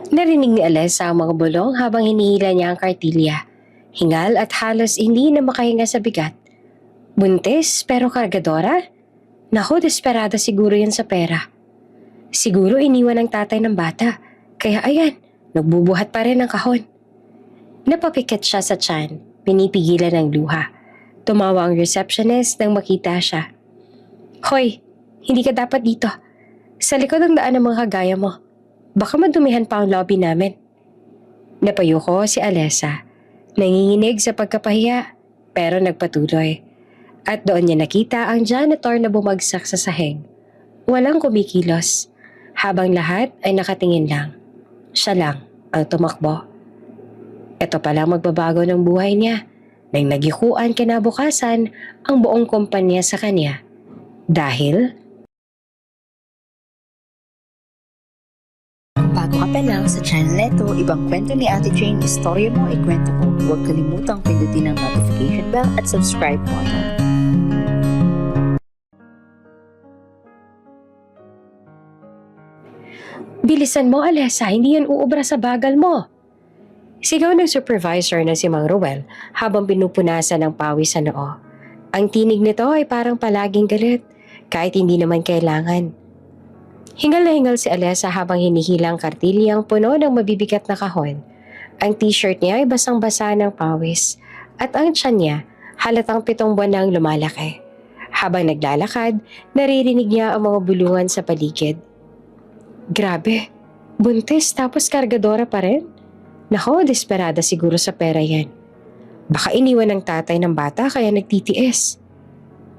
Narinig ni Alessa ang mga bulong habang hinihila niya ang kartilya. Hingal at halos hindi na makahinga sa bigat. Buntis pero kargadora? Naku, desperada siguro yan sa pera. Siguro iniwan ng tatay ng bata. Kaya ayan, nagbubuhat pa rin ng kahon. Napapikit siya sa tiyan, pinipigilan ng luha. Tumawa ang receptionist nang makita siya. Hoy, hindi ka dapat dito. Sa likod ang daan ng mga kagaya mo. Baka madumihan pa ang lobby namin. Napayuko si Alessa. Nanginginig sa pagkapahiya, pero nagpatuloy. At doon niya nakita ang janitor na bumagsak sa sahig. Walang kumikilos, habang lahat ay nakatingin lang. Siya lang ang tumakbo. Ito palang magbabago ng buhay niya nang nagikuan kinabukasan ang buong kumpanya sa kanya. Dahil Bago ka pa lang sa channel neto, ibang kwento ni Ate Jane, istorya mo, ikwento ko. Huwag kalimutang pindutin ang notification bell at subscribe button. bilisan mo, Alessa, hindi yan uubra sa bagal mo. Sigaw ng supervisor na si Mang Ruel habang pinupunasan ng pawis sa noo. Ang tinig nito ay parang palaging galit, kahit hindi naman kailangan. Hingal na hingal si Alessa habang hinihilang kartilyang puno ng mabibigat na kahon. Ang t-shirt niya ay basang-basa ng pawis at ang tiyan niya halatang 7 buwan nang lumalaki. Habang naglalakad, naririnig niya ang mga bulungan sa paligid. Grabe, buntis tapos kargadora pa rin? Nako, desperada siguro sa pera yan. Baka iniwan ng tatay ng bata kaya nagtitiis.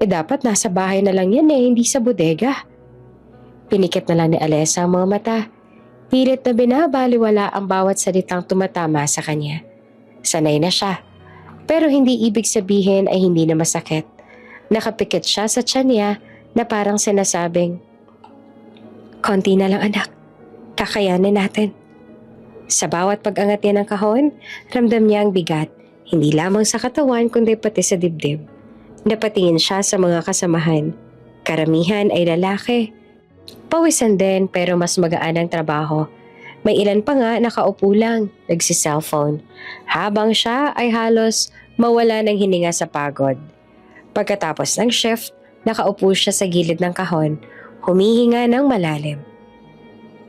Dapat nasa bahay na lang yan hindi sa bodega. Pinikit na lang ni Alessa ang mga mata. Pilit na binabaliwala ang bawat salitang tumatama sa kanya. Sanay na siya. Pero hindi ibig sabihin ay hindi na masakit. Nakapikit siya sa tiyan niya na parang sinasabing, konti na lang anak, kakayanin natin. Sa bawat pag-angat niya ng kahon, ramdam niya ang bigat, hindi lamang sa katawan kundi pati sa dibdib. Napatingin siya sa mga kasamahan. Karamihan ay lalaki. Pawisan din pero mas magaan ang trabaho. May ilan pa nga nakaupo lang, nagsi-cellphone. Habang siya ay halos mawala ng hininga sa pagod. Pagkatapos ng shift, nakaupo siya sa gilid ng kahon, humihinga ng malalim.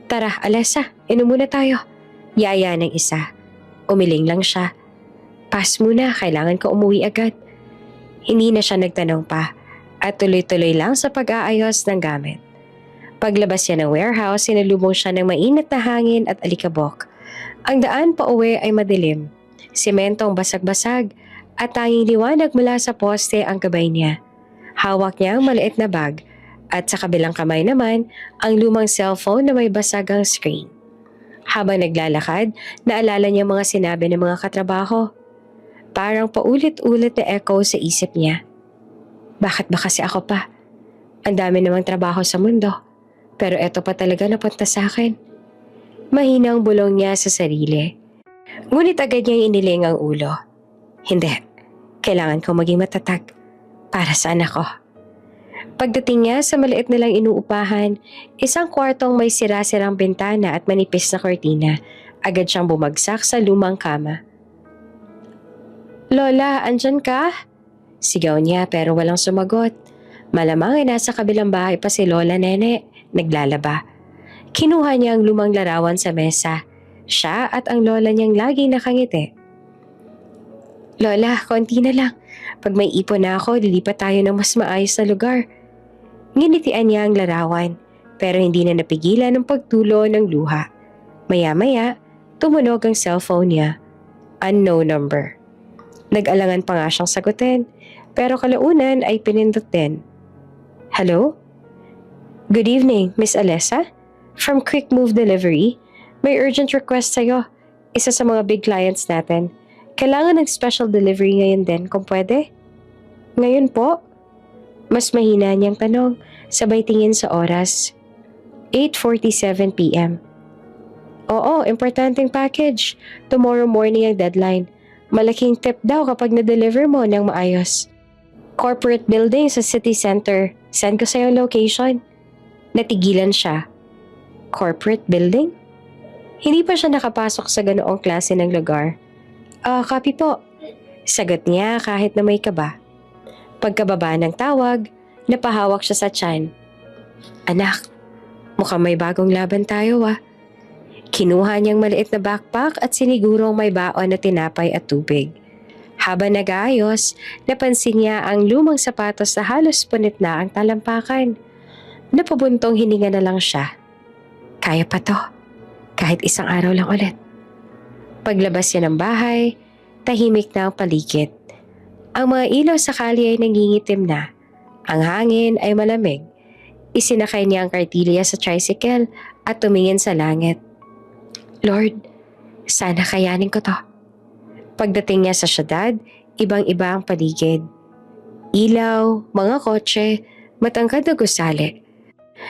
Tara, Alessa, inom muna tayo. Yaya ng isa. Umiling lang siya. Pass muna, kailangan ka umuwi agad. Hindi na siya nagtanong pa at tuloy-tuloy lang sa pag-aayos ng gamit. Paglabas niya ng warehouse, sinalubong siya ng mainit na hangin at alikabok. Ang daan pa uwi ay madilim. Sementong basag-basag at tanging liwanag mula sa poste ang gabay niya. Hawak niya ang maliit na bag at sa kabilang kamay naman ang lumang cellphone na may basagang screen. Habang naglalakad, naalala niya mga sinabi ng mga katrabaho. Parang paulit-ulit na echo sa isip niya. Bakit ba kasi ako pa? Ang dami namang trabaho sa mundo. Pero eto pa talaga napunta sa akin. Mahinang bulong niya sa sarili. Ngunit agad niyang iniling ang ulo. Hindi. Kailangan ko maging matatag. Para sa anak ko. Pagdating niya sa maliit nilang inuupahan, isang kwartong may sira-sirang bintana at manipis na kortina, agad siyang bumagsak sa lumang kama. Lola, andyan ka? Sigaw niya pero walang sumagot. Malamang ay nasa kabilang bahay pa si Lola Nene, naglalaba. Kinuha niya ang lumang larawan sa mesa. Siya at ang lola niyang laging nakangiti. Lola, konti na lang. Pag may ipon na ako, lilipat tayo ng mas maayos na lugar. Nginitian niya ang larawan, pero hindi na napigilan ng pagtulo ng luha. Maya-maya, tumunog ang cellphone niya. Unknown number. Nag-alangan pa nga siyang sagutin, pero kalaunan ay pinindot din. Hello? Good evening, Miss Alessa? From Quick Move Delivery. May urgent request sa'yo. Isa sa mga big clients natin. Kailangan ng special delivery ngayon din, kung pwede. Ngayon po? Mas mahina niyang tanong, sabay tingin sa oras. 8:47 p.m. Oo, importanteng package. Tomorrow morning ang deadline. Malaking tip daw kapag na-deliver mo ng maayos. Corporate building sa city center. Send ko sa'yo location. Natigilan siya. Corporate building? Hindi pa siya nakapasok sa ganoong klase ng lugar. Copy po. Sagot niya kahit na may kaba. Pagkababa ng tawag, napahawak siya sa tiyan. Anak, mukhang may bagong laban tayo ah. Kinuha niyang maliit na backpack at sinigurong may baon na tinapay at tubig. Habang nag-aayos, napansin niya ang lumang sapatos na halos punit na ang talampakan. Napabuntong hininga na lang siya. Kaya pa to, kahit isang araw lang ulit. Paglabas niya ng bahay, tahimik na ang paligid. Ang mga ilaw sa kalye ay nangingitim na. Ang hangin ay malamig. Isinakay niya ang kartilya sa tricycle at tumingin sa langit. Lord, sana kayanin ko to. Pagdating niya sa syudad, ibang-iba ang paligid. Ilaw, mga kotse, matangkad na gusali.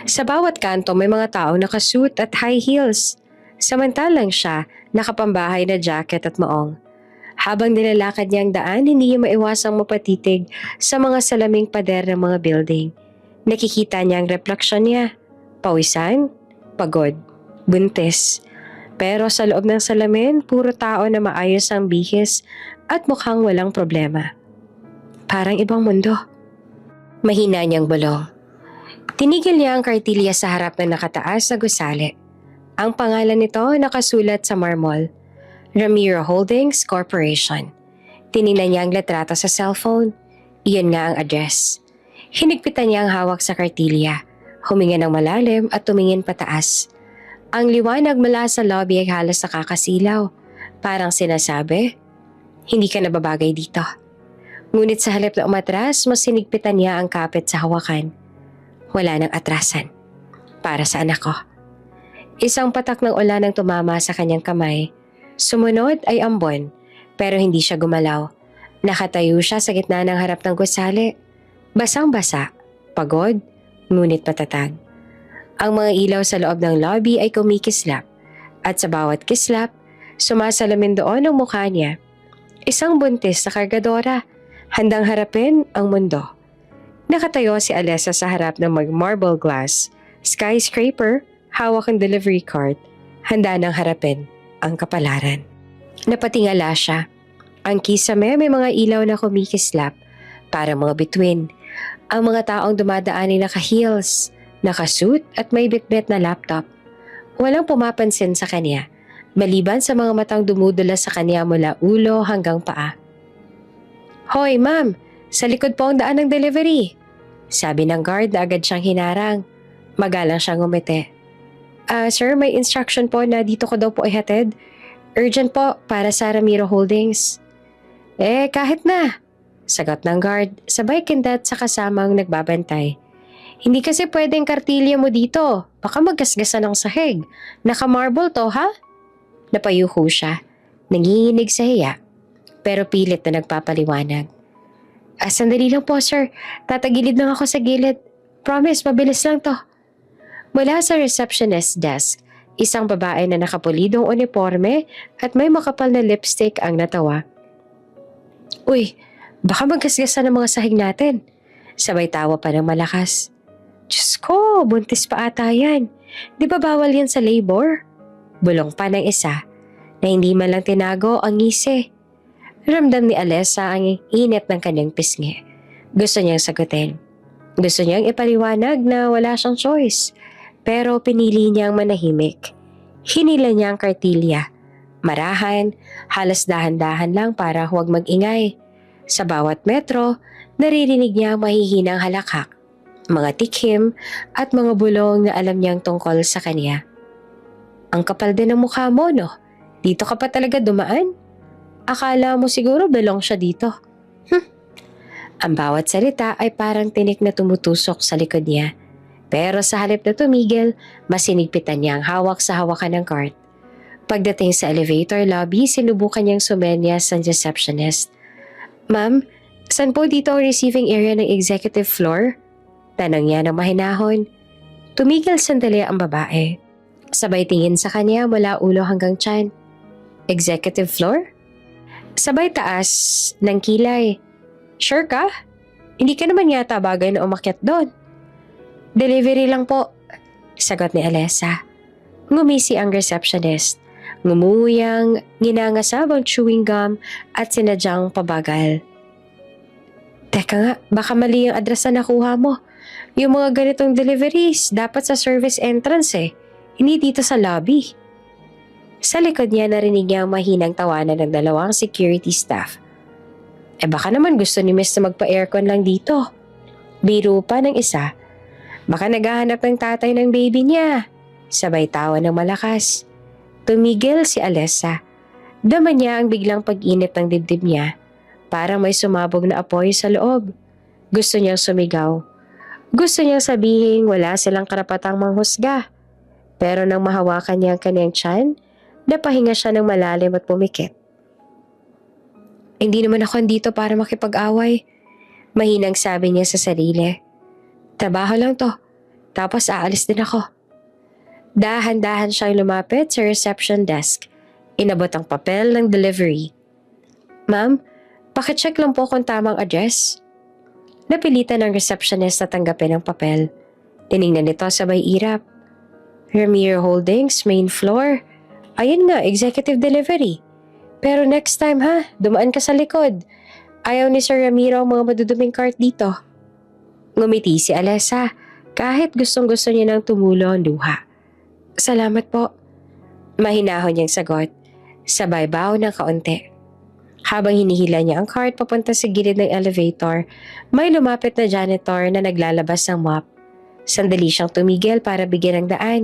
Sa bawat kanto may mga tao nakasuit at high heels. Samantalang siya, nakapambahay na jacket at maong. Habang nilalakad niya ang daan, hindi niya maiwasang mapatitig sa mga salaming pader ng mga building. Nakikita niya ang refleksyon niya. Pawisan, pagod, buntis. Pero sa loob ng salamin, puro tao na maayos ang bihis at mukhang walang problema. Parang ibang mundo. Mahina niyang bulong. Tinigil niya ang kartilya sa harap ng nakataas na gusali. Ang pangalan nito nakasulat sa marmol, Ramiro Holdings Corporation. Tinignan niya ang litrato sa cellphone. Iyon nga ang address. Hinigpitan niya ang hawak sa kartilya. Huminga ng malalim at tumingin pataas. Ang liwanag mula sa lobby ay halos nakakasilaw. Parang sinasabi, hindi ka nababagay dito. Ngunit sa halip na umatras, mas sinigpitan niya ang kapit sa hawakan. Wala nang atrasan. Para sa anak ko. Isang patak ng ulan ang tumama sa kanyang kamay. Sumunod ay ambon, pero hindi siya gumalaw. Nakatayo siya sa gitna ng harap ng gusali. Basang-basa, pagod, ngunit matatag. Ang mga ilaw sa loob ng lobby ay kumikislap at sa bawat kislap, sumasalamin doon ang mukha niya. Isang buntis na kargadora, handang harapin ang mundo. Nakatayo si Alessa sa harap ng marble glass, skyscraper, hawak ang delivery cart, handa nang harapin ang kapalaran. Napatingala siya. Ang kisame may mga ilaw na kumikislap, para mga bituin. Ang mga taong dumadaan ay naka-heels, nakasuit at may bitbit na laptop. Walang pumapansin sa kanya, maliban sa mga matang dumudula sa kanya mula ulo hanggang paa. Hoy ma'am, sa likod po ang daan ng delivery. Sabi ng guard na agad siyang hinarang. Magalang siyang ngumiti. Sir, may instruction po na dito ko daw po ihatid. Urgent po para sa Ramiro Holdings. Kahit na. Sagot ng guard, sabay kindat sa kasamang nagbabantay. Hindi kasi pwedeng kartilya mo dito. Baka maggasgasan ng sahig. Naka-marble to, ha? Napayuho siya. Nanginginig sa hiya. Pero pilit na nagpapaliwanag. Sandali lang po, sir. Tatagilid lang ako sa gilid. Promise, mabilis lang to. Mula sa receptionist desk, isang babae na nakapulidong uniforme at may makapal na lipstick ang natawa. Uy, baka maggasgasan ng mga sahig natin. Sabay tawa pa ng malakas. Diyos ko, buntis pa ata yan. Di ba bawal yan sa labor? Bulong pa ng isa na hindi man lang tinago ang ngisi. Ramdam ni Alessa ang init ng kanyang pisngi. Gusto niyang sagutin. Gusto niyang ipaliwanag na wala siyang choice. Pero pinili niyang manahimik. Hinila niya ang kartilya. Marahan, halos dahan-dahan lang para huwag mag-ingay. Sa bawat metro, naririnig niya ang mahihinang halakhak, mga tikhim at mga bulong na alam niyang tungkol sa kanya. Ang kapal din ng mukha mo, no? Dito ka pa talaga dumaan? Akala mo siguro belong siya dito. Ang bawat salita ay parang tinik na tumutusok sa likod niya. Pero sa halip na tumigil, mas sinigpitan niya ang hawak sa hawakan ng cart. Pagdating sa elevator lobby, sinubukan niyang sumenyas ang receptionist. Ma'am, saan po dito ang receiving area ng executive floor? Tanong niya ng mahinahon. Tumigil sandali ang babae. Sabay tingin sa kanya mula ulo hanggang tiyan. Executive floor? Sabay taas ng kilay. Sure ka? Hindi ka naman yata bagay na umakyat doon. Delivery lang po, sagot ni Alessa. Ngumisi ang receptionist. Ngumuyang, ginangasab ang chewing gum at sinadyang pabagal. Teka nga, baka mali ang address na nakuha mo. Yung mga ganitong deliveries, dapat sa service entrance hindi dito sa lobby. Sa likod niya narinig niya ang mahinang tawanan ng dalawang security staff. Baka naman gusto ni Miss na magpa-aircon lang dito. Biro pa ng isa. Baka naghahanap ng tatay ng baby niya. Sabay tawa ng malakas. Tumigil si Alessa. Dama niya ang biglang pag-init ng dibdib niya. Parang may sumabog na apoy sa loob. Gusto niyang sumigaw. Gusto niyang sabihin wala silang karapatang manghusga. Pero nang mahawakan niya ang kanyang tiyan, napahinga siya ng malalim at pumikit. Hindi naman ako andito para makipag-away. Mahinang sabi niya sa sarili. Trabaho lang to. Tapos aalis din ako. Dahan-dahan siyang lumapit sa reception desk. Inabot ang papel ng delivery. Ma'am, pakicheck lang po kung tamang address. Napilitan ng receptionist na tanggapin ang papel. Tiningnan nito sabay irap. Ramiro Holdings, main floor. Ayun nga, executive delivery. Pero next time dumaan ka sa likod. Ayaw ni Sir Ramiro ang mga maduduming cart dito. Ngumiti si Alessa kahit gustong-gusto niya nang tumulo ang luha. Salamat po. Mahinahon niyang sagot. Sabay baw ng kaunti. Habang hinihila niya ang cart papunta sa gilid ng elevator, may lumapit na janitor na naglalabas ng mop. Sandali siyang tumigil para bigyan ng daan.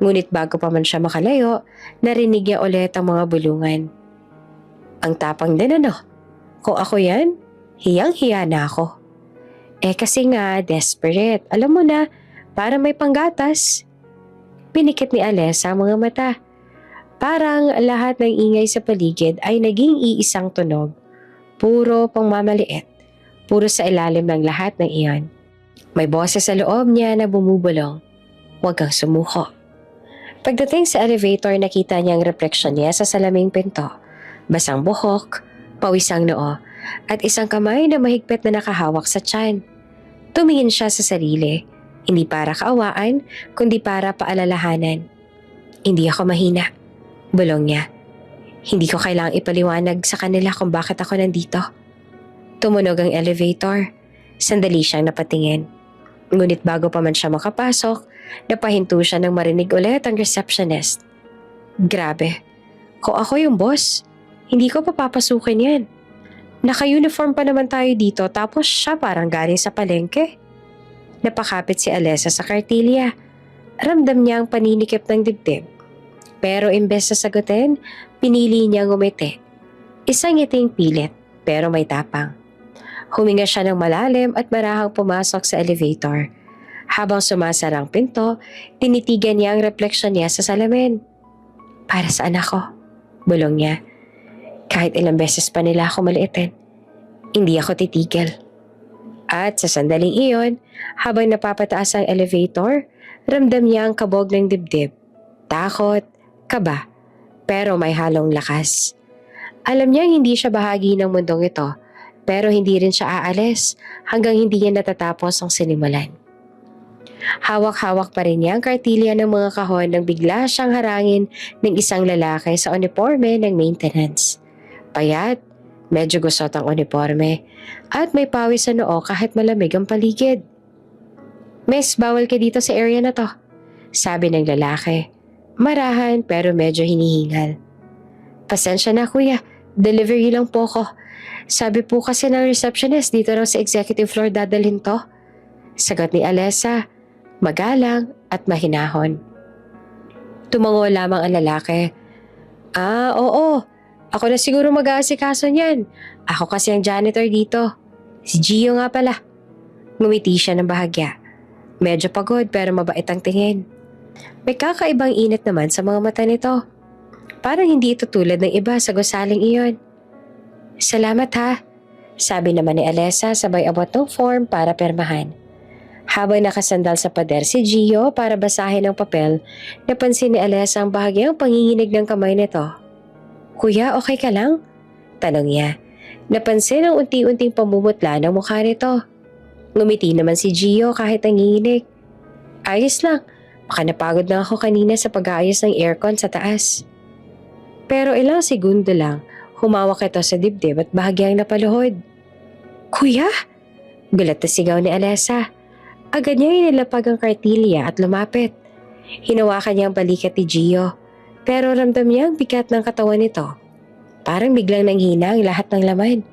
Ngunit bago pa man siya makalayo, narinig niya ulit ang mga bulungan. Ang tapang din Kung ako yan, hiyang-hiya na ako. Kasi nga, desperate. Alam mo na, para may panggatas. Pinikit ni Alessa ang mga mata. Parang lahat ng ingay sa paligid ay naging iisang tunog. Puro pangmamaliit. Puro sa ilalim ng lahat ng iyon. May boses sa loob niya na bumubulong. Huwag kang sumuko. Pagdating sa elevator, nakita niya ang refleksyon niya sa salaming pinto. Basang buhok, pawisang noo, at isang kamay na mahigpit na nakahawak sa tiyan. Tumingin siya sa sarili, hindi para kaawaan, kundi para paalalahanan. Hindi ako mahina, bulong niya. Hindi ko kailangang ipaliwanag sa kanila kung bakit ako nandito. Tumunog ang elevator. Sandali siyang napatingin. Ngunit bago pa man siya makapasok, napahinto siya nang marinig ulit ang receptionist. Grabe, kung ako yung boss, hindi ko papapasukin yan. Naka-uniform pa naman tayo dito tapos siya parang galing sa palengke. Napakapit si Alessa sa kartilya. Ramdam niya ang paninikip ng dibdib. Pero imbes sa sagutin, pinili niyang ngumiti. Isang ngiting pilit pero may tapang. Huminga siya ng malalim at marahang pumasok sa elevator. Habang sumasarang pinto, tinitigan niya ang refleksyon niya sa salamin. Para saan ako? Bulong niya. Kahit ilang beses pa nila ako maliitin, hindi ako titigil. At sa sandaling iyon, habang napapataas ang elevator, ramdam niya ang kabog ng dibdib. Takot, kaba, pero may halong lakas. Alam niyang hindi siya bahagi ng mundong ito, pero hindi rin siya aalis hanggang hindi niya natatapos ang sinimulan. Hawak-hawak pa rin niya ang kartilya ng mga kahon nang bigla siyang harangin ng isang lalaki sa uniforme ng maintenance. Payat, medyo gusot ang uniforme, at may pawis sa noo kahit malamig ang paligid. Miss, bawal ka dito sa area na to, sabi ng lalaki. Marahan pero medyo hinihingal. Pasensya na kuya, delivery lang po ko. Sabi po kasi ng receptionist dito raw sa executive floor dadalhin to. Sagot ni Alessa, magalang at mahinahon. Tumango lamang ang lalaki. Oo. Ako na siguro mag-aasikaso niyan. Ako kasi ang janitor dito. Si Gio nga pala. Ngumiti siya ng bahagya. Medyo pagod pero mabait ang tingin. May kakaibang init naman sa mga mata nito. Parang hindi ito tulad ng iba sa gusaling iyon. Salamat ha, sabi naman ni Alessa sabay abot ng form para permahan. Habang nakasandal sa pader si Gio para basahin ang papel, napansin ni Alessa ang bahagyang panginginig ng kamay nito. Kuya, okay ka lang? Tanong niya. Napansin ang unti-unting pamumutla ng mukha nito. Ngumiti naman si Gio kahit nanginginig. Ayos lang, Baka napagod na ako kanina sa pag-aayos ng aircon sa taas. Pero ilang segundo lang, humawak ito sa dibdib at bahagyang napaluhod. Kuya? Gulat na sigaw ni Alessa. Agad niya inilapag ang kartilya at lumapit. Hinawakan niya ang balikat ni Gio, pero ramdam niya ang bigat ng katawan nito. Parang biglang nanghina ang lahat ng laman.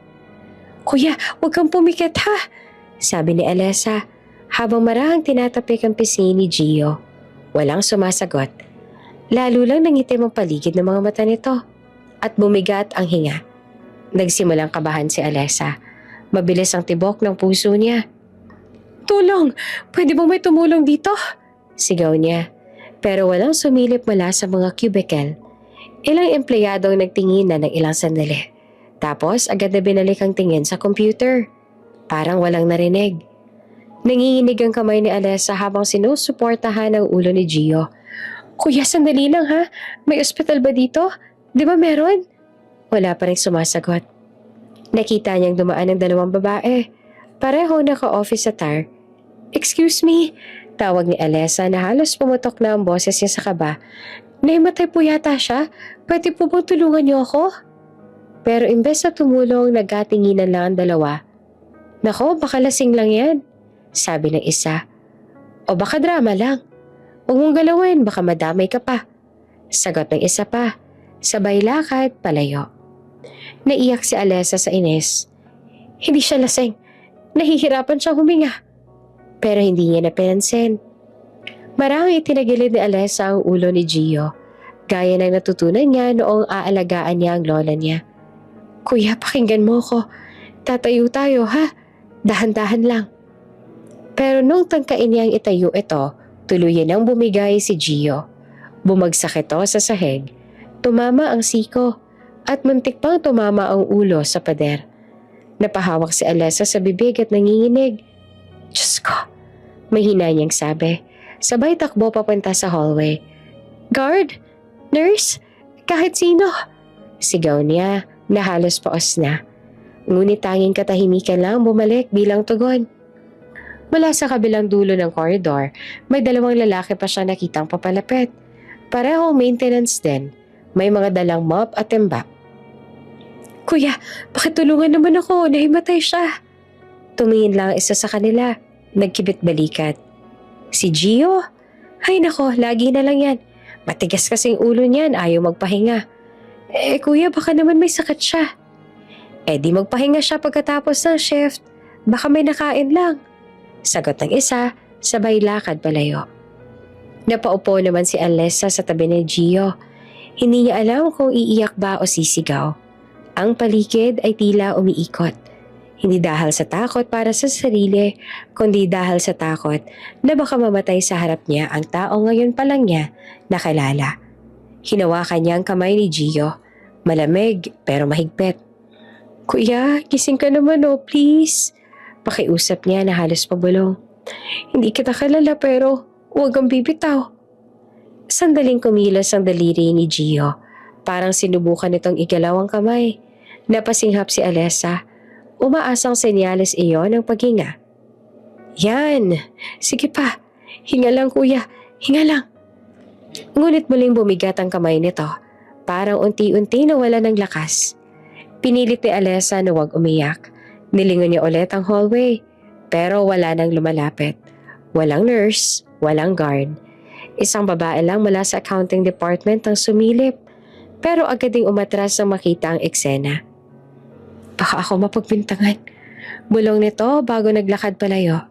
Kuya, huwag kang pumikit ha, sabi ni Alessa habang marahang tinatapik ang pisngi ni Gio. Walang sumasagot. Lalo lang nangitim ang paligid ng mga mata nito at bumigat ang hinga. Nagsimulang kabahan si Alessa. Mabilis ang tibok ng puso niya. Tulong! Pwede bang may tumulong dito? Sigaw niya. Pero walang sumilip mula sa mga cubicle. Ilang empleyado ang nagtingin na ng ilang sandali. Tapos agad na binalik ang tingin sa computer. Parang walang narinig. Nanginginig ang kamay ni Alessa habang sinusuportahan ang ulo ni Gio. Kuya, sandali lang ha. May ospital ba dito? Di ba meron? Wala pa rin sumasagot. Nakita niyang dumaan ng dalawang babae. Pareho naka-office attire. Excuse me, tawag ni Alessa na halos pumutok na ang boses niya sa kaba. Naimatay po yata siya. Pwede po bang tulungan niyo ako? Pero imbes na tumulong, nagkatinginan lang ang dalawa. Nako, baka lasing lang yan, sabi ng isa. O baka drama lang. Huwag mong galawin, baka madamay ka pa. Sagot ng isa pa. Sabay lakad, palayo. Naiyak si Alessa sa inis. Hindi siya lasing. Nahihirapan siyang huminga. Pero hindi niya napinansin. Marahang itinagilid ni Alessa ang ulo ni Gio, gaya ng natutunan niya noong aalagaan niya ang lola niya. Kuya, pakinggan mo ko. Tatayo tayo ha. Dahan-dahan lang. Pero nung tangkain niyang itayo ito, tuluyan nang bumigay si Gio. Bumagsak ito sa sahig. Tumama ang siko at muntik pang tumama ang ulo sa pader. Napahawak si Alessa sa bibig at nanginginig. Diyos ko, mahina niyang sabi. Sabay takbo papunta sa hallway. Guard? Nurse? Kahit sino? Sigaw niya na halos paos na. Ngunit tanging katahimikan lang bumalik bilang tugon. Mula sa kabilang dulo ng koridor, may dalawang lalaki pa siya nakitang papalapit. Parehong maintenance din. May mga dalang mop at timba. Kuya, pakitulungan naman ako, nahimatay siya. Tumingin lang isa sa kanila, nagkibit balikat. Si Gio? Ay nako, lagi na lang yan. Matigas kasing ulo niyan, ayaw magpahinga. Kuya, baka naman may sakit siya. Di magpahinga siya pagkatapos ng shift. Baka may nakain lang. Sagot ng isa, sabay lakad palayo. Napaupo naman si Alessa sa tabi ni Gio. Hindi niya alam kung iiyak ba o sisigaw. Ang paligid ay tila umiikot. Hindi dahil sa takot para sa sarili, kundi dahil sa takot na baka mamatay sa harap niya ang tao ngayon pa lang niya nakilala. Hinawakan niya ang kamay ni Gio. Malamig pero mahigpit. Kuya, gising ka naman please. Pakiusap niya na halos pabulong. Hindi kita kilala pero huwag kang bibitaw. Sandaling kumilos ang daliri ni Gio. Parang sinubukan itong igalaw ang kamay. Napasinghap si Alessa. Umaasang senyales iyon ng paghinga. Yan! Sige pa! Hinga lang kuya! Hinga lang! Ngunit muling bumigat ang kamay nito. Parang unti-unti nawala ng lakas. Pinilit ni Alessa na huwag umiyak. Nilingon niya ulit ang hallway. Pero wala nang lumalapit. Walang nurse, walang guard. Isang babae lang mula sa accounting department ang sumilip. Pero agad ding umatras nang makita ang eksena. Baka ako mapagbintangan. Bulong nito bago naglakad palayo.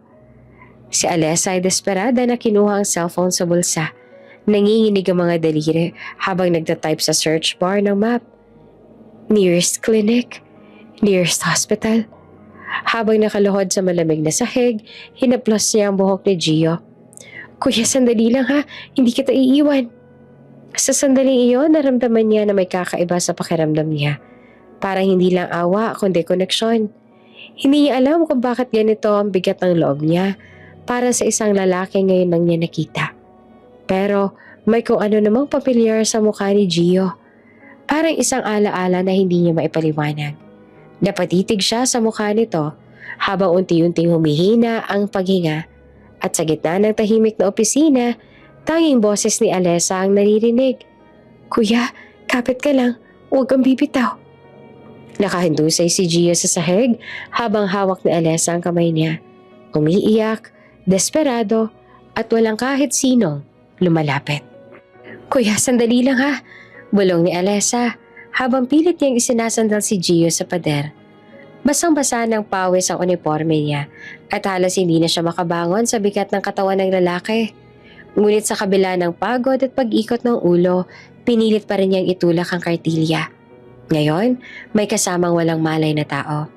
Si Alessa ay desperada na kinuha ang cellphone sa bulsa. Nanginginig ang mga daliri habang nagtatype sa search bar ng map. Nearest clinic, nearest hospital. Habang nakaluhod sa malamig na sahig, hinaplos niya ang buhok ni Gio. Kuya, sandali lang ha, hindi kita iiwan. Sa sandaling iyon, naramdaman niya na may kakaiba sa pakiramdam niya. Parang hindi lang awa, kundi koneksyon. Hindi niya alam kung bakit ganito ang bigat ng loob niya para sa isang lalaki ngayon lang niya nakita. Pero may kung ano namang pamilyar sa mukha ni Gio. Parang isang alaala na hindi niya maipaliwanag. Napatitig siya sa mukha nito habang unti-unting humihina ang paghinga at sa gitna ng tahimik na opisina, Tanging boses ni Alessa ang naririnig. Kuya, kapit ka lang. Huwag kang bibitaw. Nakahindusay si Gio sa sahig habang hawak ni Alessa ang kamay niya. Umiiyak, desperado, at walang kahit sinong lumalapit. Kuya, sandali lang ha. Bulong ni Alessa habang pilit niyang isinasandal si Gio sa pader. Basang-basa ng pawis ang uniforme niya at halos hindi na siya makabangon sa bigat ng katawan ng lalaki. Ngunit sa kabila ng pagod at pag-ikot ng ulo, pinilit pa rin niyang itulak ang kartilya. Ngayon, may kasamang walang malay na tao.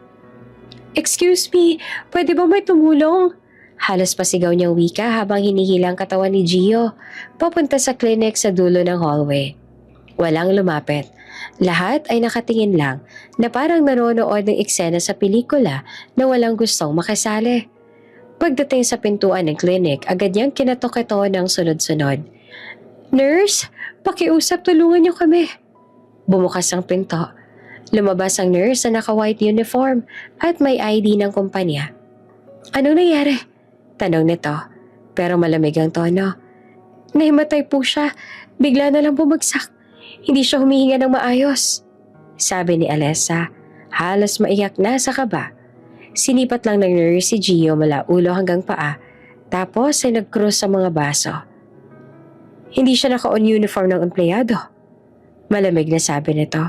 Excuse me, pwede ba may tumulong? Halos pasigaw niyang wika habang hinihilang katawan ni Gio, papunta sa clinic sa dulo ng hallway. Walang lumapit. Lahat ay nakatingin lang na parang nanonood ng eksena sa pelikula na walang gustong makisali. Pagdating sa pintuan ng clinic, agad niyang kinatok ito ng sunod-sunod. Nurse, pakiusap, tulungan niyo kami. Bumukas ang pinto. Lumabas ang nurse na naka-white uniform at may ID ng kumpanya. Anong nangyari? Tanong nito, pero malamig ang tono. Nahimatay po siya, bigla na lang bumagsak. Hindi siya humihinga ng maayos. Sabi ni Alessa, halos maiyak na sa kaba. Sinipat lang ng nurse si Gio mula ulo hanggang paa, tapos ay nag-cross sa mga baso. Hindi siya naka-on uniform ng empleyado. Malamig na sabi nito.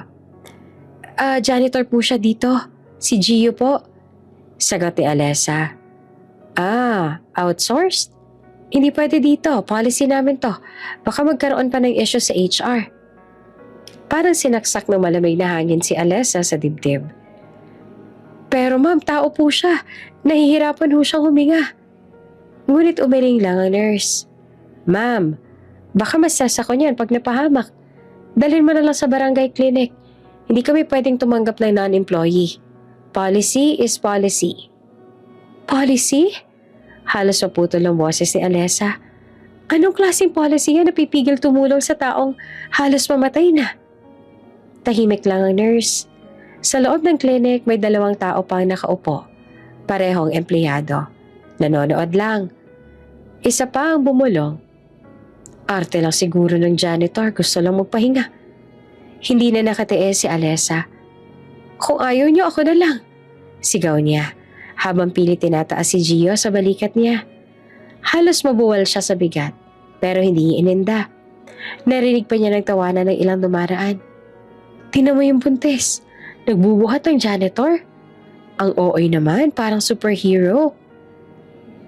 Janitor po siya dito. Si Gio po. Sagot ni Alessa. Outsourced? Hindi pwede dito. Policy namin to. Baka magkaroon pa ng issue sa HR. Parang sinaksak ng malamig na hangin si Alessa sa dibdib. Pero ma'am, tao po siya. Nahihirapan ho siyang huminga. Ngunit umiling lang ang nurse. Ma'am, baka masasako niyan pag napahamak. Dalhin mo na lang sa barangay clinic. Hindi kami pwedeng tumanggap ng non-employee. Policy is policy. Policy? Halos maputol ang boses ni Alessa. Anong klaseng policy yan na pipigil tumulong sa taong halos mamatay na? Tahimik lang ang nurse. Sa loob ng clinic may 2 tao pang nakaupo. Parehong empleyado. Nanonood lang. Isa pa ang bumulong. Arte lang siguro ng janitor, gusto lang magpahinga. Hindi na nakatiis si Alessa. Kung ayaw niyo, ako na lang. Sigaw niya habang pilit tinataas si Gio sa balikat niya. Halos mabuwal siya sa bigat pero hindi ininda. Narinig pa niya ng tawanan ng ilang dumaraan. Tingnan mo yung buntis. Nagbubuhat ang janitor. Ang OA naman, parang superhero.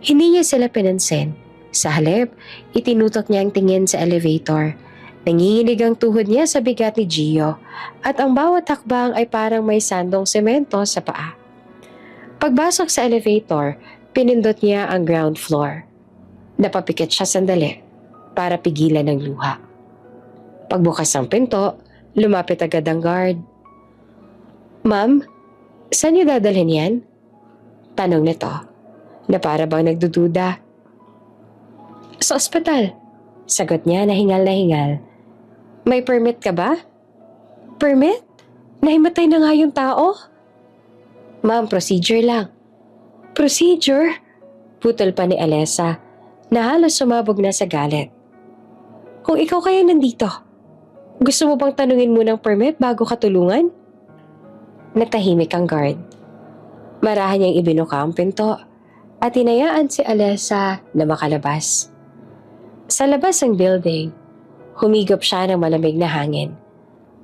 Hindi niya sila pinansin. Sa halip, itinutok niya ang tingin sa elevator. Nanginginig ang tuhod niya sa bigat ni Gio at ang bawat hakbang ay parang may sandong semento sa paa. Pagbasok sa elevator, pinindot niya ang ground floor. Napapikit siya sandali para pigilan ng luha. Pagbukas ng pinto, lumapit agad ang guard. Ma'am, saan niyo dadalhin yan? Tanong nito, na para bang nagdududa. Sa ospital, sagot niya na hingal. May permit ka ba? Permit? Nahimatay na nga yung tao? Ma'am, procedure lang. Procedure? Putol pa ni Alessa na halos sumabog na sa galit. Kung ikaw kaya nandito, gusto mo bang tanungin mo ng permit bago ka tulungan? Natahimik ang guard. Marahan niyang ibinuka ang pinto at hinayaan si Alessa na makalabas. Sa labas ng building, humigop siya ng malamig na hangin.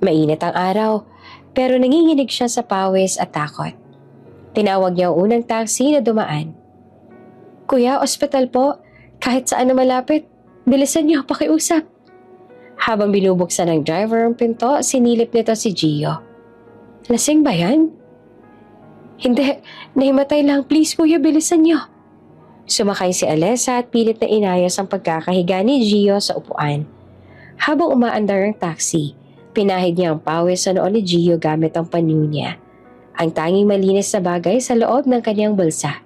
Mainit ang araw, pero nanginginig siya sa pawis at takot. Tinawag niya ang unang taxi na dumaan. Kuya, ospital po. Kahit saan na malapit, bilisan niyo, pakiusap. Habang binubuksan ng driver ang pinto, sinilip nito si Gio. Lasing ba yan? Hindi, nahimatay lang. Please kuya, bilisan niyo. Sumakay si Alessa at pilit na inayos ang pagkakahiga ni Gio sa upuan. Habang umaandar ang taxi, pinahid niya ang pawis sa noo ni Gio gamit ang panyo niya. Ang tanging malinis na bagay sa loob ng kanyang bulsa.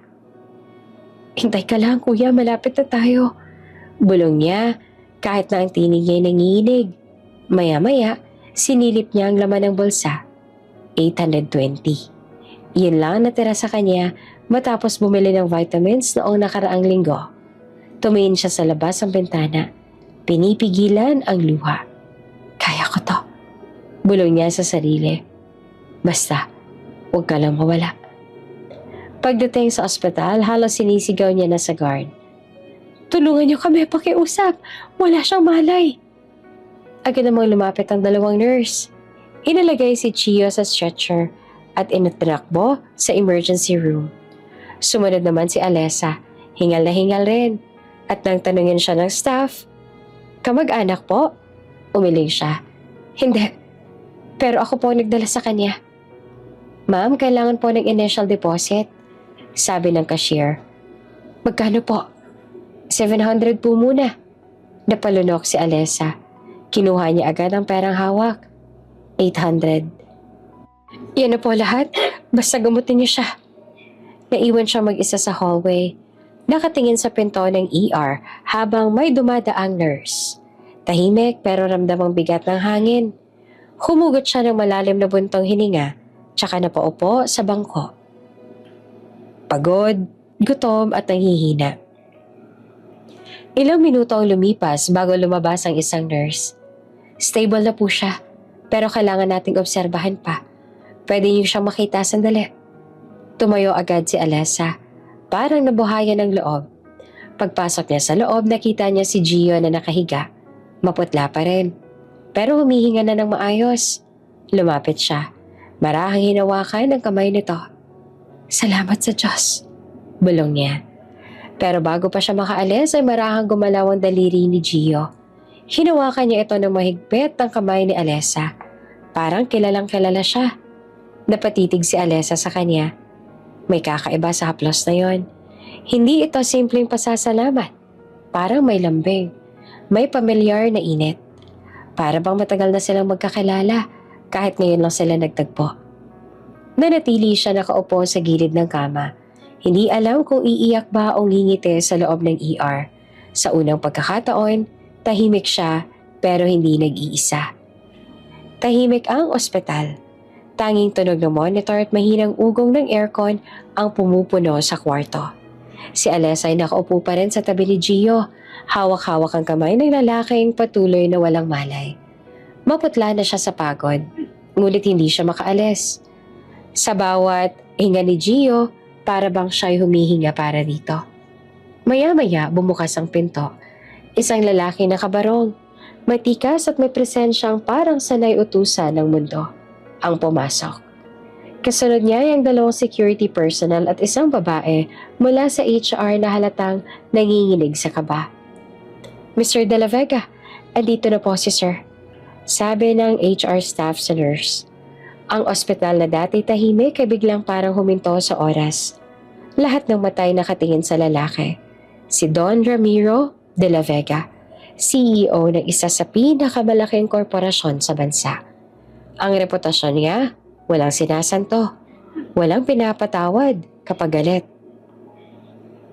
Hintay ka lang kuya, malapit na tayo. Bulong niya kahit na ang tinig niya ay nanginginig. Maya-maya, sinilip niya ang laman ng bulsa. 820. Yun lang natira sa kanya matapos bumili ng vitamins noong nakaraang linggo. Tumingin siya sa labas ng bintana. Pinipigilan ang luha. Kaya ko to. Bulong niya sa sarili. Basta, huwag ka lang mawala. Pagdating sa ospital, halos sinisigaw niya na sa guard. Tulungan niyo kami pakiusap. Wala siyang malay. Agad namang lumapit ang dalawang nurse. Inalagay si Chio sa stretcher at inatrakbo sa emergency room. Sumunod naman si Alessa. Hingal na hingal rin. At nang tanungin siya ng staff, kamag-anak po? Umiling siya. Hindi. Pero ako po nagdala sa kanya. Ma'am, kailangan po ng initial deposit. Sabi ng cashier. Magkano po? 700 po muna. Napalunok si Alessa. Kinuha niya agad ang perang hawak. 800. Yan na po lahat. Basta gamutin niyo siya. Naiwan siya mag-isa sa hallway. Nakatingin sa pinto ng ER habang may dumadaang nurse. Tahimik pero ramdamang bigat ng hangin. Humugot siya ng malalim na buntong hininga tsaka napaupo sa bangko. Pagod, gutom at nanghihina. Ilang minuto ang lumipas bago lumabas ang isang nurse. Stable na po siya pero kailangan nating obserbahan pa. Pwede niyo siyang makita sandali. Tumayo agad si Alessa. Parang nabuhayan ng loob. Pagpasok niya sa loob, nakita niya si Gio na nakahiga. Maputla pa rin. Pero humihinga na ng maayos. Lumapit siya. Marahang hinawakan ang kamay nito. Salamat sa Diyos. Bulong niya. Pero bago pa siya makaalis ay marahang gumalaw ang daliri ni Gio. Hinawakan niya ito ng mahigpit ang kamay ni Alessa. Parang kilalang kilala siya. Napatitig si Alessa sa kanya. May kakaiba sa haplos na yon. Hindi ito simpleng pasasalamat. Parang may lambing. May pamilyar na init. Para bang matagal na silang magkakilala kahit ngayon lang sila nagtagpo. Nanatili siya nakaupo sa gilid ng kama. Hindi alam kung iiyak ba o ngingiti sa loob ng ER. Sa unang pagkakataon, tahimik siya pero hindi nag-iisa. Tahimik ang ospital. Tanging tunog ng monitor at mahinang ugong ng aircon ang pumupuno sa kwarto. Si Alessa ay nakaupo pa rin sa tabi ni Gio. Hawak-hawak ang kamay ng lalaking patuloy na walang malay. Maputla na siya sa pagod, ngunit hindi siya makaalis. Sa bawat hinga ni Gio, para bang siya'y humihinga para dito. Maya-maya bumukas ang pinto. Isang lalaki na kabarong, matikas at may presensyang parang sanay utusan ng mundo ang pumasok. Kasunod niya ay ang dalawang security personnel at isang babae mula sa HR na halatang nanginginig sa kaba. Mr. De La Vega, andito na po si Sir. Sabi ng HR staff sa nurse. Ang ospital na dati tahimik ay biglang parang huminto sa oras. Lahat ng matay nakatingin sa lalaki. Si Don Ramiro De La Vega, CEO ng isa sa pinakamalaking korporasyon sa bansa. Ang reputasyon niya, walang sinasanto, walang pinapatawad kapag galit.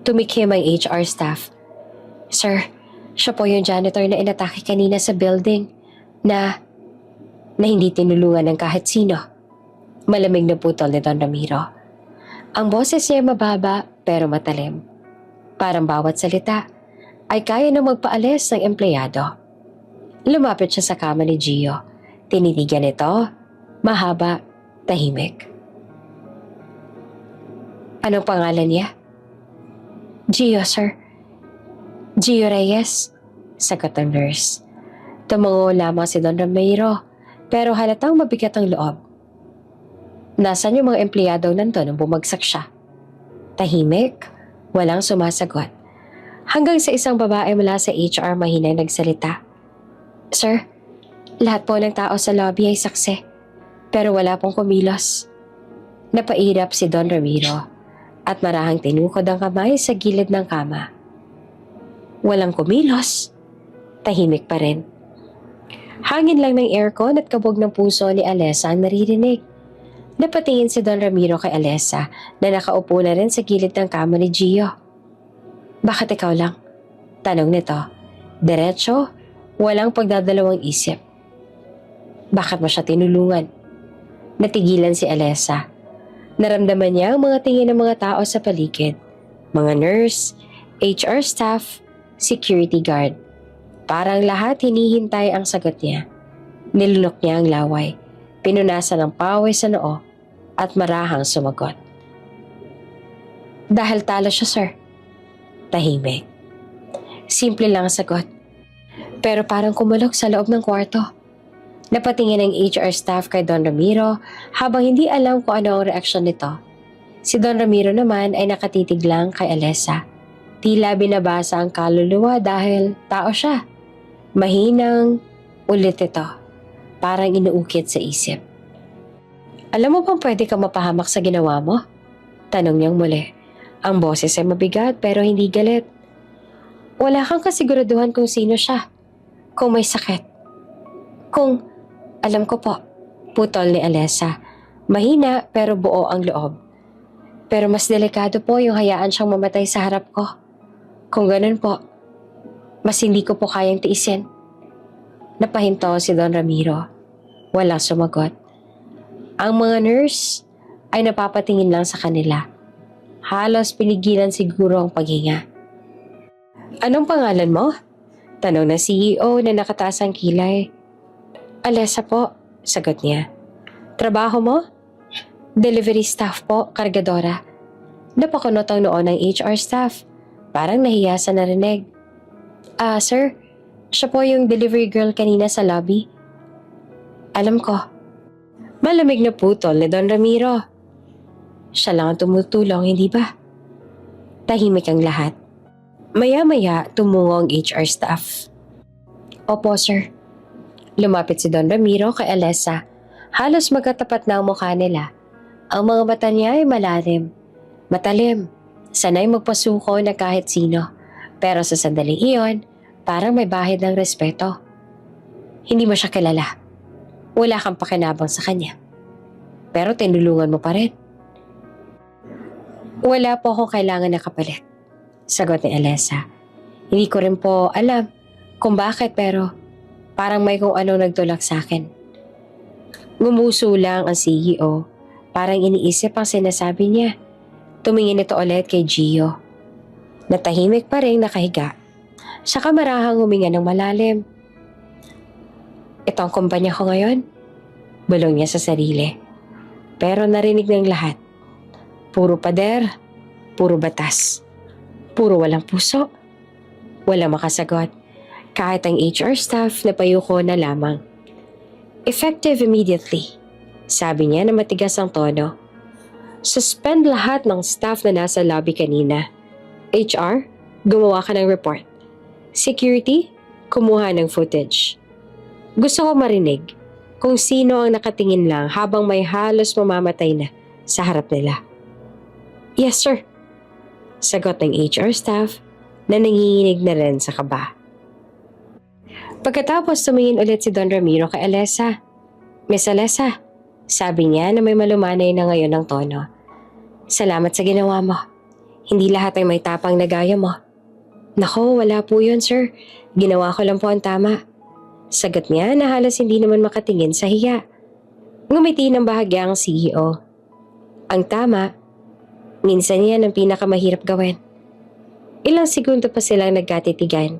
Tumikim ang HR staff. Sir, siya po yung janitor na inatake kanina sa building na hindi tinulungan ng kahit sino. Malamig na putol ni Don Ramiro. Ang boses niya mababa pero matalim. Parang bawat salita ay kaya na magpaalis ng empleyado. Lumapit siya sa kama ni Gio. Tinitigan ito, mahaba, tahimik. Anong pangalan niya? Gio, sir. Gio Reyes, sagot ng nurse. Tumango lamang si Don Ramiro, pero halatang mabigat ang loob. Nasaan yung mga empleyado nandun nung bumagsak siya? Tahimik, walang sumasagot. Hanggang sa isang babae mula sa HR mahinang nagsalita. Sir, lahat po ng tao sa lobby ay saksi, pero wala pong kumilos. Napairap si Don Ramiro at marahang tinukod ang kamay sa gilid ng kama. Walang kumilos, tahimik pa rin. Hangin lang ng aircon at kabog ng puso ni Alessa ang naririnig. Napatingin si Don Ramiro kay Alessa na nakaupo na rin sa gilid ng kama ni Gio. Bakit ikaw lang? Tanong nito. Diretso, walang pagdadalawang isip. Bakit mo siya tinulungan? Natigilan si Alessa. Naramdaman niya ang mga tingin ng mga tao sa paligid. Mga nurse, HR staff, security guard. Parang lahat hinihintay ang sagot niya. Nilunok niya ang laway, pinunasan ng pawis sa noo at marahang sumagot. Dahil talo siya, sir. Tahimik. Simple lang ang sagot. Pero parang kumulok sa loob ng kwarto. Napatingin ang HR staff kay Don Ramiro habang hindi alam kung ano ang reaksyon nito. Si Don Ramiro naman ay nakatitig lang kay Alessa. Tila binabasa ang kaluluwa dahil tao siya. Mahinang ulit ito. Parang inuukit sa isip. Alam mo bang pwede ka mapahamak sa ginawa mo? Tanong niyang muli. Ang boses ay mabigat pero hindi galit. Wala kang kasiguraduhan kung sino siya. Kung may sakit. Alam ko po, putol ni Alessa. Mahina pero buo ang loob. Pero mas delikado po yung hayaan siyang mamatay sa harap ko. Kung ganun po, mas hindi ko po kayang tiisin. Napahinto si Don Ramiro. Walang sumagot. Ang mga nurse ay napapatingin lang sa kanila. Halos pinigilan siguro ang paghinga. Anong pangalan mo? Tanong ng CEO na nakataas ang kilay. Alessa po, sagot niya. Trabaho mo? Delivery staff po, kargadora. Napakunot ang noon ng HR staff. Parang nahiya sa narinig. Sir, siya po yung delivery girl kanina sa lobby. Alam ko. Malamig na putol ni Don Ramiro. Siya lang ang tumutulong, hindi ba? Tahimik ang lahat. Maya-maya tumungo ang HR staff. Opo, sir. Lumapit si Don Ramiro kay Alessa. Halos magkatapat na ang mukha nila. Ang mga mata niya ay malalim. Matalim. Sanay magpasuko na kahit sino. Pero sa sandaling iyon, parang may bahid ng respeto. Hindi mo siya kilala. Wala kang pakinabang sa kanya. Pero tinulungan mo pa rin. Wala po akong kailangan na kapalit. Sagot ni Alessa. Hindi ko rin po alam kung bakit pero parang may kung anong nagtulak sa akin. Ngumuso lang ang CEO. Parang iniisip ang sinasabi niya. Tumingin ito ulit kay Gio. Natahimik pa rin nakahiga. Saka marahang huminga ng malalim. Ito ang kumpanya ko ngayon. Bulong niya sa sarili. Pero narinig ng lahat. Puro pader, puro batas, puro walang puso. Walang makasagot. Kahit ang HR staff na payuko na lamang. Effective immediately. Sabi niya na matigas ang tono. Suspend lahat ng staff na nasa lobby kanina. HR, gumawa ka ng report. Security, kumuha ng footage. Gusto ko marinig kung sino ang nakatingin lang habang may halos mamamatay na sa harap nila. Yes, sir. Sagot ng HR staff na nanginginig na rin sa kaba. Pagkatapos tumingin ulit si Don Ramiro kay Alessa. Miss Alessa, sabi niya na may malumanay na ngayon ang tono. Salamat sa ginawa mo. Hindi lahat ay may tapang na gaya mo. Nako, wala po yun, sir. Ginawa ko lang po ang tama. Sagot niya na halos hindi naman makatingin sa hiya. Ngumiti ng bahagya ang CEO. Ang tama, minsan yan ang pinakamahirap gawin. Ilang segundo pa silang nagkatitigan.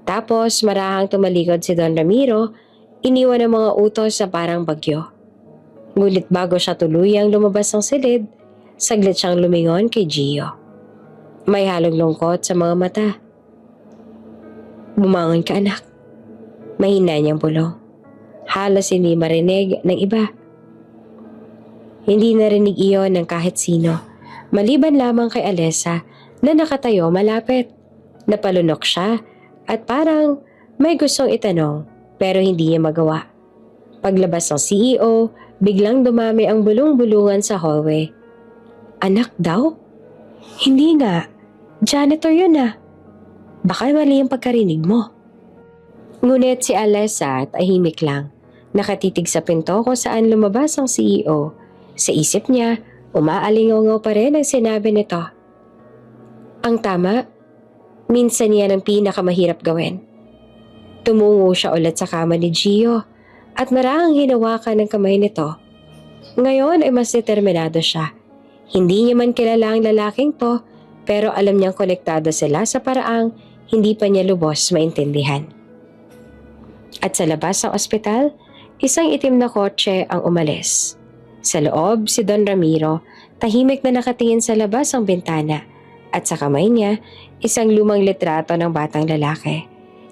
Tapos marahang tumalikod si Don Ramiro, iniwan ang mga utos sa parang bagyo. Ngunit bago siya tuluyang lumabas ng silid, saglit siyang lumingon kay Gio. May halong lungkot sa mga mata. Bumangon ka, anak. Mahina niyang bulong. Halos hindi marinig ng iba. Hindi narinig iyon ng kahit sino. Maliban lamang kay Alessa na nakatayo malapit. Napalunok siya at parang may gustong itanong pero hindi niya magawa. Paglabas ng CEO, biglang dumami ang bulong-bulungan sa hallway. Anak daw? Hindi nga. Janitor yun ah. Baka mali ang pagkarinig mo. Ngunit si Alessa tahimik lang. Nakatitig sa pinto kung saan lumabas ang CEO. Sa isip niya, umaalingaw pa rin ang sinabi nito. Ang tama, minsan yan ang pinakamahirap gawin. Tumungo siya ulit sa kama ni Gio at marahang hinawakan ng kamay nito. Ngayon ay mas determinado siya. Hindi niya man kilala ang lalaking to pero alam niyang konektado sila sa paraang hindi pa niya lubos maintindihan. At sa labas ng ospital, isang itim na kotse ang umalis. Sa loob, si Don Ramiro, tahimik na nakatingin sa labas ang bintana at sa kamay niya, isang lumang litrato ng batang lalaki.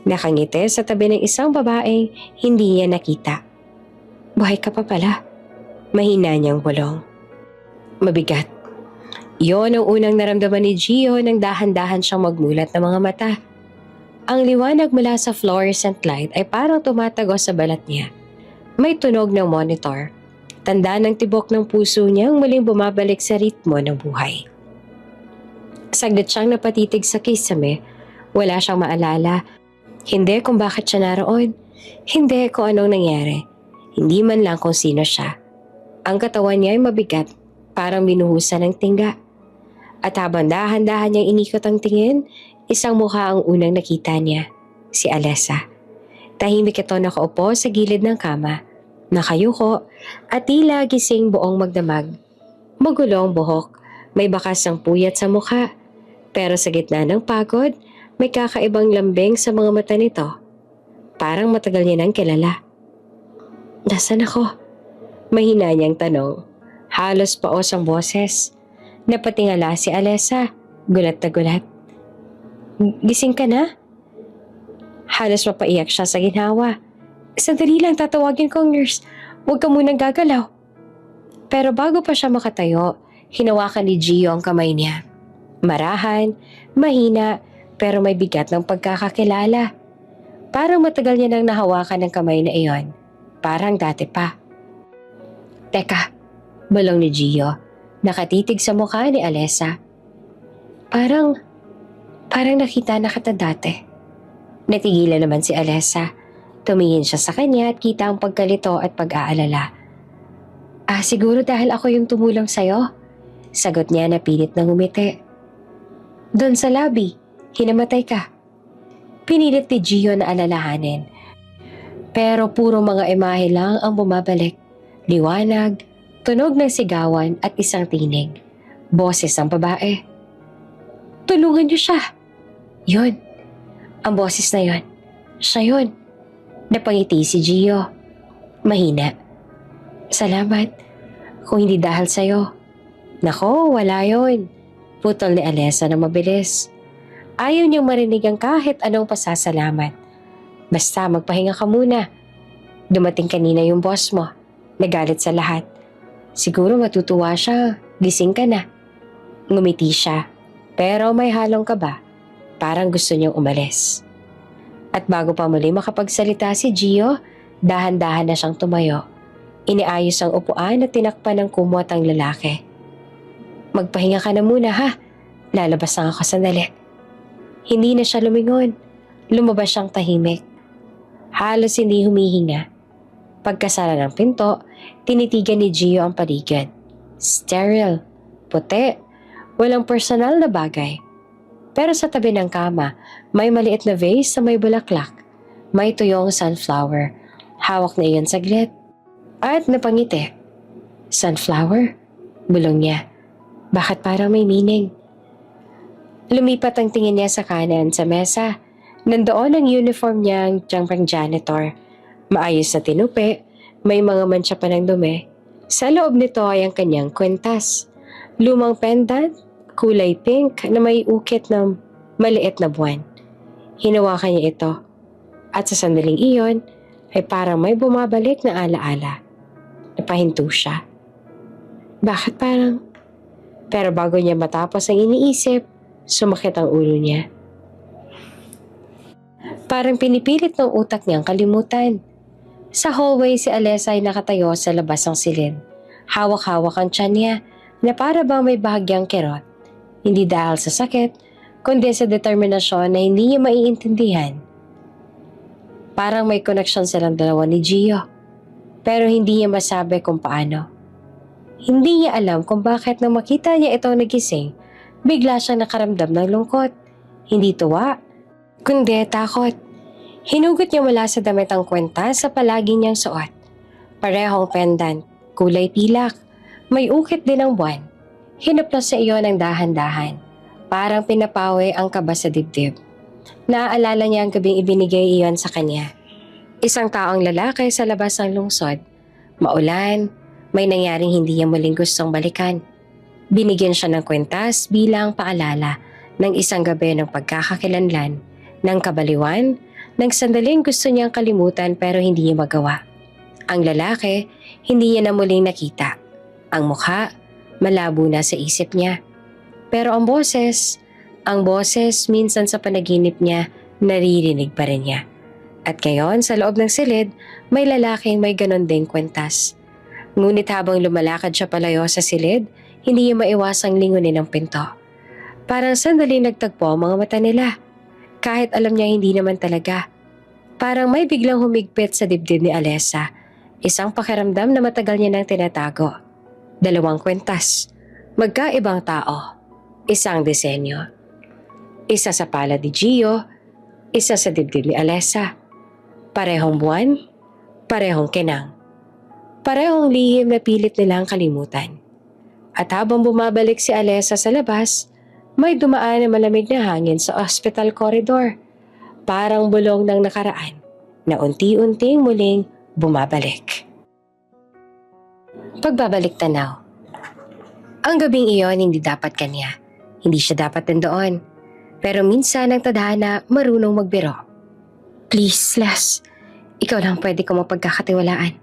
Nakangiti sa tabi ng isang babaeng hindi niya nakita. Buhay ka pa pala. Mahina niyang bulong. Mabigat. Iyon ang unang naramdaman ni Gio nang dahan-dahan siyang magmulat ng mga mata. Ang liwanag mula sa fluorescent light ay parang tumatagos sa balat niya. May tunog ng monitor. Tanda ng tibok ng puso niyang muling bumabalik sa ritmo ng buhay. Saglit siyang napatitig sa kisame. Wala siyang maalala. Hindi kung bakit siya naroon. Hindi kung anong nangyari. Hindi man lang kung sino siya. Ang katawan niya ay mabigat, parang binuhusan ng tingga. At habang dahan-dahan niyang inikot ang tingin, isang mukha ang unang nakita niya, si Alessa. Tahimik ito nakaupo sa gilid ng kama, nakayuko at tila gising buong magdamag. Magulong buhok, may bakas ng puyat sa mukha, pero sa gitna ng pagod, may kakaibang lambing sa mga mata nito. Parang matagal niya nang kilala. Nasaan ako? Mahina niyang tanong. Halos paos ang boses. Napatingala si Alessa, gulat na gulat. Gising ka na? Halos mapaiyak siya sa ginhawa. Sandali lang, tatawagin ko ang nurse. Huwag ka munang gagalaw. Pero bago pa siya makatayo, hinawakan ni Gio ang kamay niya. Marahan, mahina, pero may bigat ng pagkakakilala. Parang matagal niya nang nahawakan ng kamay na iyon. Parang dati pa. Teka, bulong ni Gio. Nakatitig sa mukha ni Alessa. Parang nakita na kita dati. Natigilan naman si Alessa. Tumingin siya sa kanya at kita ang pagkalito at pag-aalala. Siguro dahil ako yung tumulong sa'yo. Sagot niya na pilit na ngumiti. Doon sa lobby, hinamatay ka. Pinilit ni Gio na alalahanin. Pero puro mga imahe lang ang bumabalik. Liwanag, tunog ng sigawan at isang tinig. Boses ng babae. Tulungan niyo siya. Yun. Ang boses na yun. Siya yun. Napangiti si Gio. Mahina. Salamat. Kung hindi dahil sa'yo. Nako, wala yun. Putol ni Alessa na mabilis. Ayaw niyang marinig ang kahit anong pasasalamat. Basta magpahinga ka muna. Dumating kanina yung boss mo. Nagalit sa lahat. Siguro matutuwa siya. Gising ka na. Ngumiti siya. Pero may halong kaba. Parang gusto niyang umalis. At bago pa muli makapagsalita si Gio, dahan-dahan na siyang tumayo. Iniayos ang upuan at tinakpan ng kumot ang lalaki. Magpahinga ka na muna ha. Lalabas lang ako sandali. Hindi na siya lumingon. Lumabas siyang tahimik. Halos hindi humihinga. Pagkasara ng pinto, tinitigan ni Gio ang paligid. Sterile, puti, walang personal na bagay. Pero sa tabi ng kama, may maliit na vase sa may bulaklak. May tuyong sunflower. Hawak na iyon saglit. At napangiti. Sunflower? Bulong niya. Bakit parang may meaning? Lumipat ang tingin niya sa kanan sa mesa. Nandoon ang uniform niyang janitor. Maayos na tinupi, may mga mantsa pa ng dumi. Sa loob nito ay ang kanyang kwentas. Lumang pendant, kulay pink na may ukit ng maliit na buwan. Hinawakan niya ito. At sa sandaling iyon ay parang may bumabalik na alaala. Napahinto siya. Bakit parang? Pero bago niya matapos ang iniisip, sumakit ang ulo niya. Parang pinipilit ng utak niyang kalimutan. Sa hallway si Alessa ay nakatayo sa labas ng silid. Hawak-hawak ang tiyan niya na para bang may bahagyang kirot. Hindi dahil sa sakit, kundi sa determinasyon na hindi niya maiintindihan. Parang may koneksyon silang dalawa ni Gio. Pero hindi niya masabi kung paano. Hindi niya alam kung bakit nang makita niya ito nagising, bigla siyang nakaramdam ng lungkot. Hindi tuwa, kundi takot. Hinugot niya mula sa damit ang kwentas sa palagi niyang suot. Parehong pendant, kulay pilak, may ukit din ang buwan. Hinaplos sa iyo ng dahan-dahan. Parang pinapawi ang kaba sa dibdib. Naaalala niya ang gabing ibinigay iyon sa kanya. Isang taong lalaki sa labas ng lungsod. Maulan, may nangyaring hindi niya muling gustong balikan. Binigyan siya ng kwentas bilang paalala ng isang gabi ng pagkakakilanlan, ng kabaliwan, ng sandaling gusto niyang kalimutan pero hindi niya magawa. Ang lalaki, hindi niya na muling nakita. Ang mukha, malabo na sa isip niya. Pero ang boses minsan sa panaginip niya, naririnig pa rin niya. At ngayon, sa loob ng silid, may lalaking may ganon ding kwentas. Ngunit habang lumalakad siya palayo sa silid, hindi niya maiwasang lingunin ang pinto. Parang sandali nagtagpo ang mga mata nila. Kahit alam niya hindi naman talaga. Parang may biglang humigpit sa dibdib ni Alessa. Isang pakiramdam na matagal niya nang tinatago. 2 kwentas. Magkaibang tao. Isang disenyo. Isa sa palad ni Gio, isa sa dibdib ni Alessa. Parehong buwan, parehong kinang. Parehong lihim na pilit nilang kalimutan. At habang bumabalik si Alessa sa labas, may dumaan na malamig na hangin sa hospital corridor. Parang bulong ng nakaraan na unti-unting muling bumabalik. Pagbabalik tanaw. Ang gabing iyon hindi dapat kanya. Hindi siya dapat nandoon. Pero minsan ang tadhana marunong magbiro. Please, Les. Ikaw lang pwede ko mapagkakatiwalaan.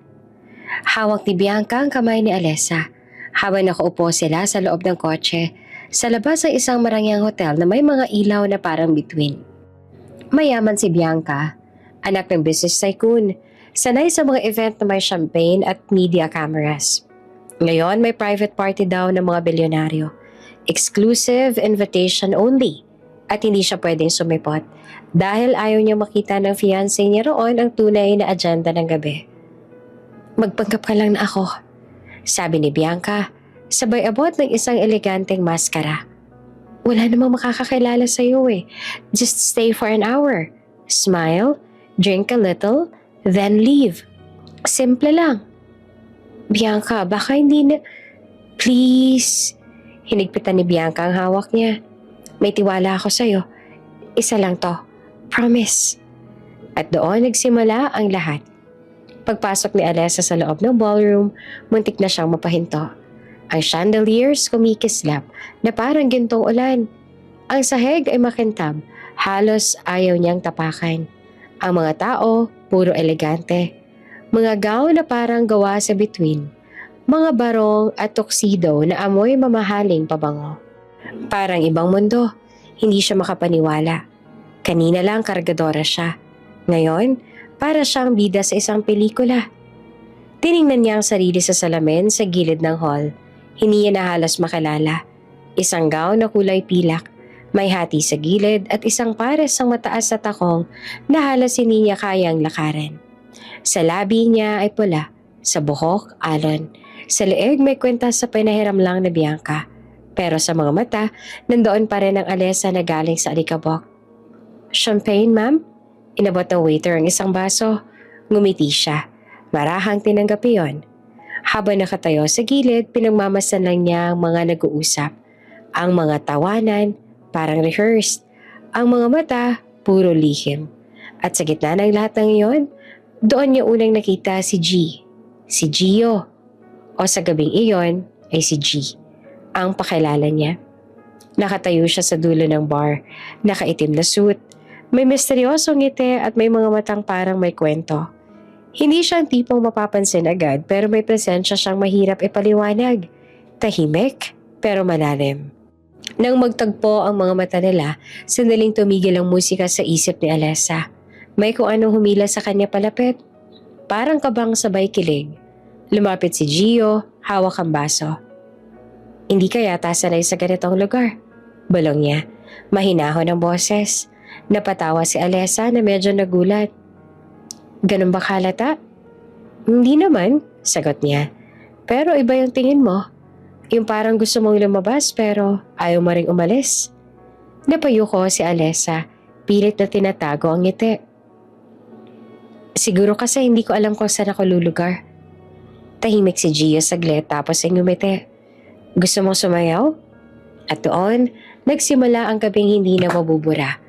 Hawak ni Bianca ang kamay ni Alessa habang nakaupo sila sa loob ng kotse sa labas ng isang marangyang hotel na may mga ilaw na parang bituin. Mayaman si Bianca, anak ng business tycoon, sanay sa mga event na may champagne at media cameras. Ngayon may private party daw ng mga bilyonaryo. Exclusive invitation only at hindi siya pwedeng sumipot dahil ayaw niya makita ng fiancé niya roon ang tunay na agenda ng gabi. Magpanggap ka lang na ako, sabi ni Bianca, sabay abot ng isang eleganteng maskara. Wala namang makakakilala sa iyo eh. Just stay for an hour. Smile, drink a little, then leave. Simple lang. Bianca, baka hindi na... Please. Hinigpitan ni Bianca ang hawak niya. May tiwala ako sa'yo. Isa lang to. Promise. At doon nagsimula ang lahat. Pagpasok ni Alessa sa loob ng ballroom, muntik na siyang mapahinto. Ang chandeliers kumikislap na parang gintong ulan. Ang sahig ay makintab, halos ayaw niyang tapakan. Ang mga tao, puro elegante. Mga gown na parang gawa sa bituin. Mga barong at tuxedo na amoy mamahaling pabango. Parang ibang mundo, hindi siya makapaniwala. Kanina lang kargadora siya. Ngayon, para siyang bida sa isang pelikula. Tiningnan niya ang sarili sa salamin sa gilid ng hall. Hindi niya na halos makilala. Isang gown na kulay pilak, may hati sa gilid at isang pares ang mataas sa takong na halos hindi niya kayang lakarin. Sa labi niya ay pula, sa buhok, alon. Sa leeg may kwentas sa pinahiram lang na Bianca. Pero sa mga mata, nandoon pa rin ang Alessa na galing sa alikabok. Champagne, ma'am? Inabot ng waiter ang isang baso. Ngumiti siya. Marahang tinanggap iyon. Habang nakatayo sa gilid, pinagmamasan lang niya ang mga nag-uusap. Ang mga tawanan, parang rehearsed. Ang mga mata, puro lihim. At sa gitna ng lahat ng iyon, doon niya unang nakita si G. Si Gio. O sa gabing iyon ay si G. Ang pakilala niya. Nakatayo siya sa dulo ng bar, nakaitim na suit. May misteryosong ngiti at may mga matang parang may kwento. Hindi siya ang tipong mapapansin agad pero may presensya siyang mahirap ipaliwanag. Tahimik pero malalim. Nang magtagpo ang mga mata nila, sandaling tumigil ang musika sa isip ni Alessa. May kung anong humila sa kanya palapit. Parang kabang sabay kilig. Lumapit si Gio, hawak ang baso. Hindi ka yata sanay sa ganitong lugar. Bulong niya. Mahinahon ang boses. Napatawa si Alessa na medyo nagulat. Ganun ba kalata? Hindi naman, sagot niya. Pero iba yung tingin mo. Yung parang gusto mong lumabas pero ayaw mo ring umalis. Napayuko si Alessa, pilit na tinatago ang ngiti. Siguro kasi hindi ko alam kung saan ako lulugar. Tahimik si Gio saglit tapos ay ngumiti. Gusto mong sumayaw? At doon, nagsimula ang gabing hindi na mabubura.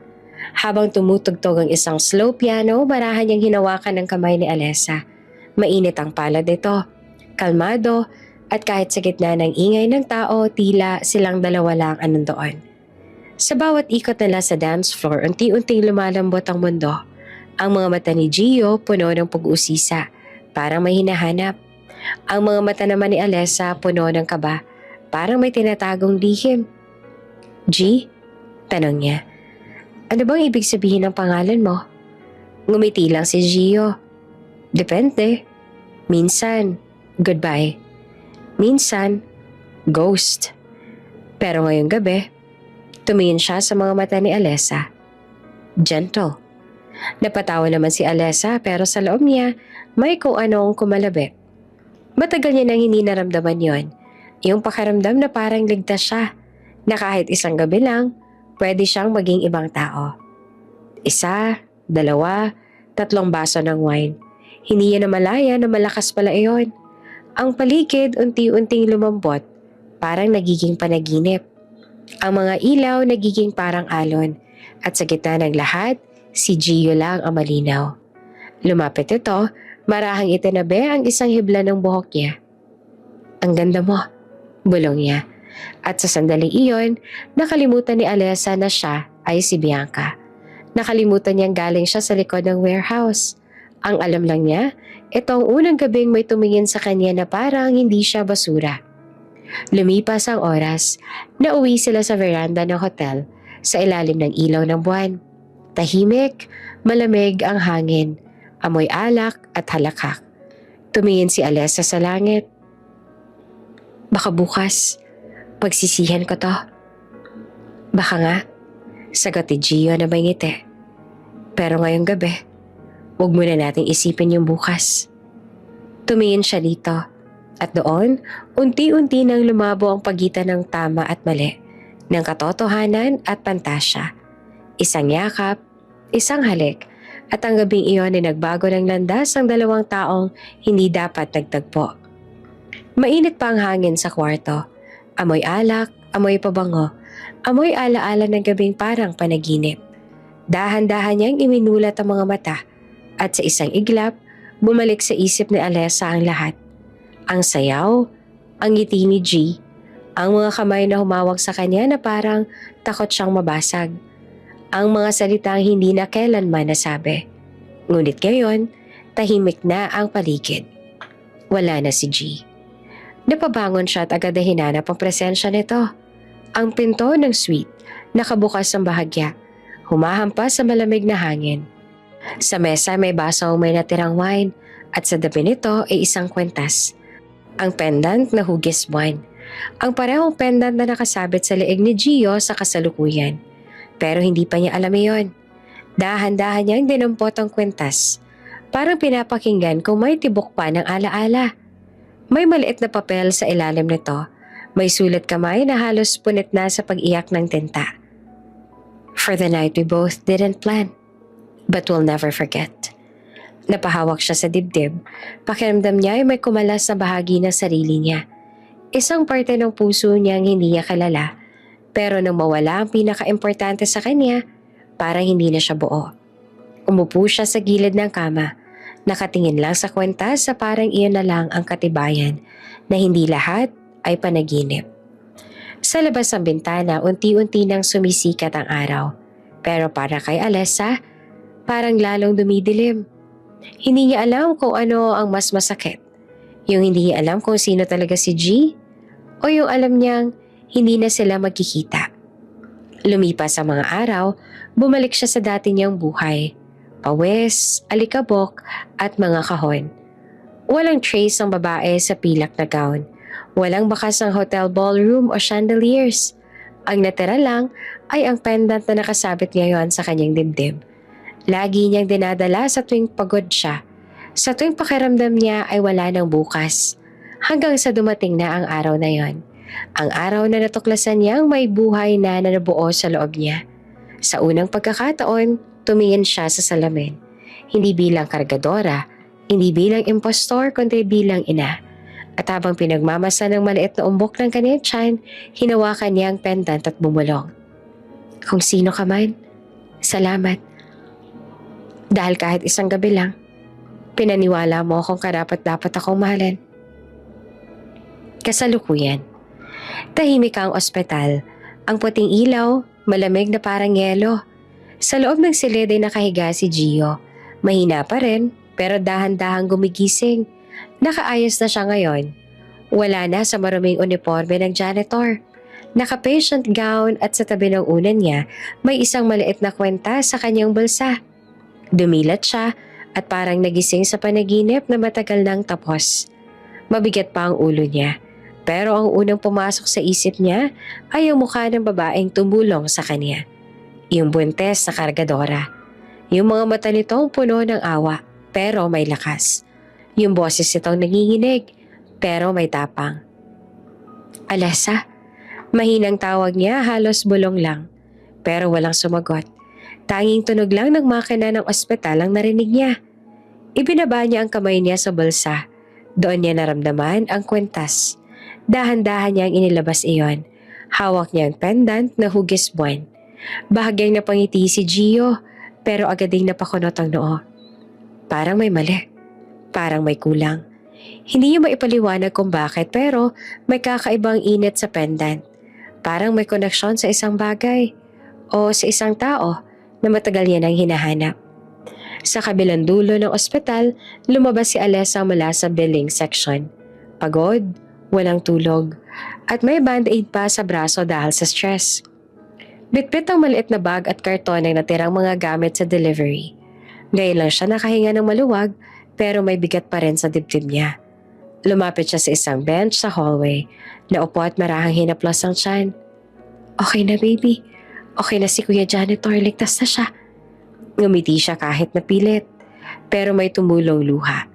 Habang tumutugtog ang isang slow piano, marahan niyang hinawakan ng kamay ni Alessa. Mainit ang palad nito, kalmado, at kahit sa gitna ng ingay ng tao, tila silang dalawa lang ang nandoon. Sa bawat ikot nila sa dance floor, unti-unting lumalambot ang mundo. Ang mga mata ni Gio puno ng pag-uusisa, parang may hinahanap. Ang mga mata naman ni Alessa puno ng kaba, parang may tinatagong lihim. G? Tanong niya. Ano bang ibig sabihin ng pangalan mo? Ngumiti lang si Gio. Depende. Minsan, goodbye. Minsan, ghost. Pero ngayong gabi, tumingin siya sa mga mata ni Alessa. Gentle. Napatawa naman si Alessa pero sa loob niya, may kung anong kumalabi. Matagal niya nang hindi naramdaman yon. Yung pakiramdam na parang ligtas siya, na kahit isang gabi lang, pwede siyang maging ibang tao. 1, 2, 3 baso ng wine. Hindi niya namalaya na malakas pala iyon. Ang paligid unti-unting lumambot, parang nagiging panaginip. Ang mga ilaw nagiging parang alon, at sa gitna ng lahat, si Gio lang ang malinaw. Lumapit ito, marahang itinabi ang isang hibla ng buhok niya. Ang ganda mo, bulong niya. At sa sandaling iyon, nakalimutan ni Alessa na siya ay si Bianca. Nakalimutan niyang galing siya sa likod ng warehouse. Ang alam lang niya, itong unang gabing may tumingin sa kanya na parang hindi siya basura. Lumipas ang oras, nauwi sila sa veranda ng hotel sa ilalim ng ilaw ng buwan. Tahimik, malamig ang hangin, amoy alak at halakhak. Tumingin si Alessa sa langit. Baka bukas, pagsisihan ko to. Baka nga, sagot ni Gio na may ngiti. Pero ngayong gabi, huwag muna nating isipin yung bukas. Tumingin siya dito, at doon, unti-unti nang lumabo ang pagitan ng tama at mali, ng katotohanan at pantasya. Isang yakap, isang halik, at ang gabing iyon ay nagbago ng landas ang dalawang taong hindi dapat nagtagpo. Mainit pa ang hangin sa kwarto. Amoy alak, amoy pabango, amoy alaala ng gabing parang panaginip. Dahan-dahan niyang iminulat ang mga mata, at sa isang iglap, bumalik sa isip ni Alessa ang lahat. Ang sayaw, ang ngiti ni G, ang mga kamay na humawak sa kanya na parang takot siyang mabasag. Ang mga salitang hindi na kailanman nasabi. Ngunit ngayon, tahimik na ang paligid. Wala na si G. Napabangon siya at agad na hinanap ang presensya nito. Ang pinto ng suite, nakabukas ang bahagya, humahampas sa malamig na hangin. Sa mesa may basong may natirang wine at sa tabi nito ay isang kwentas. Ang pendant na hugis wine. Ang parehong pendant na nakasabit sa leeg ni Gio sa kasalukuyan. Pero hindi pa niya alam iyon. Dahan-dahan niyang dinampot ang kwentas. Parang pinapakinggan kung may tibok pa ng alaala. May maliit na papel sa ilalim nito. May sulat kamay na halos punit na sa pag-iyak ng tinta. For the night we both didn't plan, but we'll never forget. Napahawak siya sa dibdib. Pakiramdam niya ay may kumalas na bahagi ng sarili niya. Isang parte ng puso niyang hindi niya kilala. Pero nang mawala ang pinaka-importante sa kanya, parang hindi na siya buo. Umupo siya sa gilid ng kama. Nakatingin lang sa kwentas sa parang iyon na lang ang katibayan na hindi lahat ay panaginip. Sa labas ng bintana, unti-unti nang sumisikat ang araw. Pero para kay Alessa, parang lalong dumidilim. Hindi niya alam kung ano ang mas masakit. Yung hindi niya alam kung sino talaga si G o yung alam niyang hindi na sila magkikita. Lumipas ang mga araw, bumalik siya sa dati niyang buhay. Pawis, alikabok at mga kahon. Walang trace ng babae sa pilak na gown. Walang bakas ng hotel ballroom o chandeliers. Ang natira lang ay ang pendant na nakasabit ngayon sa kanyang dibdib. Lagi niyang dinadala sa tuwing pagod siya. Sa tuwing pakiramdam niya ay wala ng bukas. Hanggang sa dumating na ang araw na yon. Ang araw na natuklasan niyang may buhay na nabuo sa loob niya. Sa unang pagkakataon, tumingin siya sa salamin. Hindi bilang kargadora, hindi bilang impostor, kundi bilang ina. At habang pinagmamasa ng maliit na umbok ng kanyang tiyan, hinawakan niya ang pendant at bumulong. Kung sino ka man, Salamat. Dahil kahit isang gabi lang, pinaniwala mo akong karapat-dapat akong mahalin. Kasalukuyan. Tahimik ang ospital. Ang puting ilaw, malamig na parang yelo. Sa loob ng silid ay nakahiga si Gio. Mahina pa rin, pero dahan-dahang gumigising. Nakaayos na siya ngayon. Wala na sa maruming uniforme ng janitor. Naka-patient gown at sa tabi ng unan niya, may isang maliit na kwenta sa kanyang bulsa. Dumilat siya at parang nagising sa panaginip na matagal nang tapos. Mabigat pa ang ulo niya. Pero ang unang pumasok sa isip niya ay ang mukha ng babaeng tumulong sa kanya. Yung buntes na kargadora. Yung mga mata nitong puno ng awa pero may lakas. Yung boses nitong nanginginig pero may tapang. Alessa, mahinang tawag niya, halos bulong lang. Pero walang sumagot. Tanging tunog lang ng makina ng ospital ang narinig niya. Ibinaba niya ang kamay niya sa bulsa. Doon niya naramdaman ang kwentas. Dahan-dahan niyang inilabas iyon. Hawak niya ang pendant na hugis buwan. Bahagyang napangiti si Gio, pero agad ding napakunot ang noo. Parang may mali. Parang may kulang. Hindi niya maipaliwanag kung bakit, pero may kakaibang init sa pendant. Parang may koneksyon sa isang bagay o sa isang tao na matagal niya nang hinahanap. Sa kabilang dulo ng ospital, lumabas si Alessa mula sa billing section. Pagod, walang tulog, at may band-aid pa sa braso dahil sa stress. Bitbit ang maliit na bag at karton ng natirang mga gamit sa delivery. Ngayon lang siya nakahinga ng maluwag, pero may bigat pa rin sa dibdib niya. Lumapit siya sa isang bench sa hallway. Naupo at marahang hinaplos ang tiyan. Okay na baby. Okay na si Kuya Janitor, ligtas na siya. Ngumiti siya kahit napilit, pero may tumulong luha.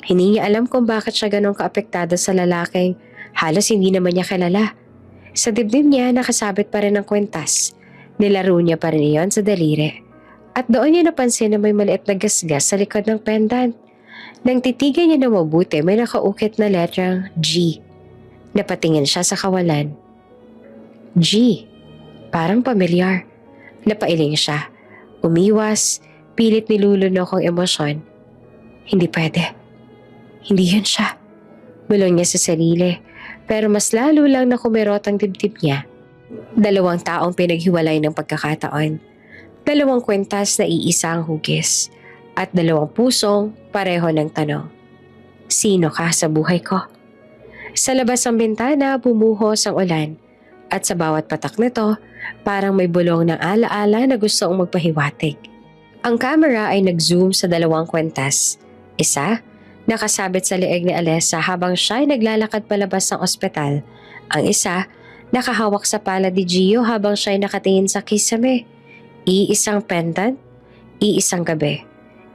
Hindi niya alam kung bakit siya ganong kaapektado sa lalaking halos hindi naman niya kilala. Sa dibdib niya nakasabit pa rin ang kwentas. Nilaro niya pa rin iyon sa daliri. At doon niya napansin na may maliit na gasgas sa likod ng pendant. Nang titigan niya na mabuti, may nakaukit na letrang G. Napatingin siya sa kawalan. G. Parang pamilyar. Napailing siya. Umiwas, pilit nilulunok ang emosyon. Hindi pwede. Hindi yun siya. Bulong niya sa sarili, pero mas lalo lang na kumirot ang dibdib niya. 2 taong pinaghiwalay ng pagkakataon. 2 kwentas na iisa ang hugis. At 2 pusong pareho ng tanong. Sino ka sa buhay ko? Sa labas ng bintana, bumuhos ang ulan. At sa bawat patak nito, parang may bulong ng alaala na gustong magpahiwatig. Ang camera ay nag-zoom sa 2 kwentas. Isa, nakasabit sa leeg ni Alessa habang siya ay naglalakad palabas ng ospital. Ang isa, nakahawak sa palad ni Gio habang siya ay nakatingin sa kisame. Iisang pendant, iisang gabi.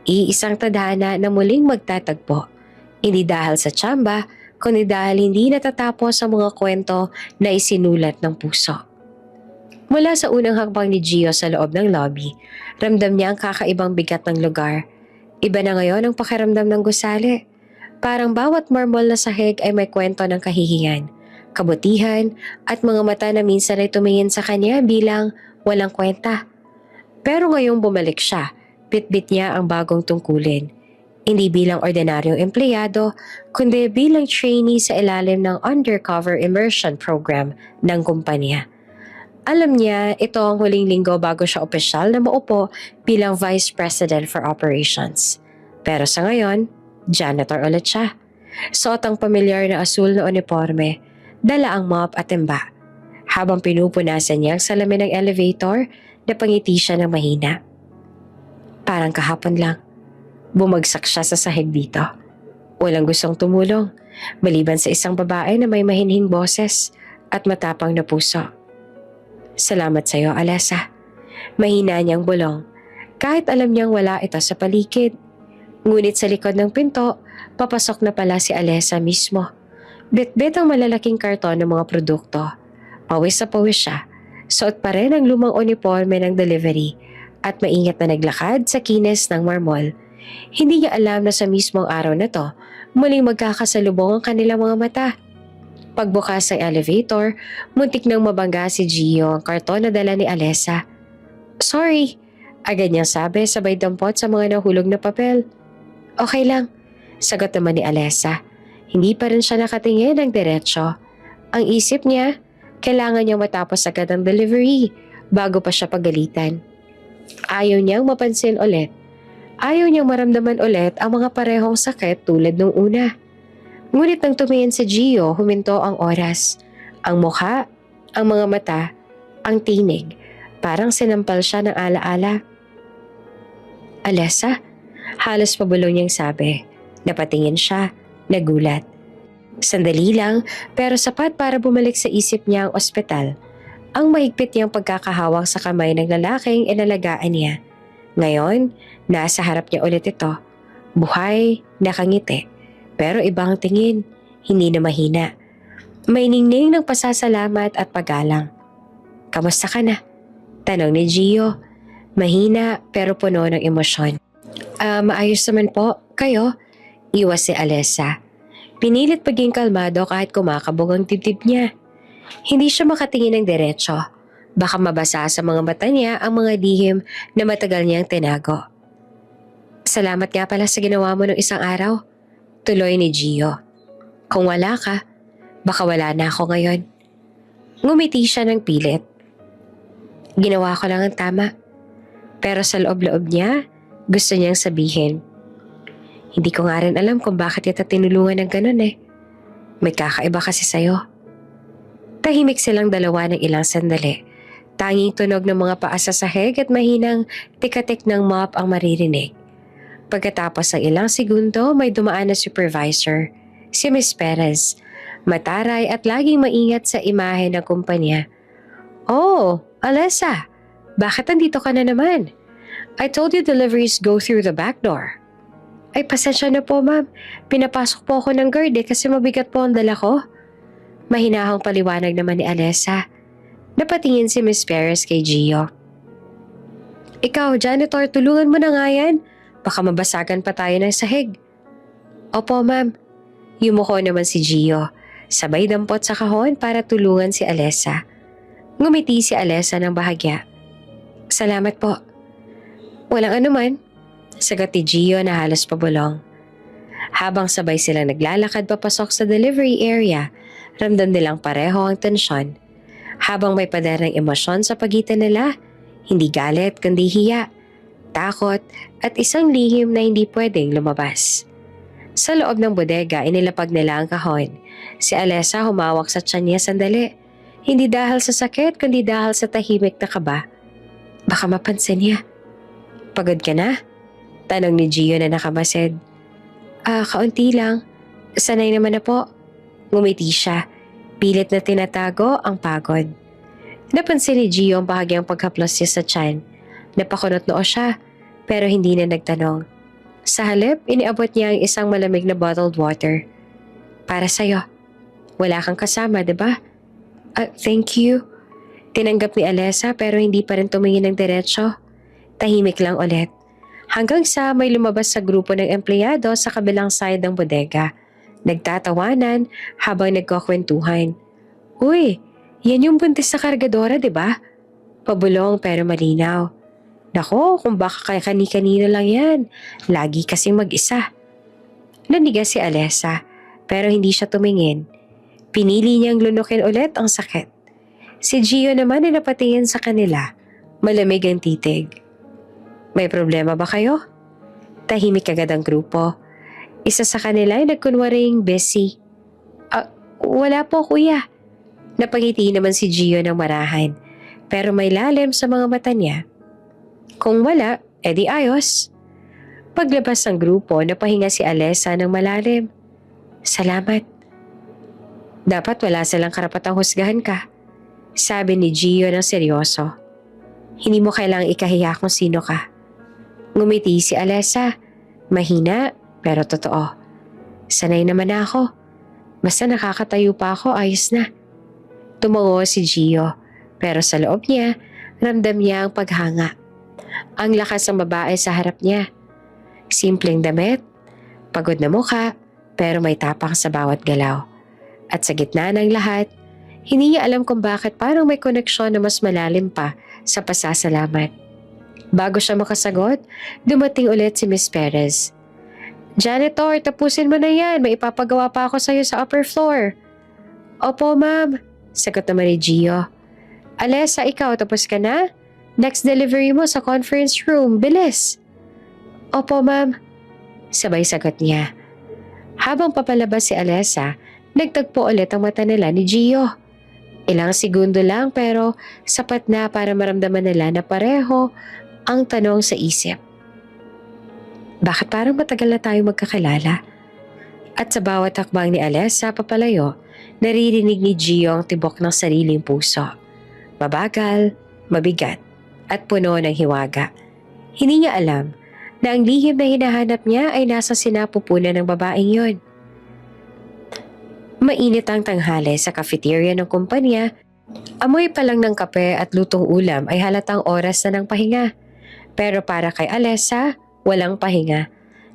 Iisang tadhana na muling magtatagpo. Hindi dahil sa tsamba, kundi dahil hindi natatapos ang mga kwento na isinulat ng puso. Mula sa unang hakbang ni Gio sa loob ng lobby, ramdam niya ang kakaibang bigat ng lugar. Iba na ngayon ang pakiramdam ng gusali. Parang bawat marmol na sahig ay may kwento ng kahihiyan, kabutihan at mga mata na minsan ay tumingin sa kanya bilang walang kwenta. Pero ngayong bumalik siya, bitbit niya ang bagong tungkulin. Hindi bilang ordinaryong empleyado, kundi bilang trainee sa ilalim ng undercover immersion program ng kumpanya. Alam niya, ito ang huling linggo bago siya opisyal na maupo bilang Vice President for Operations. Pero sa ngayon, janitor ulit siya. Suot ang pamilyar na asul na uniforme, dala ang mop at timba. Habang pinupunasan niya ang salamin ng elevator, napangiti siya ng mahina. Parang kahapon lang. Bumagsak siya sa sahig dito. Walang gustong tumulong, maliban sa isang babae na may mahinhing boses at matapang na puso. Salamat sa iyo, Alessa. Mahina niyang bulong, kahit alam niyang wala ito sa paligid. Ngunit sa likod ng pinto, papasok na pala si Alessa mismo. Bitbit ang malalaking karton ng mga produkto. Pawis sa pawis siya. Suot pa rin ang lumang uniforme ng delivery at maingat na naglakad sa kinis ng marmol. Hindi niya alam na sa mismong araw na to, muling magkakasalubong ang kanilang mga mata. Pagbukas ng elevator, muntik nang mabangga si Gio ang karton na dala ni Alessa. Sorry, Agad niyang sabi sabay dampot sa mga nahulog na papel. Okay lang, sagot naman ni Alessa. Hindi pa rin siya nakatingin ng diretsyo. Ang isip niya, kailangan niyang matapos agad ang delivery bago pa siya pagalitan. Ayaw niyang mapansin ulit. Ayaw niyang maramdaman ulit ang mga parehong sakit tulad nung una. Ngunit nang tumingin si Gio, huminto ang oras. Ang mukha, ang mga mata, ang tinig. Parang sinampal siya ng alaala. Alessa? Halos pabulong niyang sabi. Napatingin siya, nagulat. Sandali lang, pero sapat para bumalik sa isip niya ang ospital. Ang mahigpit niyang pagkakahawak sa kamay ng lalaking inalagaan niya. Ngayon, nasa harap niya ulit ito. Buhay, nakangiti. Pero ibang tingin, hindi na mahina. May ningning ng pasasalamat at paggalang. Kamusta ka na? Tanong ni Gio. Mahina pero puno ng emosyon. Maayos naman po. Kayo? Iwas si Alessa. Pinilit paging kalmado kahit kumakabog ang dibdib niya. Hindi siya makatingin ng diretsyo. Baka mabasa sa mga mata niya ang mga lihim na matagal niyang tinago. Salamat nga pala sa ginawa mo ng isang araw. Tuloy ni Gio. Kung wala ka, baka wala na ako ngayon. Ngumiti siya ng pilit. Ginawa ko lang ang tama. Pero sa loob-loob niya, gusto niyang sabihin. Hindi ko nga rin alam kung bakit kita tinulungan ng ganun eh. May kakaiba kasi sa'yo. Tahimik silang dalawa ng ilang sandali. Tanging tunog ng mga paa sa sahig at mahinang tikatik ng mop ang maririnig. Pagkatapos ng ilang segundo, may dumaan na supervisor, si Miss Perez. Mataray at laging maingat sa imahe ng kumpanya. Oh, Alessa, bakit nandito ka na naman? I told you deliveries go through the back door. Ay, pasensya na po ma'am. Pinapasok po ako ng guard kasi mabigat po ang dala ko. Mahinahong paliwanag naman ni Alessa. Napatingin si Miss Perez kay Gio. Ikaw, janitor, tulungan mo na nga yan. Baka mabasagan pa tayo ng sahig. Opo ma'am. Yumuko naman si Gio. Sabay dampot sa kahon para tulungan si Alessa. Ngumiti si Alessa ng bahagya. Salamat po. Walang anuman, sagot ni Gio na halos pabulong. Habang sabay silang naglalakad papasok sa delivery area, ramdam nilang pareho ang tensyon. Habang may pader ng emosyon sa pagitan nila, hindi galit kundi hiya, takot at isang lihim na hindi pwedeng lumabas. Sa loob ng bodega, inilapag nila ang kahon. Si Alessa humawak sa tiyan niya sandali. Hindi dahil sa sakit kundi dahil sa tahimik na kaba. Baka mapansin niya. Pagod ka na? Tanong ni Gio na nakamasid. Kaunti lang. Sanay naman na po. Ngumiti siya. Pilit na tinatago ang pagod. Napansin ni Gio ang bahagyang paghaplos niya sa tiyan. Napakunot noo siya, pero hindi na nagtanong. Sa halip, iniabot niya ang isang malamig na bottled water. Para sa'yo. Wala kang kasama, diba? Thank you. Tinanggap ni Alessa pero hindi pa rin tumingin ng diretsyo. Tahimik lang ulit. Hanggang sa may lumabas sa grupo ng empleyado sa kabilang side ng bodega. Nagtatawanan habang nagkakwentuhan. Uy, yan yung buntis na kargadora, diba? Pabulong pero malinaw. Nako, kung baka kay kani-kanino lang yan. Lagi kasing mag-isa. Nanigas si Alessa pero hindi siya tumingin. Pinili niyang lunukin ulit ang sakit. Si Gio naman ay napatingin sa kanila. Malamig ang titig. May problema ba kayo? Tahimik agad ang grupo. Isa sa kanila ay nagkunwaring busy. Wala po kuya. Napangiti naman si Gio ng marahan. Pero may lalim sa mga mata niya. Kung wala, edi ayos. Paglabas ng grupo, napahinga si Alessa ng malalim. Salamat. Dapat wala silang karapatang husgahan ka. Sabi ni Gio ng seryoso. Hindi mo kailangang ikahiya kung sino ka. Ngumiti si Alessa. Mahina pero totoo. Sanay naman na ako. Basta nakakatayo pa ako, ayos na. Tumango si Gio. Pero sa loob niya, ramdam niya ang paghanga. Ang lakas ng babae sa harap niya. Simpleng damit, pagod na mukha, pero may tapang sa bawat galaw. At sa gitna ng lahat, hindi niya alam kung bakit parang may koneksyon na mas malalim pa sa pasasalamat. Bago siya makasagot, dumating ulit si Miss Perez. Janitor, tapusin mo na yan. May ipapagawa pa ako sa'yo sa upper floor. Opo, ma'am. Sagot naman ni Gio. Alessa, ikaw, tapos ka na? Next delivery mo sa conference room. Bilis. Opo, ma'am. Sabay sagot niya. Habang papalabas si Alessa, nagtagpo ulit ang mata nila ni Gio. Ilang segundo lang pero sapat na para maramdaman nila na pareho ang tanong sa isip. Bakit parang matagal na tayo magkakilala? At sa bawat hakbang ni Alessa papalayo, naririnig ni Gio ang tibok ng sariling puso. Mabagal, mabigat, at puno ng hiwaga. Hindi niya alam na ang lihim na hinahanap niya ay nasa sinapupunan ng babaeng yon. Mainit ang tanghali sa cafeteria ng kumpanya. Amoy pa lang ng kape at lutong ulam ay halatang oras na ng pahinga. Pero para kay Alessa, walang pahinga.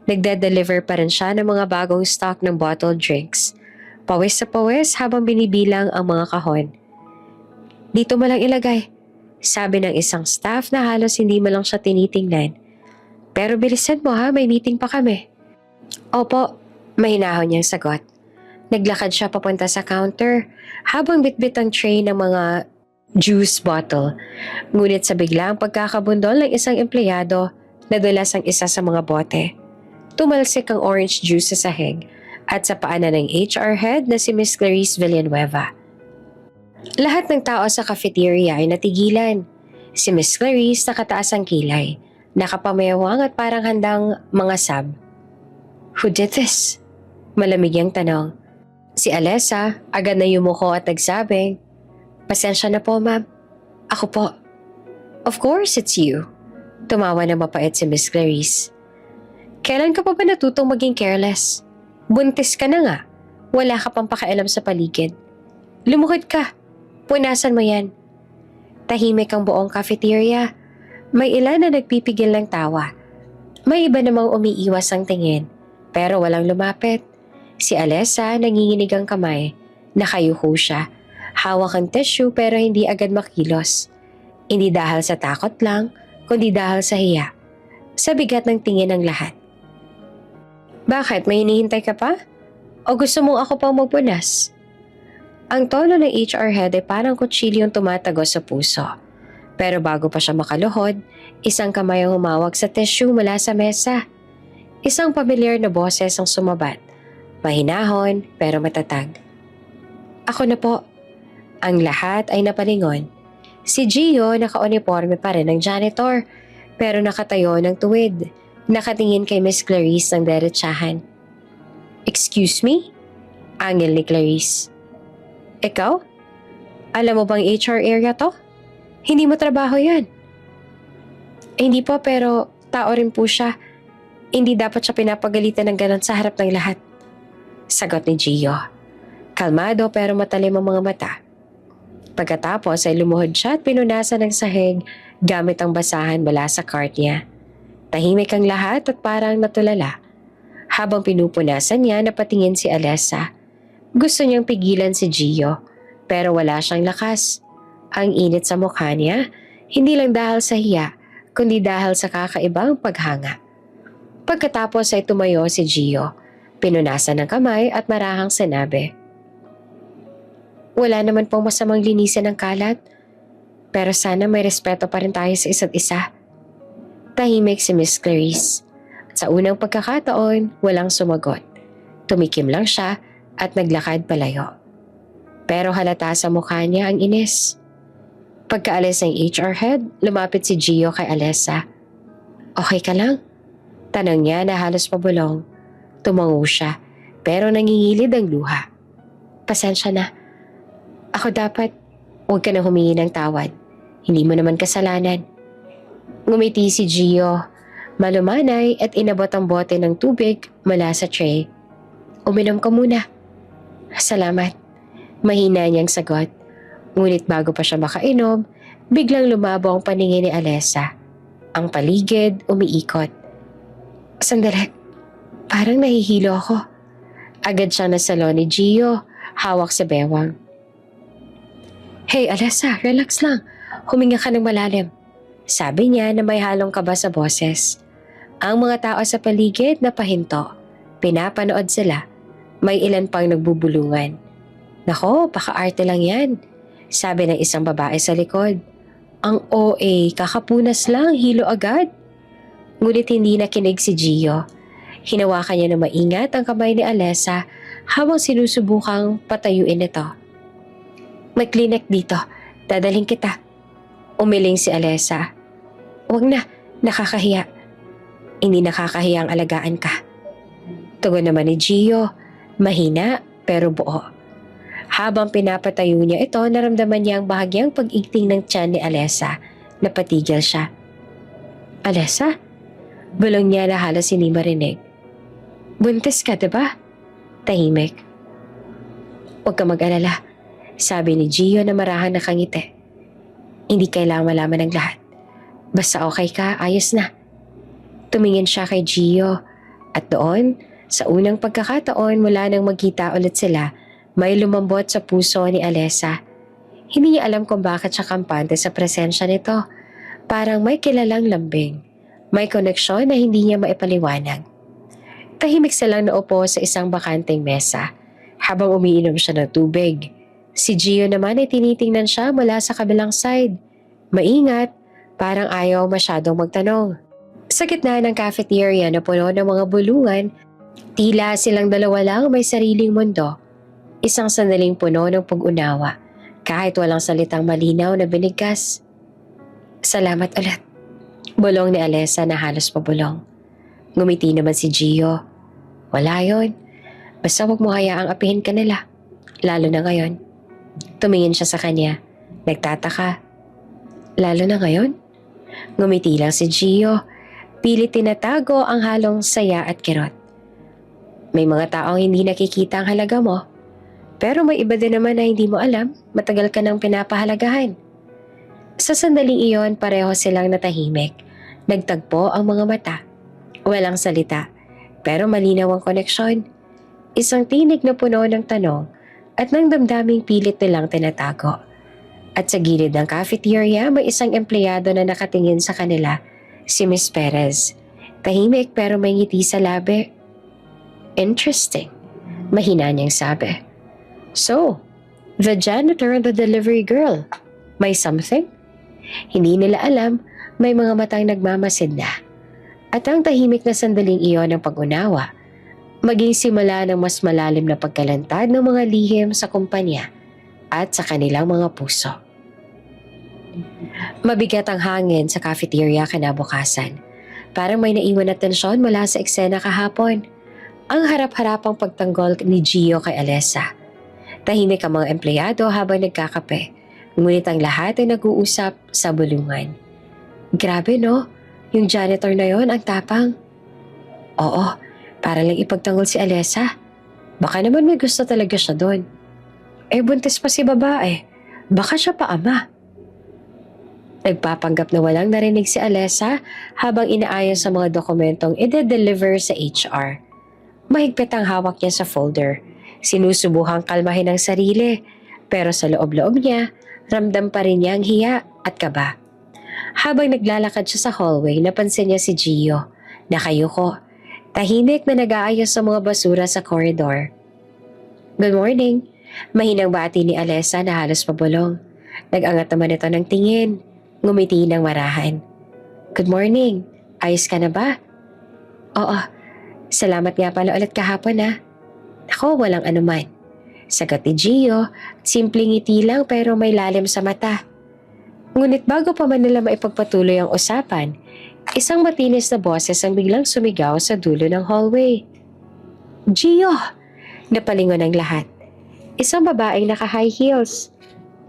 Nagde-deliver pa rin siya ng mga bagong stock ng bottled drinks. Pawis sa pawis habang binibilang ang mga kahon. Dito mo lang ilagay, sabi ng isang staff na halos hindi mo lang siya tinitingnan. Pero bilisan mo ha, may meeting pa kami. Opo, mahinahon niyang sagot. Naglakad siya papunta sa counter habang bitbit ang tray ng mga juice bottle. Ngunit sa biglang pagkakabundol ng isang empleyado, nadulas ang isa sa mga bote. Tumalsik ang orange juice sa sahig at sa paanan ng HR head na si Miss Clarice Villanueva. Lahat ng tao sa cafeteria ay natigilan. Si Miss Clarice nakataas ang kilay, nakapamewang at parang handang mangasab. Who did this? Malamig ang tanong. Si Alessa agad na yumuko at nagsabing, Pasensya na po, ma'am. Ako po. Of course, it's you. Tumawa na mapait si Miss Clarice. Kailan ka pa ba natutong maging careless? Buntis ka na nga. Wala ka pang pakialam sa paligid. Lumuhod ka. Punasan mo yan. Tahimik ang buong cafeteria. May ilan na nagpipigil ng tawa. May iba namang umiiwas ang tingin. Pero walang lumapit. Si Alessa nanginginig ang kamay. Nakayuko siya. Hawak ang tissue pero hindi agad makilos. Hindi dahil sa takot lang, kundi dahil sa hiya. Sa bigat ng tingin ng lahat. Bakit? May hinihintay ka pa? O gusto mong ako pang magpunas? Ang tono ng HR head ay parang kutsilyong tumatagos sa puso. Pero bago pa siya makaluhod, isang kamay ang humawak sa tissue mula sa mesa. Isang pamilyar na boses ang sumabat. Mahinahon pero matatag. Ako na po. Ang lahat ay napalingon. Si Gio naka-uniforme pa rin ng janitor pero nakatayo ng tuwid. Nakatingin kay Miss Clarice ng derechahan. Excuse me? Angil ni Clarice. Ikaw? Alam mo bang HR area to? Hindi mo trabaho yan. Hindi po pero tao rin po siya. Hindi dapat siya pinapagalitan ng ganon sa harap ng lahat. Sagot ni Gio. Kalmado pero matalim ang mga mata. Pagkatapos ay lumuhod siya at pinunasan ng sahig gamit ang basahan mula sa cart niya. Tahimik ang lahat at parang natulala. Habang pinupunasan niya, napatingin si Alessa. Gusto niyang pigilan si Gio pero wala siyang lakas. Ang init sa mukha niya, hindi lang dahil sa hiya, kundi dahil sa kakaibang paghanga. Pagkatapos ay tumayo si Gio. Pinunasan ng kamay at marahang sinabi, Wala naman pong masamang linisin ng kalat, pero sana may respeto pa rin tayo sa isa't isa. Tahimik si Miss Clarice. At sa unang pagkakataon, walang sumagot. Tumikim lang siya at naglakad palayo. Pero halata sa mukha niya ang inis. Pagkaalis ng HR head, lumapit si Gio kay Alessa. Okay ka lang? Tanong niya na halos pabulong. Tumango siya, pero nangingilid ang luha. Pasensya na. Ako dapat, huwag ka na humingi ng tawad. Hindi mo naman kasalanan. Ngumiti si Gio. Malumanay at inabot ang bote ng tubig mula sa tray. Uminom ka muna. Salamat. Mahina niyang sagot. Ngunit bago pa siya makainom, biglang lumabo ang paningin ni Alessa. Ang paligid umiikot. Sandali. Parang nahihilo ako. Agad siyang nasalo ni Gio, hawak sa bewang. Hey Alessa, relax lang. Huminga ka ng malalim. Sabi niya na may halong kaba sa boses. Ang mga tao sa paligid na pahinto. Pinapanood sila. May ilan pang nagbubulungan. Nako, paka-arte lang yan. Sabi ng isang babae sa likod. Ang OA, kakapunas lang, hilo agad. Ngunit hindi nakinig si Gio. Hinawakan niya na maingat ang kamay ni Alessa habang sinusubukang patayuin ito. May klinik dito, dadalhin kita. Umiling si Alessa. Huwag na, nakakahiya. Hindi nakakahiya ang alagaan ka. Tugon naman ni Gio, mahina pero buo. Habang pinapatayo niya ito, naramdaman niya ang bahagyang pag-igting ng tiyan ni Alessa. Napatigil siya. Alessa? Bulong niya na halos hindi marinig. Buntis ka, diba? Tahimik. Huwag ka mag-alala, sabi ni Gio na marahang nakangiti. Hindi kailangan malaman ng lahat. Basta okay ka, ayos na. Tumingin siya kay Gio at doon, sa unang pagkakataon mula nang magkita ulit sila, may lumambot sa puso ni Alessa. Hindi niya alam kung bakit siya kampante sa presensya nito. Parang may kilalang lambing. May koneksyon na hindi niya maipaliwanag. Tahimik silang naupo sa isang bakanteng mesa habang umiinom siya ng tubig. Si Gio naman ay tinitingnan siya mula sa kabilang side. Maingat, parang ayaw masyadong magtanong. Sa gitna ng cafeteria na puno ng mga bulungan, tila silang dalawa lang may sariling mundo. Isang sandaling puno ng pag-unawa, kahit walang salitang malinaw na binigkas. Salamat ulit. Bulong ni Alessa na halos pabulong. Ngumiti naman si Gio. Wala yon. Basta huwag mo hayaang apihin ka nila. Lalo na ngayon. Tumingin siya sa kanya. Nagtataka. Lalo na ngayon? Ngumiti lang si Gio. Pilit tinatago ang halong saya at kirot. May mga taong hindi nakikita ang halaga mo. Pero may iba din naman na hindi mo alam. Matagal ka nang pinapahalagahan. Sa sandaling iyon, pareho silang natahimik. Nagtagpo ang mga mata. Walang salita, pero malinaw ang koneksyon. Isang tinig na puno ng tanong at ng damdaming pilit nilang tinatago. At sa gilid ng cafeteria, may isang empleyado na nakatingin sa kanila, si Miss Perez. Tahimik pero may ngiti sa labi. Interesting, mahina niyang sabi. So, the janitor and the delivery girl, may something? Hindi nila alam, may mga matang nagmamasid na. At ang tahimik na sandaling iyon ng pag-unawa, maging simula ng mas malalim na pagkalantad ng mga lihim sa kumpanya at sa kanilang mga puso. Mabigat ang hangin sa cafeteria kinabukasan. Parang may naiwan na tensyon mula sa eksena kahapon. Ang harap-harapang pagtanggol ni Gio kay Alessa. Tahimik ang mga empleyado habang nagkakape. Ngunit ang lahat ay nag-uusap sa bulungan. Grabe no, yung janitor na yon ang tapang. Oo, para lang ipagtanggol si Alessa. Baka naman may gusto talaga siya doon. Buntis pa si babae. Baka siya pa ama. Nagpapanggap na walang narinig si Alessa habang inaayos sa mga dokumentong ide-deliver sa HR. Mahigpit ang hawak niya sa folder. Sinusubuhang kalmahin ang sarili, pero sa loob-loob niya, ramdam pa rin niya ang hiya at kaba. Habang naglalakad siya sa hallway, napansin niya si Gio, nakayuko, tahimik na nag-aayos sa mga basura sa corridor. Good morning, mahinang bati ni Alessa na halos pabulong. Nag-angat naman ito ng tingin, ngumiti ng marahan. Good morning, ayos ka na ba? Oo, salamat nga pala ulit kahapon ha. Ako, walang anuman. Sagot ni Gio, simpleng ngiti lang pero may lalim sa mata. Ngunit bago pa man nila maipagpatuloy ang usapan, isang matinis na boses ang biglang sumigaw sa dulo ng hallway. Gio! Napalingon ang lahat. Isang babaeng naka-high heels,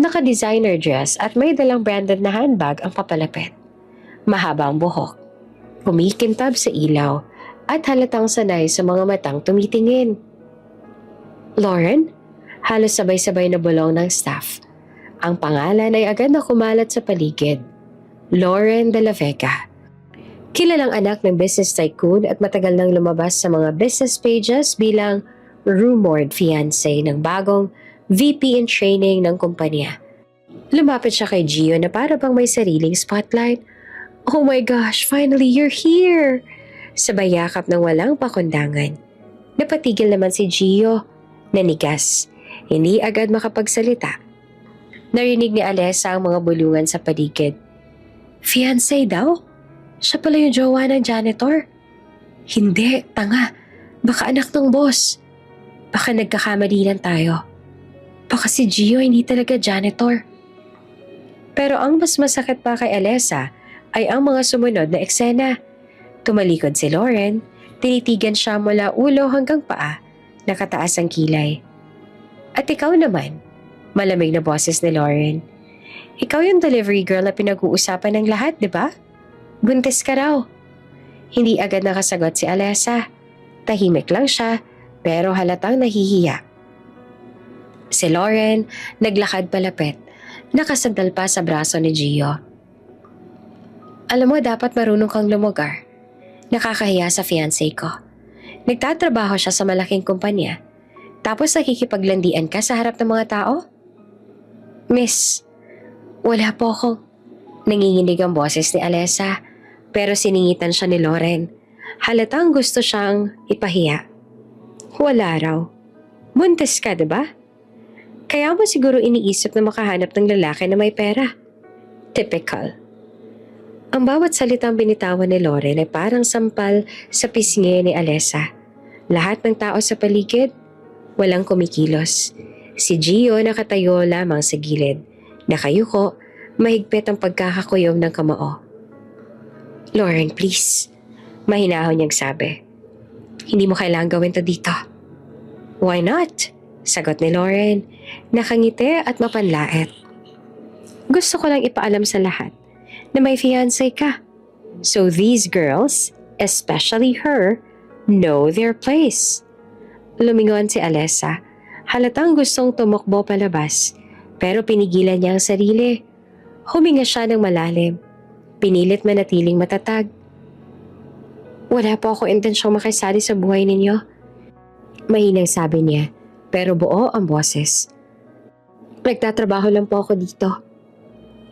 naka-designer dress at may dalang branded na handbag ang papalapit. Mahaba ang buhok, kumikintab sa ilaw at halatang sanay sa mga matang tumitingin. Lauren? Halos sabay-sabay na bulong ng staff. Ang pangalan ay agad na kumalat sa paligid. Lauren de la Vega. Kilalang anak ng business tycoon at matagal nang lumabas sa mga business pages bilang rumored fiancé ng bagong VP in training ng kumpanya. Lumapit siya kay Gio na para bang may sariling spotlight. Oh my gosh, finally you're here! Sabay yakap ng walang pakundangan. Napatigil naman si Gio. Nanigas. Hindi agad makapagsalita. Narinig ni Alessa ang mga bulungan sa paligid. Fiancé daw? Siya pala yung jowa ng janitor? Hindi, tanga. Baka anak ng boss. Baka nagkakamali lang tayo. Baka si Gio hindi talaga janitor. Pero ang mas masakit pa kay Alessa ay ang mga sumunod na eksena. Tumalikod si Lauren, tinitigan siya mula ulo hanggang paa, nakataas ang kilay. At ikaw naman, malamig na boses ni Lauren. Ikaw yung delivery girl na pinag-uusapan ng lahat, di ba? Buntis ka raw. Hindi agad nakasagot si Alessa. Tahimik lang siya, pero halatang nahihiya. Si Lauren, naglakad palapit, nakasandal pa sa braso ni Gio. Alam mo, dapat marunong kang lumugar. Nakakahiya sa fiancé ko. Nagtatrabaho siya sa malaking kumpanya, tapos nakikipaglandian ka sa harap ng mga tao? Miss, wala po ako. Nanginginig ang boses ni Alessa, pero siningitan siya ni Lauren. Halatang gusto siyang ipahiya. Wala raw. Buntis ka, diba? Kaya mo siguro iniisip na makahanap ng lalaki na may pera. Typical. Ang bawat salitang binitawan ni Lauren ay parang sampal sa pisngi ni Alessa. Lahat ng tao sa paligid, walang kumikilos. Si Gio nakatayo lamang sa gilid. Nakayuko, mahigpit ang pagkakakuyom ng kamao. Lauren, please. Mahinahon niyang sabi. Hindi mo kailangang gawin to dito. Why not? Sagot ni Lauren, nakangiti at mapanlait. Gusto ko lang ipaalam sa lahat na may fiancé ka. So these girls, especially her, know their place. Lumingon si Alessa. Halatang gustong tumakbo palabas, pero pinigilan niya ang sarili. Huminga siya ng malalim. Pinilit manatiling matatag. Wala po ako intensyong makisali sa buhay ninyo. Mahinang sabi niya, pero buo ang boses. Nagtatrabaho lang po ako dito.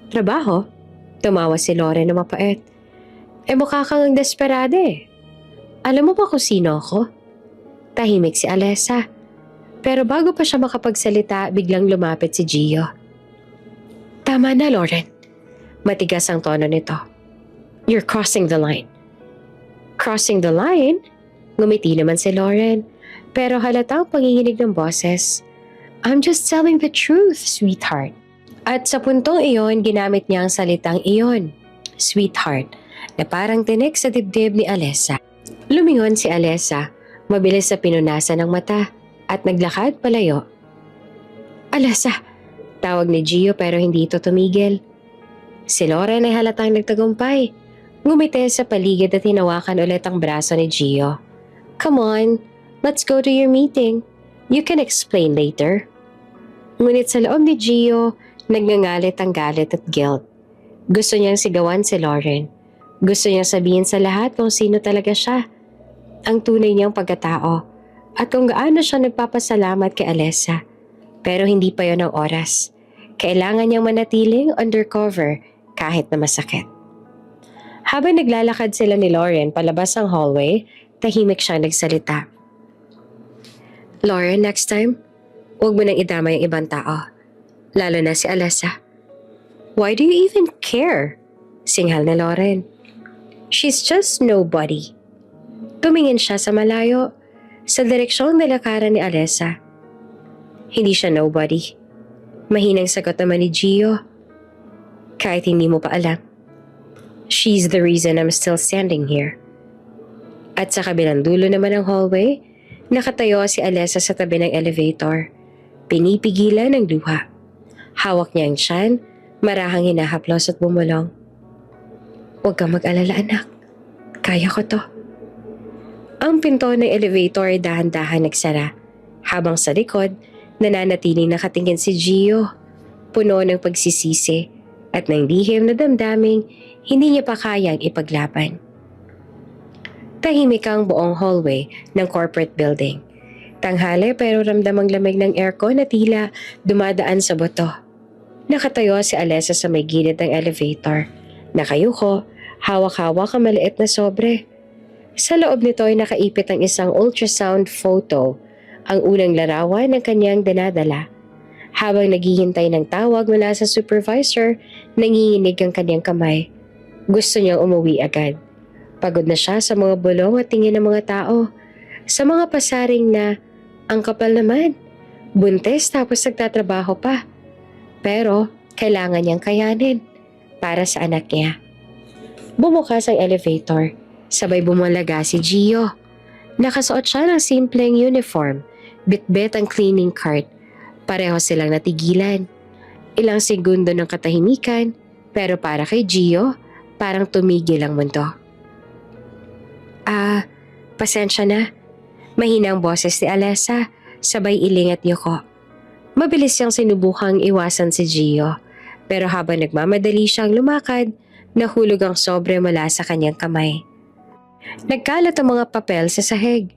Trabaho? Tumawa si Lauren na mapait. Mukha kang desperada eh. Alam mo ba kung sino ako? Tahimik si Alessa. Pero bago pa siya makapagsalita, biglang lumapit si Gio. Tama na, Lauren. Matigas ang tono nito. You're crossing the line. Crossing the line? Ngumiti naman si Lauren. Pero halatang panginginig ng boses. I'm just telling the truth, sweetheart. At sa puntong iyon, ginamit niya ang salitang iyon, sweetheart, na parang tinik sa dibdib ni Alessa. Lumingon si Alessa, mabilis sa pinunasan ng mata, at naglakad palayo. Alessa! Tawag ni Gio pero hindi ito tumigil. Si Lauren ay halatang nagtagumpay. Ngumiti sa paligid at hinawakan ulit ang braso ni Gio. Come on, let's go to your meeting. You can explain later. Ngunit sa loob ni Gio, nagngangalit ang galit at guilt. Gusto niyang sigawan si Lauren. Gusto niyang sabihin sa lahat kung sino talaga siya. Ang tunay niyang pagkatao. At kung gaano siya nagpapasalamat kay Alessa. Pero hindi pa yon ang oras. Kailangan niyang manatiling undercover kahit na masakit. Habang naglalakad sila ni Lauren palabas ang hallway, tahimik siyang nagsalita. Lauren, next time, huwag mo nang idama yung ibang tao. Lalo na si Alessa. Why do you even care? Singhal ni Lauren. She's just nobody. Tumingin siya sa malayo, sa direksyong nilakaran ni Alessa. Hindi siya nobody. Mahinang sagot naman ni Gio. Kahit hindi mo pa alam. She's the reason I'm still standing here. At sa kabilang dulo naman ng hallway, nakatayo si Alessa sa tabi ng elevator. Pinipigilan ng luha. Hawak niya ang tiyan, marahang hinahaplos at bumulong. Huwag kang mag-alala, anak. Kaya ko to. Ang pinto ng elevator ay dahan-dahan nagsara, habang sa likod, nananatiling nakatingin si Gio, puno ng pagsisisi at ng lihim na damdaming hindi niya pa kayang ipaglaban. Tahimik ang buong hallway ng corporate building. Tanghali pero ramdamang lamig ng aircon na tila dumadaan sa buto. Nakatayo si Alessa sa may gilid ng elevator, nakayuko Hawak-hawak ang maliit na sobre. Sa loob nito ay nakaipit ang isang ultrasound photo, ang unang larawan ng kanyang dinadala. Habang naghihintay ng tawag mula sa supervisor, nanginginig ang kanyang kamay. Gusto niyang umuwi agad. Pagod na siya sa mga bulong at tingin ng mga tao. Sa mga pasaring na, ang kapal naman, buntis tapos nagtatrabaho pa. Pero kailangan niyang kayanin para sa anak niya. Bumukas ang elevator. Sabay bumalaga si Gio. Nakasuot siya ng simpleng uniform, bitbit ang cleaning cart. Pareho silang natigilan. Ilang segundo ng katahimikan, pero para kay Gio, parang tumigil ang mundo. Pasensya na. Mahina ang boses ni Alessa, sabay iling at yuko. Mabilis siyang sinubukang iwasan si Gio, pero habang nagmamadali siyang lumakad, nahulog ang sobre mula sa kanyang kamay. Nagkalat ang mga papel sa sahig.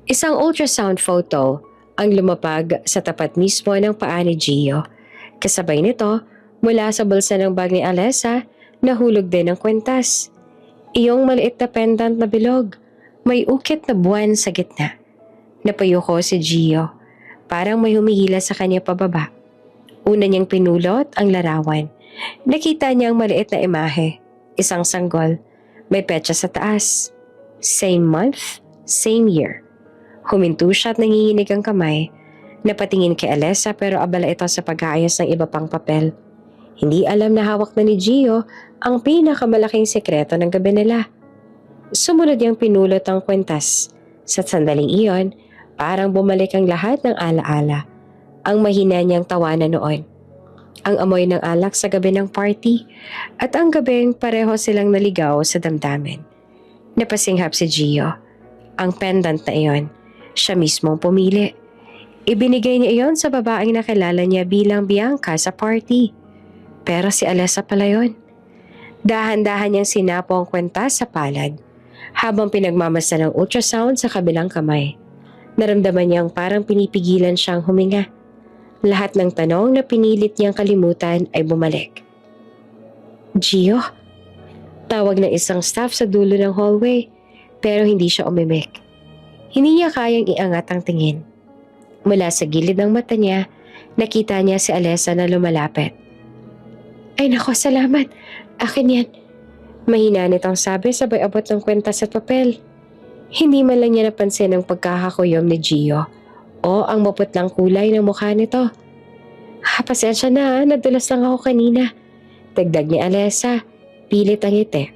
Isang ultrasound photo ang lumapag sa tapat mismo ng paa ni Gio. Kasabay nito, mula sa bulsa ng bag ni Alessa, nahulog din ang kwentas. Iyong maliit na pendant na bilog, may ukit na buwan sa gitna. Napayuko si Gio, parang may humihila sa kanya pababa. Una niyang pinulot ang larawan. Nakita niya ang maliit na imahe, isang sanggol, may petsa sa taas. Same month, same year. Huminto siya at nanginginig ang kamay. Napatingin kay Alessa pero abala ito sa pag-aayos ng iba pang papel. Hindi alam na hawak na ni Gio ang pinakamalaking sekreto ng gabi nila. Sumunod niyang pinulot ang kwentas. Sa sandaling iyon, parang bumalik ang lahat ng alaala. Ang mahina niyang tawanan noon. Ang amoy ng alak sa gabi ng party at ang gabing pareho silang naligaw sa damdamin. Napasinghap si Gio. Ang pendant na iyon, siya mismong pumili. Ibinigay niya iyon sa babaeng nakilala niya bilang Bianca sa party. Pero si Alessa pala yun. Dahan-dahan niyang sinapo ang kwentas sa palad habang pinagmamasa ng ultrasound sa kabilang kamay. Naramdaman niyang parang pinipigilan siyang huminga. Lahat ng tanong na pinilit niyang kalimutan ay bumalik. Gio? Tawag ng isang staff sa dulo ng hallway, pero hindi siya umimik. Hindi niya kayang iangat ang tingin. Mula sa gilid ng mata niya, nakita niya si Alessa na lumalapit. Ay nako, salamat. Akin yan. Mahina nitong sabi sabay abot ng kwentas at papel. Hindi man lang niya napansin ang pagkakakuyom ni Gio o ang maputlang kulay ng mukha nito. Pasensya na, nadulas lang ako kanina. Dagdag ni Alessa, pilit ang ngiti.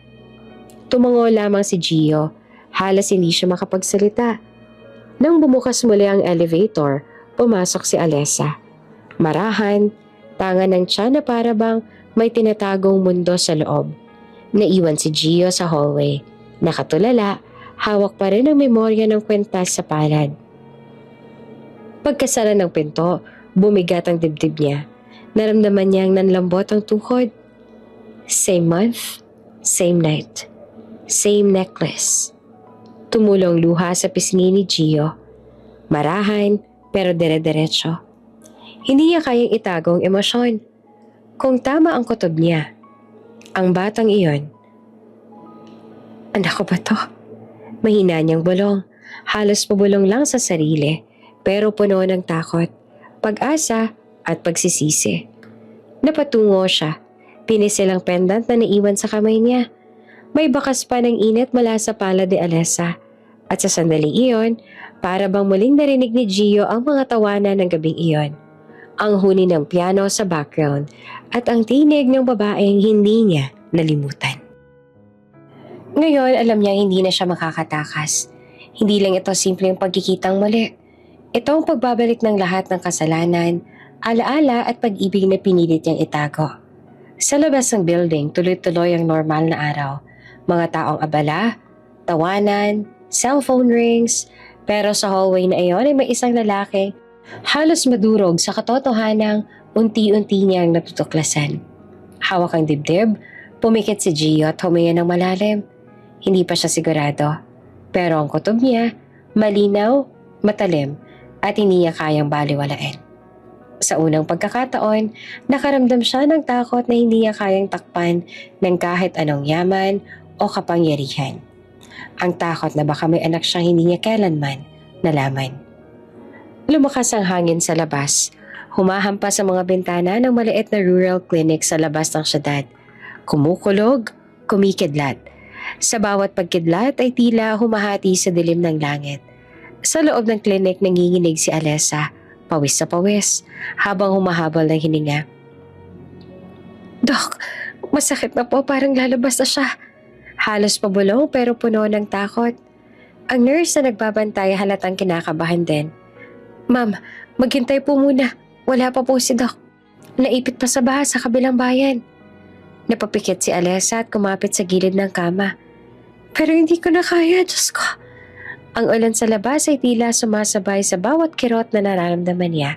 Tumango lamang si Gio, halos hindi siya makapagsalita. Nang bumukas muli ang elevator, pumasok si Alessa. Marahan, tanga ng tiyan na para bang may tinatagong mundo sa loob. Naiwan si Gio sa hallway. Nakatulala, hawak pa rin ang memorya ng kwentas sa palad. Pagkasara ng pinto, bumigat ang dibdib niya. Naramdaman niyang nanlambot ang tuhod. Same month, same night, same necklace. Tumulong luha sa pisngi ni Gio. Marahan pero dire-diretso. Hindi niya kayang itagong emosyon. Kung tama ang kutob niya, ang batang iyon. Anak ko ba to? Mahina niyang bulong. Halos pabulong lang sa sarili, pero puno ng takot, pag-asa at pagsisisi. Napatungo siya. Pinisil ang pendant na naiwan sa kamay niya. May bakas pa ng init mula sa palad ni Alessa. At sa sandaling iyon, para bang muling narinig ni Gio ang mga tawanan ng gabing iyon. Ang huni ng piano sa background at ang tinig ng babaeng hindi niya nalimutan. Ngayon, alam niya hindi na siya makakatakas. Hindi lang ito simpleng pagkikitang muli. Ito ang pagbabalik ng lahat ng kasalanan, alaala at pag-ibig na pinilit niyang itago. Sa labas ng building, tuloy-tuloy ang normal na araw. Mga taong abala, tawanan, cellphone rings, pero sa hallway na iyon ay may isang lalaki halos madurog sa katotohanang unti-unti niyang natutuklasan. Hawak ang dibdib, pumikit si Gio at huminga ng malalim. Hindi pa siya sigurado, pero ang kutob niya, malinaw, matalim, at hindi niya kayang baliwalain. Sa unang pagkakataon, nakaramdam siya ng takot na hindi niya kayang takpan ng kahit anong yaman o kapangyarihan. Ang takot na baka may anak siyang hindi niya kailanman nalaman. Lumakas ang hangin sa labas. Humahampas sa mga bintana ng maliit na rural clinic sa labas ng syudad. Kumukulog, kumikidlat. Sa bawat pagkidlat ay tila humahati sa dilim ng langit. Sa loob ng clinic nanginginig si Alessa, pawis sa pawis, habang humahabol ng hininga. Dok, masakit na po, parang lalabas na siya. Halos pabulong pero puno ng takot. Ang nurse na nagbabantay halatang kinakabahan din. Ma'am, maghintay po muna. Wala pa po si Doc. Naipit pa sa baha sa kabilang bayan. Napapikit si Alessa at kumapit sa gilid ng kama. Pero hindi ko na kaya, Diyos ko. Ang ulan sa labas ay tila sumasabay sa bawat kirot na nararamdaman niya.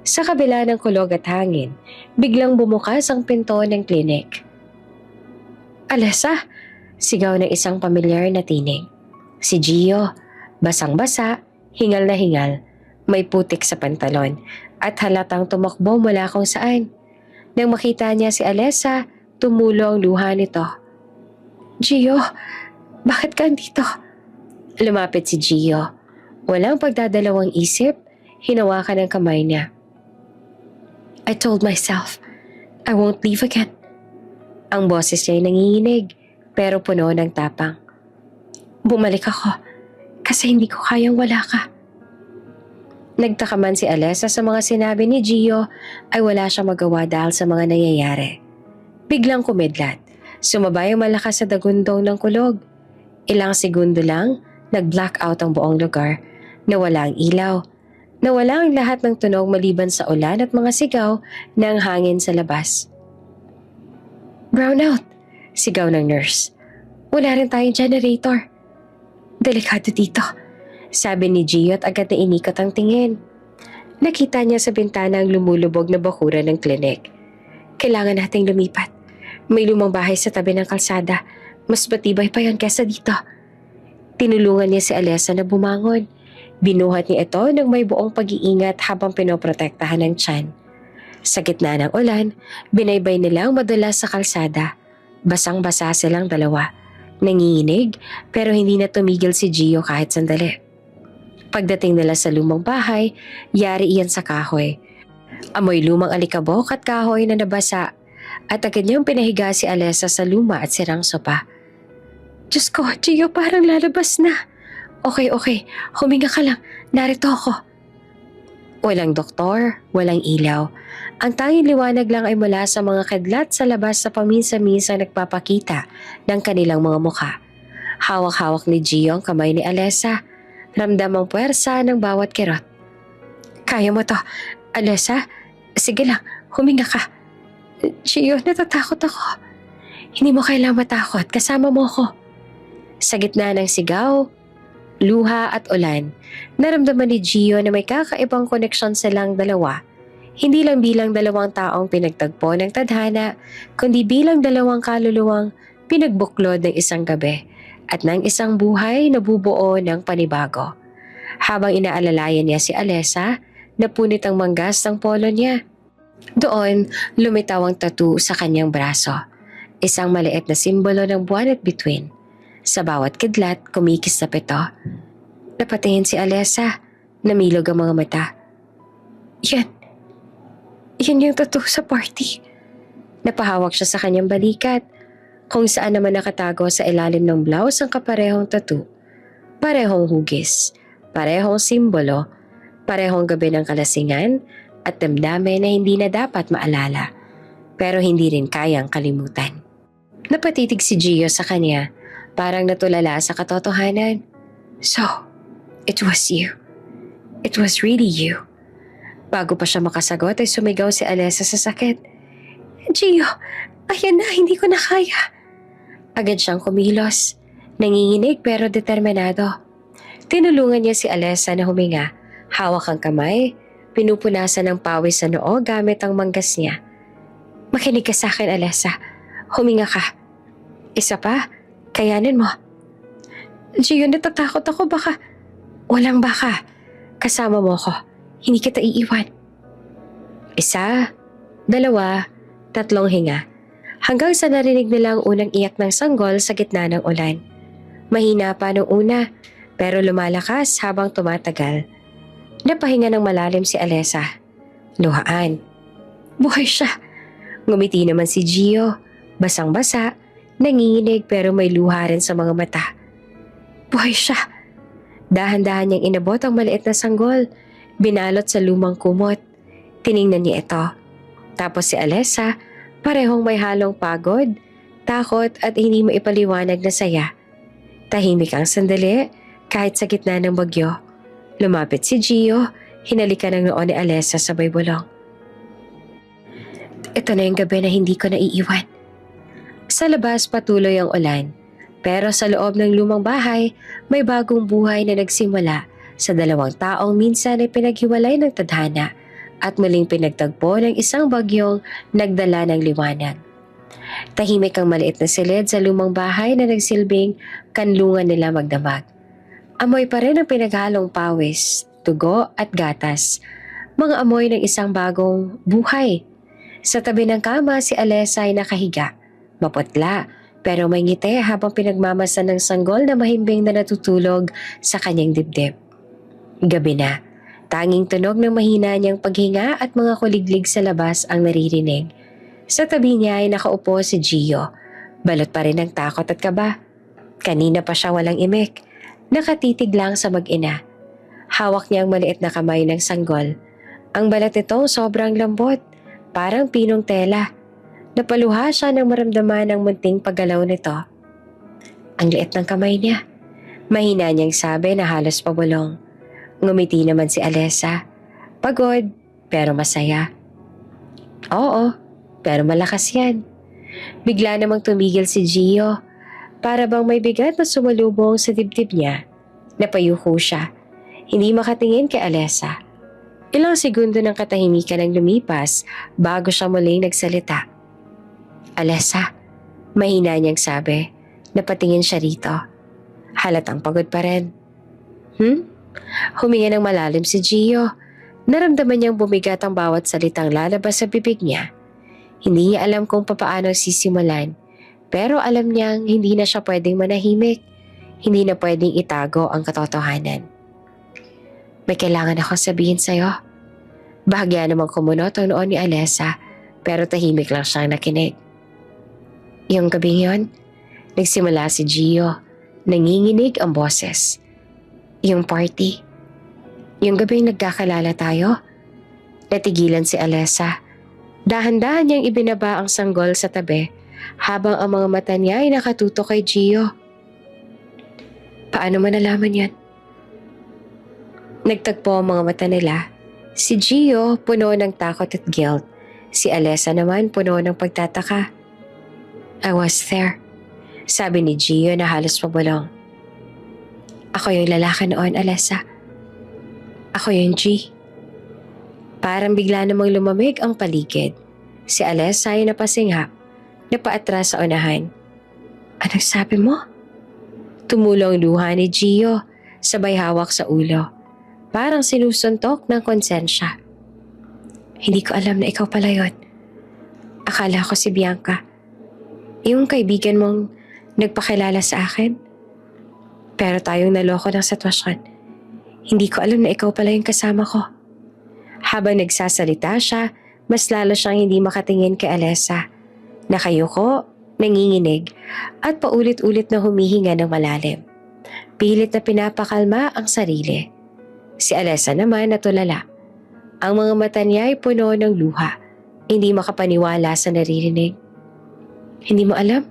Sa kabila ng kulog at hangin, biglang bumukas ang pinto ng klinik. Alessa! Sigaw ng isang pamilyar na tinig. Si Gio, basang-basa, hingal na hingal, may putik sa pantalon at halatang tumakbo mula kung saan. Nang makita niya si Alessa, tumulo ang luha nito. Gio, bakit ka andito? Lumapit si Gio. Walang pagdadalawang isip, hinawakan ang kamay niya. I told myself, I won't leave again. Ang boses niya ay nanginginig, pero puno ng tapang. Bumalik ako, kasi hindi ko kayang wala ka. Nagtaka man si Alessa sa mga sinabi ni Gio ay wala siyang magawa dahil sa mga nangyayari. Biglang kumidlat, sumabay ang malakas sa dagundong ng kulog. Ilang segundo lang, nag-blackout ang buong lugar. Nawala ang ilaw. Nawala ang lahat ng tunog maliban sa ulan at mga sigaw ng hangin sa labas. Brownout! Sigaw ng nurse. Wala rin tayong generator. Delikado dito. Sabi ni Gio at agad na inikot ang tingin. Nakita niya sa bintana ang lumulubog na bakuran ng klinik. Kailangan nating lumipat. May lumang bahay sa tabi ng kalsada. Mas matibay pa yon kesa dito. Tinulungan niya si Alessa na bumangon. Binuhat niya ito ng may buong pag-iingat habang pinoprotektahan ng tiyan. Sa gitna ng ulan, binaybay nila ang madulas sa kalsada. Basang-basa silang dalawa. Nanginginig pero hindi na tumigil si Gio kahit sandali. Pagdating nila sa lumang bahay, yari iyan sa kahoy. Amoy lumang alikabok at kahoy na nabasa at agad niyang pinahiga si Alessa sa luma at sirang sopa. Diyos ko, Gio, parang lalabas na. Okay, huminga ka lang, narito ako. Walang doktor, walang ilaw. Ang tanging liwanag lang ay mula sa mga kidlat sa labas sa paminsan-minsang nagpapakita ng kanilang mga mukha. Hawak-hawak ni Gio ang kamay ni Alessa. Ramdam ang puwersa ng bawat kirot. Kaya mo to, Alessa? Sige lang, huminga ka. Gio, natatakot ako. Hindi mo kailangang matakot, kasama mo ako. Sa gitna ng sigaw, luha at ulan, naramdaman ni Gio na may kakaibang koneksyon silang dalawa. Hindi lang bilang dalawang taong pinagtagpo ng tadhana, kundi bilang dalawang kaluluwang pinagbuklod ng isang gabi at ng isang buhay na bubuo ng panibago. Habang inaalalayan niya si Alessa, napunit ang manggas ng polo niya. Doon, lumitaw ang tattoo sa kanyang braso. Isang maliit na simbolo ng buwan at bituin. Sa bawat kidlat, kumikis na pito. Napatingin si Alessa, namilog ang mga mata. Yan yung tattoo sa party. Napahawak siya sa kanyang balikat, kung saan naman nakatago sa ilalim ng blouse ang kaparehong tattoo. Parehong hugis, parehong simbolo, parehong gabi ng kalasingan at damdamin na hindi na dapat maalala, pero hindi rin kayang kalimutan. Napatitig si Gio sa kanya, parang natulala sa katotohanan. So, it was you. It was really you. Bago pa siya makasagot ay sumigaw si Alessa sa sakit. Gio, ayan na, hindi ko na kaya. Agad siyang kumilos. Nanginginig pero determinado. Tinulungan niya si Alessa na huminga. Hawak ang kamay, pinupunasan ng pawis sa noo gamit ang manggas niya. Makinig ka sa akin, Alessa. Huminga ka. Isa pa, kayanin mo. Gio, natatakot ako, baka... Walang baka. Kasama mo ko. Hindi kita iiwan. Isa, dalawa, tatlong hinga. Hanggang sa narinig nila ang unang iyak ng sanggol sa gitna ng ulan. Mahina pa nung una, pero lumalakas habang tumatagal. Napahinga ng malalim si Alessa. Luhaan. Buhay siya! Ngumiti naman si Gio. Basang-basa, nanginginig pero may luha rin sa mga mata. Buhay siya! Dahan-dahan niyang inabot ang maliit na sanggol. Binalot sa lumang kumot. Tiningnan niya ito. Tapos si Alessa, parehong may halong pagod, takot at hindi maipaliwanag na saya. Tahimik ang sandali kahit sa gitna ng bagyo. Lumapit si Gio, hinalikan ng noo ni Alessa sabay bulong. Ito na yung gabi na hindi ko naiiwan. Sa labas patuloy ang ulan, pero sa loob ng lumang bahay may bagong buhay na nagsimula sa dalawang taong minsan ay pinaghiwalay ng tadhana at muling pinagtagpo ng isang bagyong nagdala ng liwanag. Tahimik ang maliit na silid sa lumang bahay na nagsilbing kanlungan nila magdamag. Amoy pa rin ang pinaghalong pawis, tugo at gatas, mga amoy ng isang bagong buhay. Sa tabi ng kama si Alessa ay nakahiga, maputla pero may ngiti habang pinagmamasan ng sanggol na mahimbing na natutulog sa kanyang dibdib. Gabi na, tanging tunog ng mahina niyang paghinga at mga kuliglig sa labas ang naririnig. Sa tabi niya ay nakaupo si Gio, balot pa rin ng takot at kaba. Kanina pa siya walang imik, nakatitig lang sa mag-ina. Hawak niya ang maliit na kamay ng sanggol. Ang balat nito sobrang lambot, parang pinong tela. Napaluha siya nang maramdaman ang munting paggalaw nito. Ang liit ng kamay niya. Mahina niyang sabi na halos pabulong. Ngumiti naman si Alessa. Pagod, pero masaya. Oo, pero malakas yan. Bigla namang tumigil si Gio. Para bang may bigat na sumalubong sa dibdib niya. Napayuko siya. Hindi makatingin kay Alessa. Ilang segundo ng katahimikan ang lumipas bago siya muling nagsalita. Alessa, mahina niyang sabi. Napatingin siya rito. Halatang pagod pa rin. Huminga ng malalim si Gio. Naramdaman niyang bumigat ang bawat salitang lalabas sa bibig niya. Hindi niya alam kung papaano sisimulan. Pero alam niyang hindi na siya pwedeng manahimik. Hindi na pwedeng itago ang katotohanan. May kailangan ako sabihin sa'yo. Bahagya namang kumunot ang noon ni Alessa pero tahimik lang siyang nakinig. Yung gabing yon, nagsimula si Gio. Nanginginig ang boses. Yung party. Yung gabing nagkakalala tayo. Natigilan si Alessa. Dahan-dahan niyang ibinaba ang sanggol sa tabi habang ang mga mata niya ay nakatutok kay Gio. Paano mo nalaman yan? Nagtagpo ang mga mata nila. Si Gio puno ng takot at guilt. Si Alessa naman puno ng pagtataka. I was there. Sabi ni Gio na halos pabulong. Ako yung lalaki noon, Alessa. Ako yung G. Parang bigla namang lumamig ang paligid. Si Alessa ay napasinghap, napaatras sa unahan. Anong sabi mo? Tumulong luha ni Gio, sabay hawak sa ulo. Parang sinusuntok ng konsensya. Hindi ko alam na ikaw pala yun. Akala ko si Bianca. Yung kaibigan mong nagpakilala sa akin. Pero tayong naloko ng sitwasyon. Hindi ko alam na ikaw pala yung kasama ko. Habang nagsasalita siya, mas lalo siyang hindi makatingin kay Alessa. Nakayuko, nanginginig, at paulit-ulit na humihinga ng malalim. Pilit na pinapakalma ang sarili. Si Alessa naman natulala. Ang mga mata niya ay puno ng luha. Hindi makapaniwala sa naririnig. Hindi mo alam?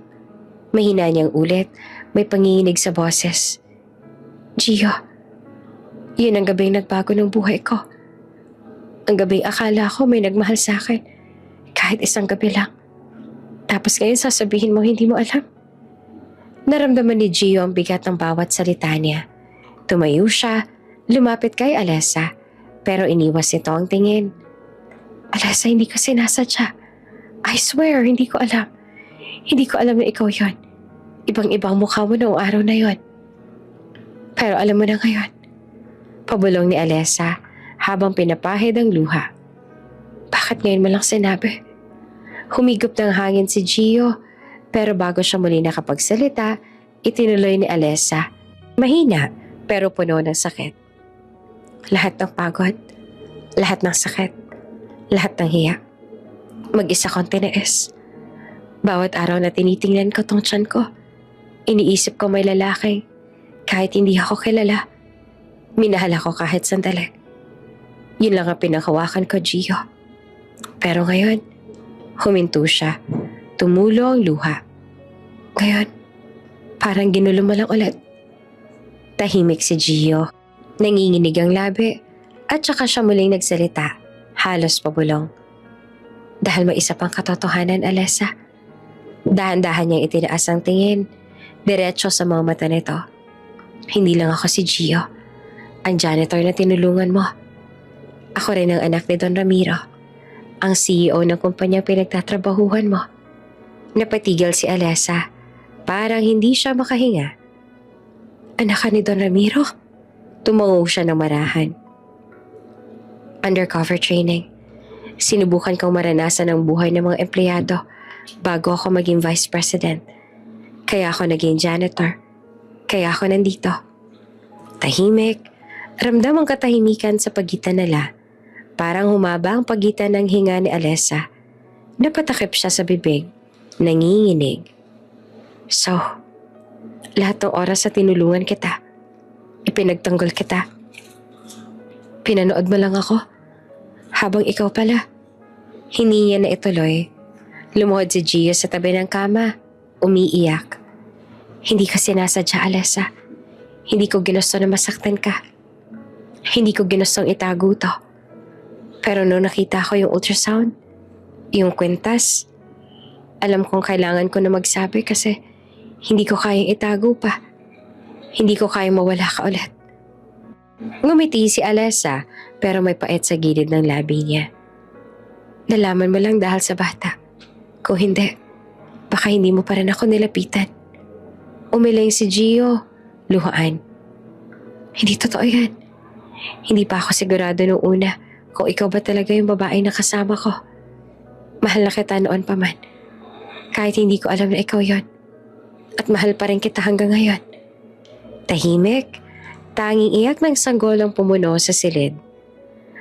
Mahina niyang ulit, may panginginig sa boses. Gio, yun ang gabing nagbago ng buhay ko. Ang gabing akala ko may nagmahal sa akin. Kahit isang gabi lang. Tapos ngayon sasabihin mo hindi mo alam. Naramdaman ni Gio ang bigat ng bawat salita niya. Tumayo siya, lumapit kay Alessa, pero iniwas nito ang tingin. Alessa, hindi ko sinasadya. I swear, hindi ko alam. Hindi ko alam na ikaw yon. Ibang-ibang mukha mo noong araw na yon. Pero alam mo na ngayon. Pabulong ni Alessa habang pinapahid ang luha. Bakit ngayon mo lang sinabi? Humigop ng hangin si Gio, pero bago siya muli nakapagsalita, itinuloy ni Alessa. Mahina, pero puno ng sakit. Lahat ng pagod, lahat ng sakit, lahat ng hiya. Mag-isa kong tinaes. Bawat araw na tinitingnan ko tong tiyan ko, iniisip ko may lalaki, kahit hindi ako kilala. Minahal ako kahit sandali. Yun lang ang pinakawakan ko, Gio. Pero ngayon, huminto siya. Tumulo ang luha. Ngayon, parang ginulo mo lang ulit. Tahimik si Gio. Nanginginig ang labi at saka siya muling nagsalita. Halos pabulong. Dahil may isa pang katotohanan, Alessa. Dahan-dahan niyang itinaas ang tingin. Diretso sa mga mata nito. Hindi lang ako si Gio. Ang janitor na tinulungan mo. Ako rin ang anak ni Don Ramiro. Ang CEO ng kumpanyang pinagtatrabahuhan mo. Napatigil si Alessa. Parang hindi siya makahinga. Anak ka ni Don Ramiro? Tumango siya ng marahan. Undercover training. Sinubukan kong maranasan ang buhay ng mga empleyado bago ako maging vice president. Kaya ako naging janitor. Kaya ako nandito. Tahimik. Ramdam ang katahimikan sa pagitan nila. Parang humaba ang pagitan ng hinga ni Alessa. Napatakip siya sa bibig. Nanginginig. So, lahat ng oras sa tinulungan kita. Ipinagtanggol kita. Pinanood mo lang ako. Habang ikaw pala. Hindi niya na ituloy. Lumuhod si Gio sa tabi ng kama. Umiiyak. Hindi ka sinasadya, Alessa. Hindi ko ginusto na masaktan ka. Hindi ko ginustong itago to. Pero nung nakita ko yung ultrasound, yung kwintas, alam kong kailangan ko na magsabi kasi hindi ko kayang itago pa. Hindi ko kayang mawala ka ulit. Ngumiti si Alessa pero may pait sa gilid ng labi niya. Nalaman mo lang dahil sa bata. Kung hindi, baka hindi mo pa rin ako nilapitan. Umiling si Gio, luhaan. Hindi totoo yan. Hindi pa ako sigurado nung una kung ikaw ba talaga yung babae na kasama ko. Mahal na kita noon pa man. Kahit hindi ko alam na ikaw yon. At mahal pa rin kita hanggang ngayon. Tahimik, tanging iyak ng sanggol ang pumuno sa silid.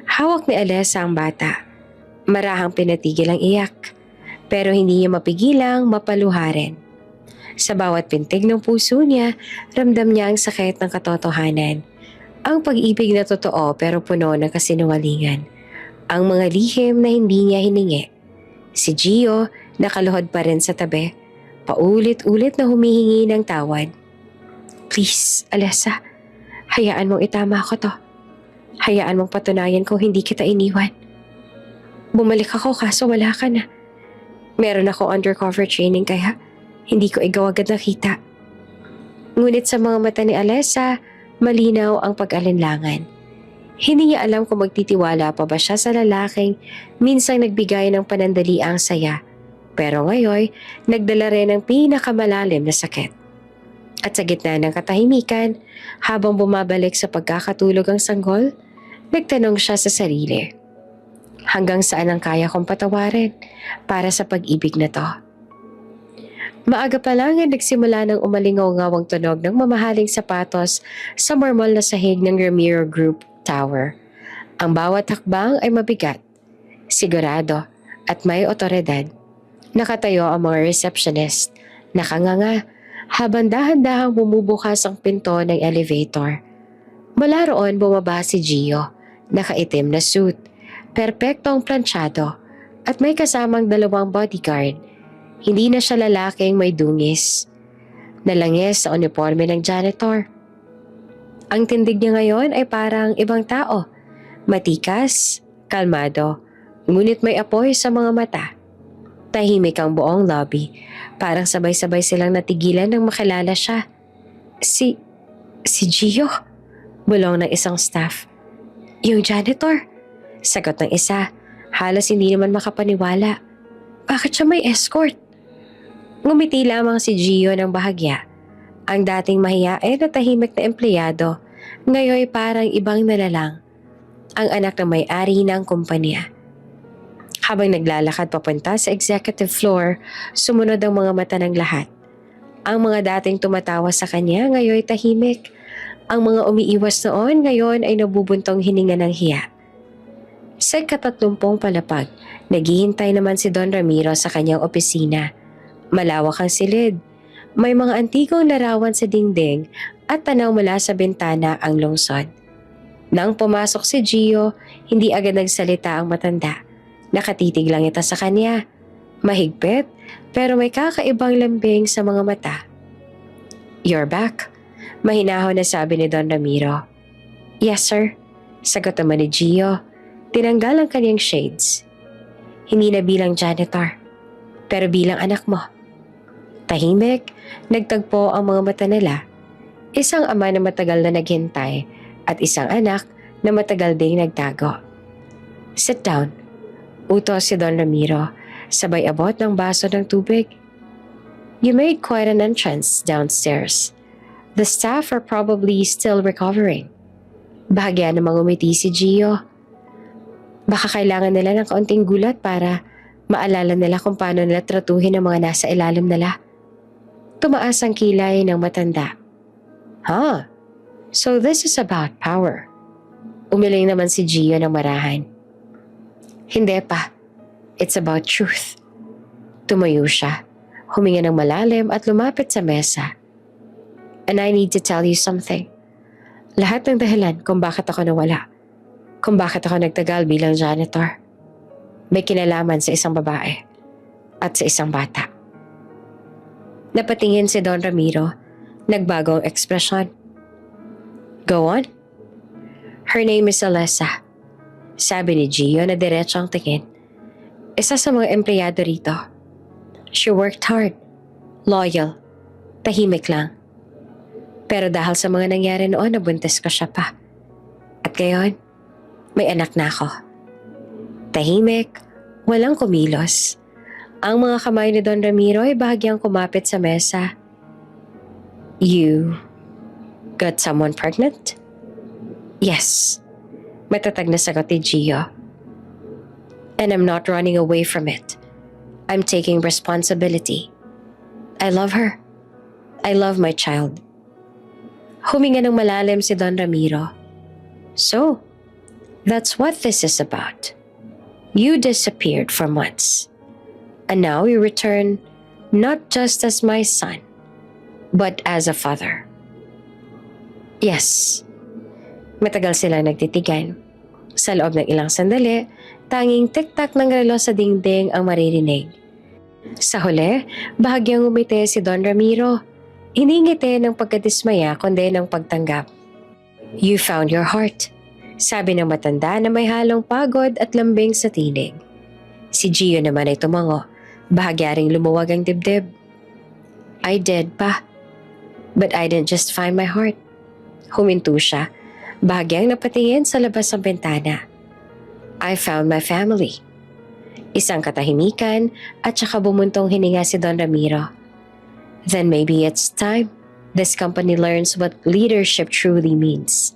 Hawak ni Alessa ang bata. Marahang pinatigil ang iyak, pero hindi niya mapigilang mapaluharin. Sa bawat pintig ng puso niya, ramdam niya ang sakit ng katotohanan. Ang pag-ibig na totoo pero puno ng kasinungalingan. Ang mga lihim na hindi niya hiningi. Si Gio nakaluhod pa rin sa tabi, paulit-ulit na humihingi ng tawad. Please, Alessa, hayaan mong itama ko to. Hayaan mong patunayan kung hindi kita iniwan. Bumalik ako kaso wala ka na. Meron ako undercover training kaya hindi ko ikaw agad nakita. Ngunit sa mga mata ni Alessa, malinaw ang pag-alinlangan. Hindi niya alam kung magtitiwala pa ba siya sa lalaking minsang nagbigay ng panandaliang saya. Pero ngayon, nagdala rin ng pinakamalalim na sakit. At sa gitna ng katahimikan, habang bumabalik sa pagkakatulog ang sanggol, nagtanong siya sa sarili. Hanggang saan ang kaya kong patawarin para sa pag-ibig na to? Maaga pa lang ay nagsimula ng umalingaw-ngawang tunog ng mamahaling sapatos sa marmol na sahig ng Ramiro Group Tower. Ang bawat hakbang ay mabigat, sigurado at may otoridad. Nakatayo ang mga receptionist, nakanganga, habang dahan-dahang bumubukas ang pinto ng elevator. Mula roon bumaba si Gio, nakaitim na suit, perpektong planchado, at may kasamang 2 bodyguard. Hindi na siya lalaking may dungis. Nalangis sa uniforme ng janitor. Ang tindig niya ngayon ay parang ibang tao. Matikas, kalmado, ngunit may apoy sa mga mata. Tahimik ang buong lobby. Parang sabay-sabay silang natigilan nang makilala siya. Si Gio, bulong ng isang staff. Yung janitor, sagot ng isa. Halos hindi naman makapaniwala. Bakit siya may escort? Ngumiti lamang si Gio ng bahagya. Ang dating mahiyain at tahimik na empleyado, ngayon parang ibang nalalang. Ang anak ng may-ari ng kumpanya. Habang naglalakad papunta sa executive floor, sumunod ang mga mata ng lahat. Ang mga dating tumatawa sa kanya ngayon ay tahimik. Ang mga umiiwas noon ngayon ay nabubuntong hininga ng hiya. Sa 30 palapag, naghihintay naman si Don Ramiro sa kanyang opisina. Malawak ang silid. May mga antikong larawan sa dingding at tanaw mula sa bintana ang lungsod. Nang pumasok si Gio, hindi agad nagsalita ang matanda. Nakatitig lang ito sa kanya. Mahigpit, pero may kakaibang lambing sa mga mata. "You're back," mahinahon na sabi ni Don Ramiro. "Yes, sir," sagot naman ni Gio. Tinanggal ang kanyang shades. "Hindi na bilang janitor, pero bilang anak mo." Tahimik, nagtagpo ang mga mata nila. Isang ama na matagal na naghintay at isang anak na matagal ding nagtago. "Sit down," utos si Don Ramiro, sabay abot ng baso ng tubig. "You made quite an entrance downstairs. The staff are probably still recovering." Bahagya namang umiti si Gio. Baka kailangan nila ng kaunting gulat para maalala nila kung paano nila tratuhin ang mga nasa ilalim nila. Tumaas ang kilay ng matanda. So this is about power." Umiling naman si Gio ng marahan. "Hindi pa. It's about truth." Tumayo siya, huminga ng malalim at lumapit sa mesa. "And I need to tell you something. Lahat ng dahilan kung bakit ako nawala, kung bakit ako nagtagal bilang janitor, may kinalaman sa isang babae at sa isang bata." Napatingin si Don Ramiro, nagbago ang ekspresyon. "Go on." "Her name is Alessa," sabi ni Gio na diretso ang tingin. Isa sa mga empleyado rito. She worked hard, loyal, tahimik lang. Pero dahil sa mga nangyari noon, nabuntis ko siya pa. At ngayon, may anak na ako. Tahimik, walang kumilos. Ang mga kamay ni Don Ramiro ay bahagyang kumapit sa mesa. "You got someone pregnant?" "Yes," matatag na sagot ni Gio. "And I'm not running away from it. I'm taking responsibility. I love her. I love my child." Huminga ng malalim si Don Ramiro. "So, that's what this is about. You disappeared for months. And now you return not just as my son, but as a father." "Yes." Matagal sila nagtitigan. Sa loob ng ilang sandali, tanging tik-tak ng relo sa dingding ang maririnig. Sa huli, bahagyang umiti si Don Ramiro. Hindi ngiti ng pagkadismaya kundi ng pagtanggap. "You found your heart," sabi ng matanda na may halong pagod at lambing sa tinig. Si Gio naman ay tumango, bahagyaring lumuwag ang dibdib. "I did pa. But I didn't just find my heart." Huminto siya, bahagyang napatingin sa labas ng bintana. "I found my family." Isang katahimikan at saka bumuntong hininga si Don Ramiro. "Then maybe it's time this company learns what leadership truly means.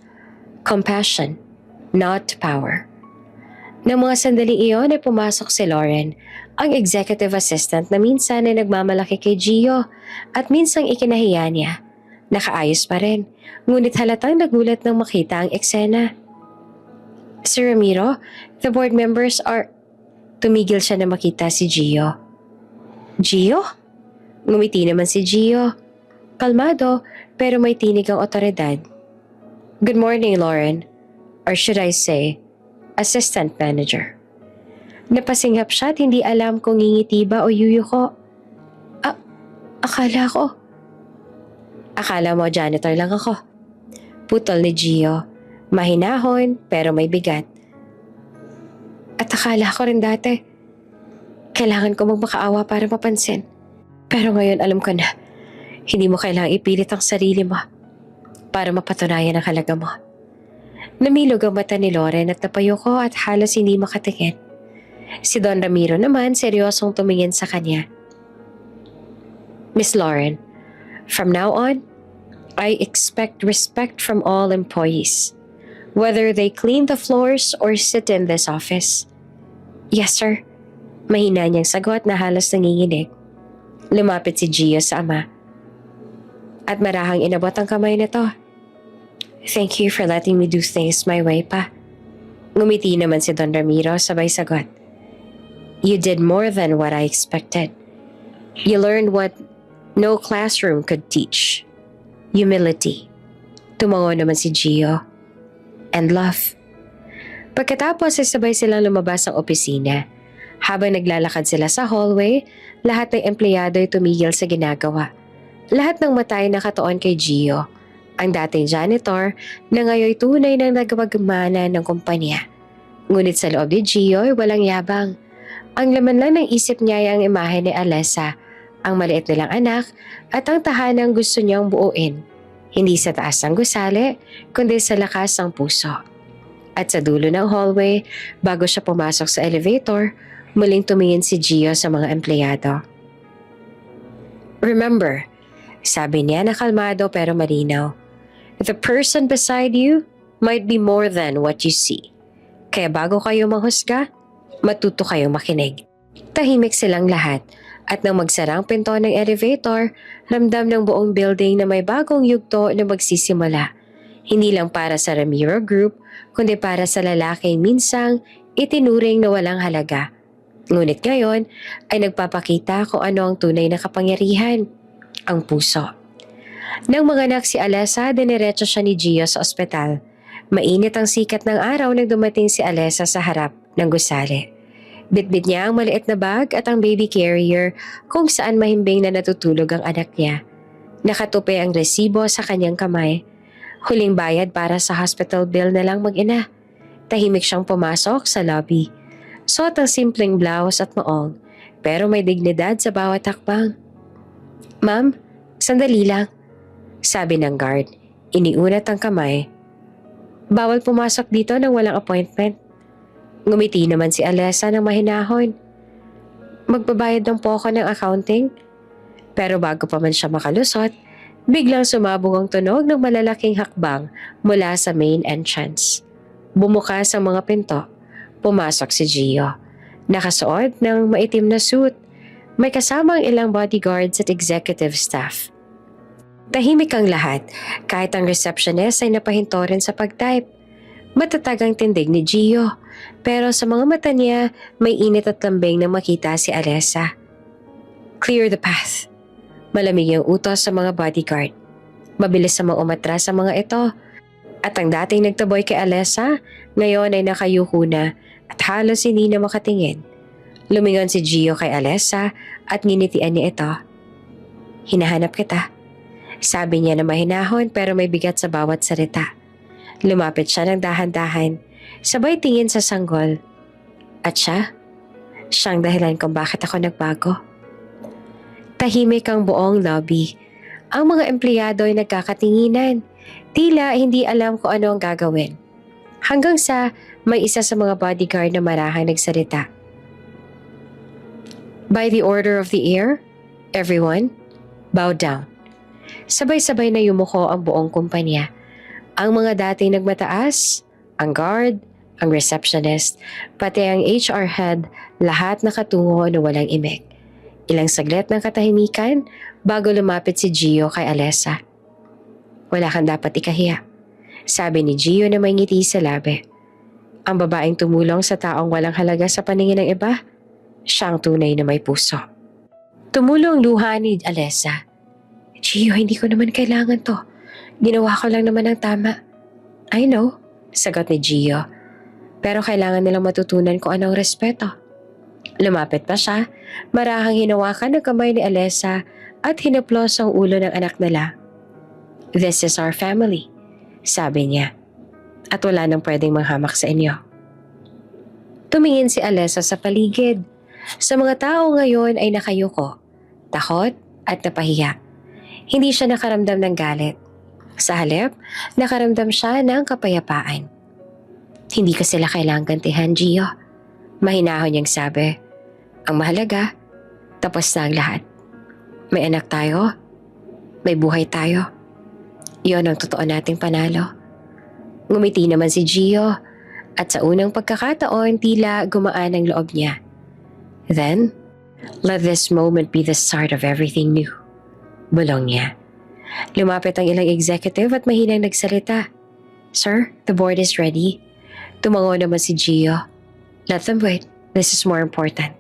Compassion, not power." Nang mga sandaling iyon ay pumasok si Lauren, ang executive assistant na minsan ay nagmamalaki kay Gio at minsang ikinahiya niya. Nakaayos pa rin, ngunit halatang nagulat nang makita ang eksena. "Sir Ramiro, the board members are..." Tumigil siya na makita si Gio. "Gio?" Ngumiti naman si Gio. Kalmado, pero may tinig ang otoridad. "Good morning, Lauren. Or should I say, assistant manager." Napasinghap siya at hindi alam kung ngingiti ba o yuyuko. Akala ko." "Akala mo janitor lang ako." Putol ni Gio. Mahinahon pero may bigat. "At akala ko rin dati. Kailangan ko magmakaawa para mapansin. Pero ngayon alam ko na, hindi mo kailangang ipilit ang sarili mo para mapatunayan ang halaga mo." Namilog ang mata ni Lauren at napayuko at halos hindi makatingin. Si Don Ramiro naman seryosong tumingin sa kanya. "Miss Lauren, from now on, I expect respect from all employees, whether they clean the floors or sit in this office." "Yes, sir," Mahina niyang sagot na halos nanginginig. Lumapit si Gio sa ama at marahang inabot ang kamay nito. Thank you for letting me do things my way, pa. Ngumiti naman si Don Ramiro sabay sagot. You did more than what I expected. You learned what no classroom could teach. Humility. Tumango naman si Gio. And love. Pagkatapos ay sabay silang lumabas ng opisina. Habang naglalakad sila sa hallway, lahat ng empleyado ay tumigil sa ginagawa. Lahat ng mata ay nakatuon kay Gio, ang dating janitor na ngayon tunay ng nagwagmana ng kumpanya. Ngunit sa loob ni Gio ay walang yabang. Ang laman lang ng isip niya ay ang imahe ni Alessa, ang maliit nilang anak at ang tahanang gusto niyang buuin. Hindi sa taas ng gusali, kundi sa lakas ng puso. At sa dulo ng hallway, bago siya pumasok sa elevator, muling tumingin si Gio sa mga empleyado. Remember, sabi niya na kalmado pero malinaw, the person beside you might be more than what you see. Kaya bago kayo manghusga, matuto kayong makinig. Tahimik silang lahat at nang magsara ang pinto ng elevator, ramdam ng buong building na may bagong yugto na magsisimula. Hindi lang para sa Ramiro Group, kundi para sa lalaking minsang itinuring na walang halaga. Ngunit ngayon ay nagpapakita kung ano ang tunay na kapangyarihan, ang puso. Nang manganak si Alessa, diniretso siya ni Gio sa ospital. Mainit ang sikat ng araw nang dumating si Alessa sa harap ng gusali. Bitbit niya ang maliit na bag at ang baby carrier kung saan mahimbing na natutulog ang anak niya. Nakatupi ang resibo sa kanyang kamay. Huling bayad para sa hospital bill na lang mag-ina. Tahimik siyang pumasok sa lobby. Suot ang simpleng blouse at maong, pero may dignidad sa bawat hakbang. Ma'am, sandali lang, sabi ng guard. Iniunat ang kamay. Bawal pumasok dito nang walang appointment. Ngumiti naman si Alessa ng mahinahon. Magbabayad lang po ako ng accounting. Pero bago pa man siya makalusot, biglang sumabog ang tunog ng malalaking hakbang mula sa main entrance. Bumukas ang mga pinto. Pumasok si Gio. Nakasuot ng maitim na suit. May kasamang ilang bodyguards at executive staff. Tahimik ang lahat, kahit ang receptionist ay napahinto rin sa pag-type. Matatag ang tindig ni Gio, pero sa mga mata niya may init at lambing na makita si Alessa. Clear the path. Malamig ang utos sa mga bodyguard. Mabilis sa mga umatras sa mga ito. At ang dating nagtaboy kay Alessa, ngayon ay nakayuko na at halos hindi na makatingin. Lumingon si Gio kay Alessa at nginitian niya ito. Hinahanap kita. Sabi niya na mahinahon pero may bigat sa bawat salita. Lumapit siya ng dahan-dahan, sabay tingin sa sanggol. At siyang dahilan kung bakit ako nagbago. Tahimik ang buong lobby. Ang mga empleyado ay nagkakatinginan. Tila hindi alam kung ano ang gagawin. Hanggang sa may isa sa mga bodyguard na marahang nagsalita. By the order of the air, everyone, bow down. Sabay-sabay na yumuko ang buong kumpanya. Ang mga dating nagmataas, ang guard, ang receptionist, pati ang HR head, lahat nakatungo na walang imik. Ilang saglit ng katahimikan bago lumapit si Gio kay Alessa. Wala kang dapat ikahiya, sabi ni Gio na may ngiti sa labi. Ang babaeng tumulong sa taong walang halaga sa paningin ng iba, siyang tunay na may puso. Tumulong luha ni Alessa. Gio, hindi ko naman kailangan to. Ginawa ko lang naman ang tama. I know, sagot ni Gio. Pero kailangan nilang matutunan kung anong respeto. Lumapit pa siya, marahang hinawakan ng kamay ni Alessa at hinaplos ang ulo ng anak nila. This is our family, sabi niya. At wala nang pwedeng manghamak sa inyo. Tumingin si Alessa sa paligid. Sa mga tao ngayon ay nakayuko, takot at napahiya. Hindi siya nakaramdam ng galit. Sa halip, nakaramdam siya ng kapayapaan. Hindi ko sila kailangang gantihan, Gio. Mahinahon niyang sabi. Ang mahalaga, tapos na ang lahat. May anak tayo, may buhay tayo. Iyon ang totoo nating panalo. Ngumiti naman si Gio at sa unang pagkakataon tila gumaan ang loob niya. Then, let this moment be the start of everything new. Bulong niya. Lumapit ang ilang executive at mahinang nagsalita. Sir, the board is ready. Tumango naman si Gio. Let them wait. This is more important.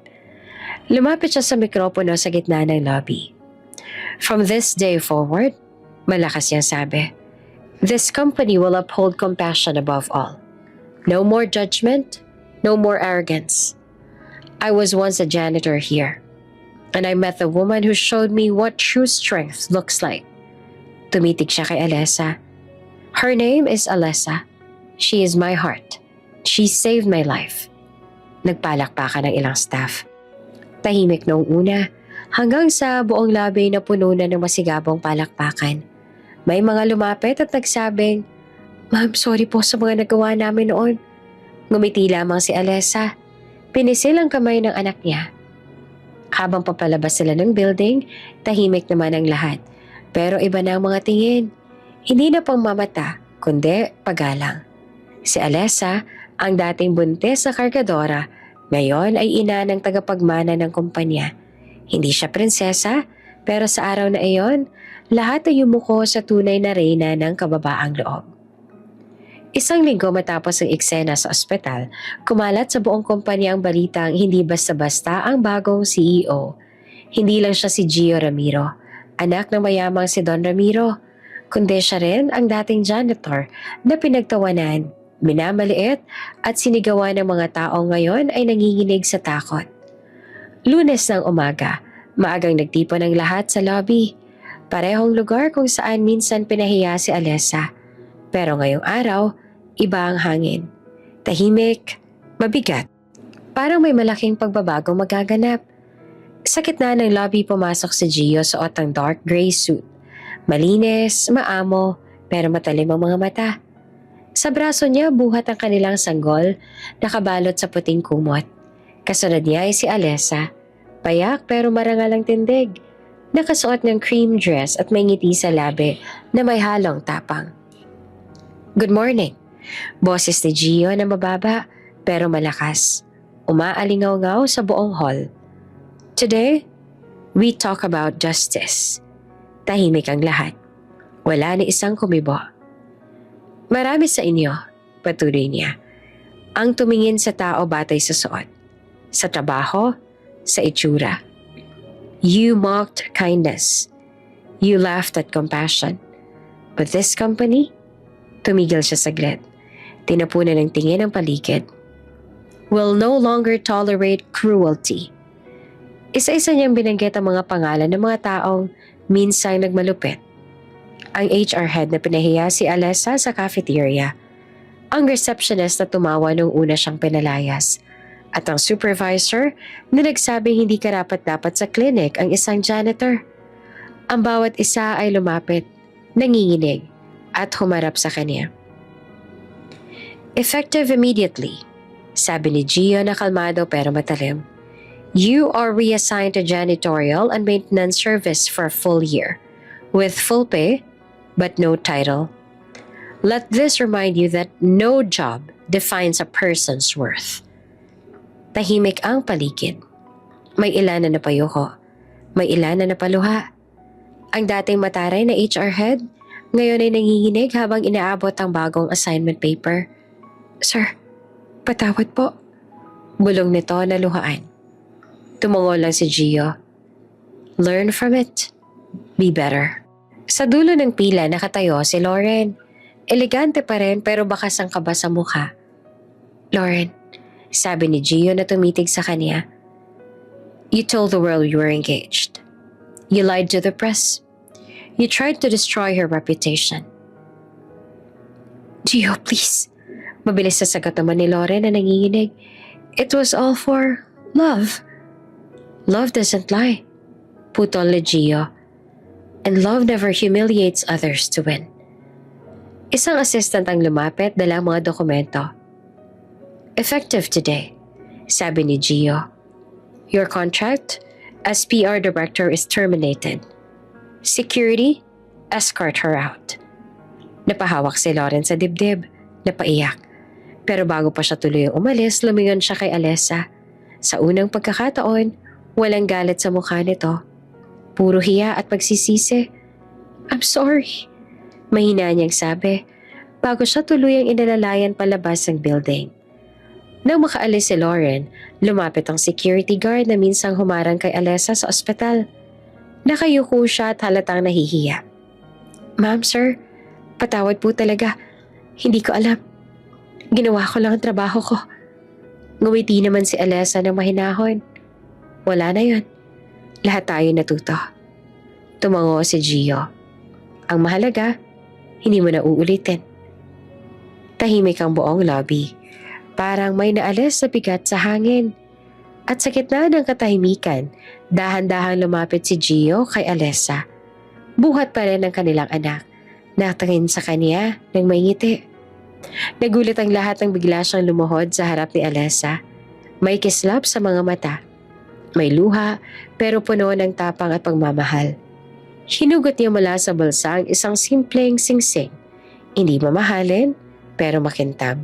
Lumapit siya sa mikropono sa gitna ng lobby. From this day forward, malakas niyang sabi, this company will uphold compassion above all. No more judgment, no more arrogance. I was once a janitor here, and I met the woman who showed me what true strength looks like. Tumitig siya kay Alessa. Her name is Alessa. She is my heart. She saved my life. Nagpalakpakan ng ilang staff. Tahimik noong una, hanggang sa buong lobby na puno na ng masigabong palakpakan. May mga lumapit at nagsabing, Ma'am, sorry po sa mga nagawa namin noon. Ngumiti lamang si Alessa. Pinisil ang kamay ng anak niya. Habang papalabas sila ng building, tahimik naman ang lahat. Pero iba na ang mga tingin. Hindi na pang mamata, kundi pagalang. Si Alessa, ang dating buntis na kargadora, ngayon ay ina ng tagapagmana ng kumpanya. Hindi siya prinsesa, pero sa araw na iyon, lahat ay yumuko sa tunay na reyna ng kababaang loob. Isang linggo matapos ang eksena sa ospital, kumalat sa buong kumpanya ang balitang hindi basta-basta ang bagong CEO. Hindi lang siya si Gio Ramiro, anak ng mayamang si Don Ramiro, kundi siya rin ang dating janitor na pinagtawanan, minamaliit at sinigawan ng mga tao ngayon ay nanginginig sa takot. Lunes ng umaga, maagang nagtipon ang lahat sa lobby. Parehong lugar kung saan minsan pinahiya si Alessa. Pero ngayong araw, iba ang hangin. Tahimik, mabigat. Parang may malaking pagbabagong magaganap. Sa gitna ng lobby pumasok si Gio suot ang dark gray suit. Malinis, maamo, pero matalim ang mga mata. Sa braso niya buhat ang kanilang sanggol, nakabalot sa puting kumot. Kasunod niya ay si Alessa, payak pero marangal ang tindig. Nakasuot ng cream dress at may ngiti sa labi na may halong tapang. Good morning. Boses ni Gio na mababa pero malakas. Umaalingaw-ngaw sa buong hall. Today, we talk about justice. Tahimik ang lahat. Wala ni isang kumibo. Marami sa inyo, patuloy niya, ang tumingin sa tao batay sa suot, sa trabaho, sa itsura. You mocked kindness. You laughed at compassion. But this company? Tumigil siya saglit. Tinapunan ng tingin ang paligid. Will no longer tolerate cruelty. Isa-isa niyang binanggit ang mga pangalan ng mga taong minsang nagmalupit. Ang HR head na pinahiya si Alessa sa cafeteria. Ang receptionist na tumawa nung una siyang pinalayas. At ang supervisor na nagsabing hindi karapat-dapat sa clinic ang isang janitor. Ang bawat isa ay lumapit, nanginginig, at humarap sa kanya. Effective immediately, sabi ni Gio na kalmado pero matalim. You are reassigned to janitorial and maintenance service for a full year, with full pay, but no title. Let this remind you that no job defines a person's worth. Tahimik ang paligid. May ilan na napayuko. May ilan na napaluha. Ang dating mataray na HR head, ngayon ay nanginginig habang inaabot ang bagong assignment paper. Sir, patawad po. Bulong nito na luhaan. Tumungo lang si Gio. Learn from it. Be better. Sa dulo ng pila nakatayo si Lauren. Elegante pa rin pero bakas ang kaba sa mukha. Lauren, sabi ni Gio na tumitig sa kanya. You told the world you were engaged. You lied to the press. You tried to destroy her reputation. Gio, please. Mabilis sa sagot naman ni Lauren na nanginginig. It was all for love. Love doesn't lie. Putol ni Gio. And love never humiliates others to win. Isang assistant ang lumapit dala mga dokumento. Effective today, sabi ni Gio. Your contract as PR director is terminated. Security, escort her out. Napahawak si Lauren sa dibdib, napaiyak. Pero bago pa siya tuloy umalis, lumingon siya kay Alessa. Sa unang pagkakataon, walang galit sa mukha nito. Puro hiya at pagsisisi. I'm sorry, mahina niyang sabi bago siya tuluyang inalalayan palabas ng building. Nang makaalis si Lauren, lumapit ang security guard na minsang humarang kay Alessa sa ospital. Nakayuko siya at halatang nahihiya. Ma'am, sir, patawad po talaga. Hindi ko alam. Ginawa ko lang ang trabaho ko. Ngumiti naman si Alessa ng mahinahon. Wala na yon. Lahat tayo natuto. Tumango si Gio. Ang mahalaga, hindi mo na uulitin. Tahimik ang buong lobby. Parang may naalis na bigat sa hangin. At sa gitna ng katahimikan, dahan-dahang lumapit si Gio kay Alessa. Buhat pa rin ang kanilang anak. Natingin sa kanya ng may ngiti. Nagulat ang lahat nang bigla siyang lumuhod sa harap ni Alessa. May kislap sa mga mata. May luha pero puno ng tapang at pagmamahal. Hinugot niya mula sa bulsa ang isang simpleng singsing. Hindi mamahalin pero makintab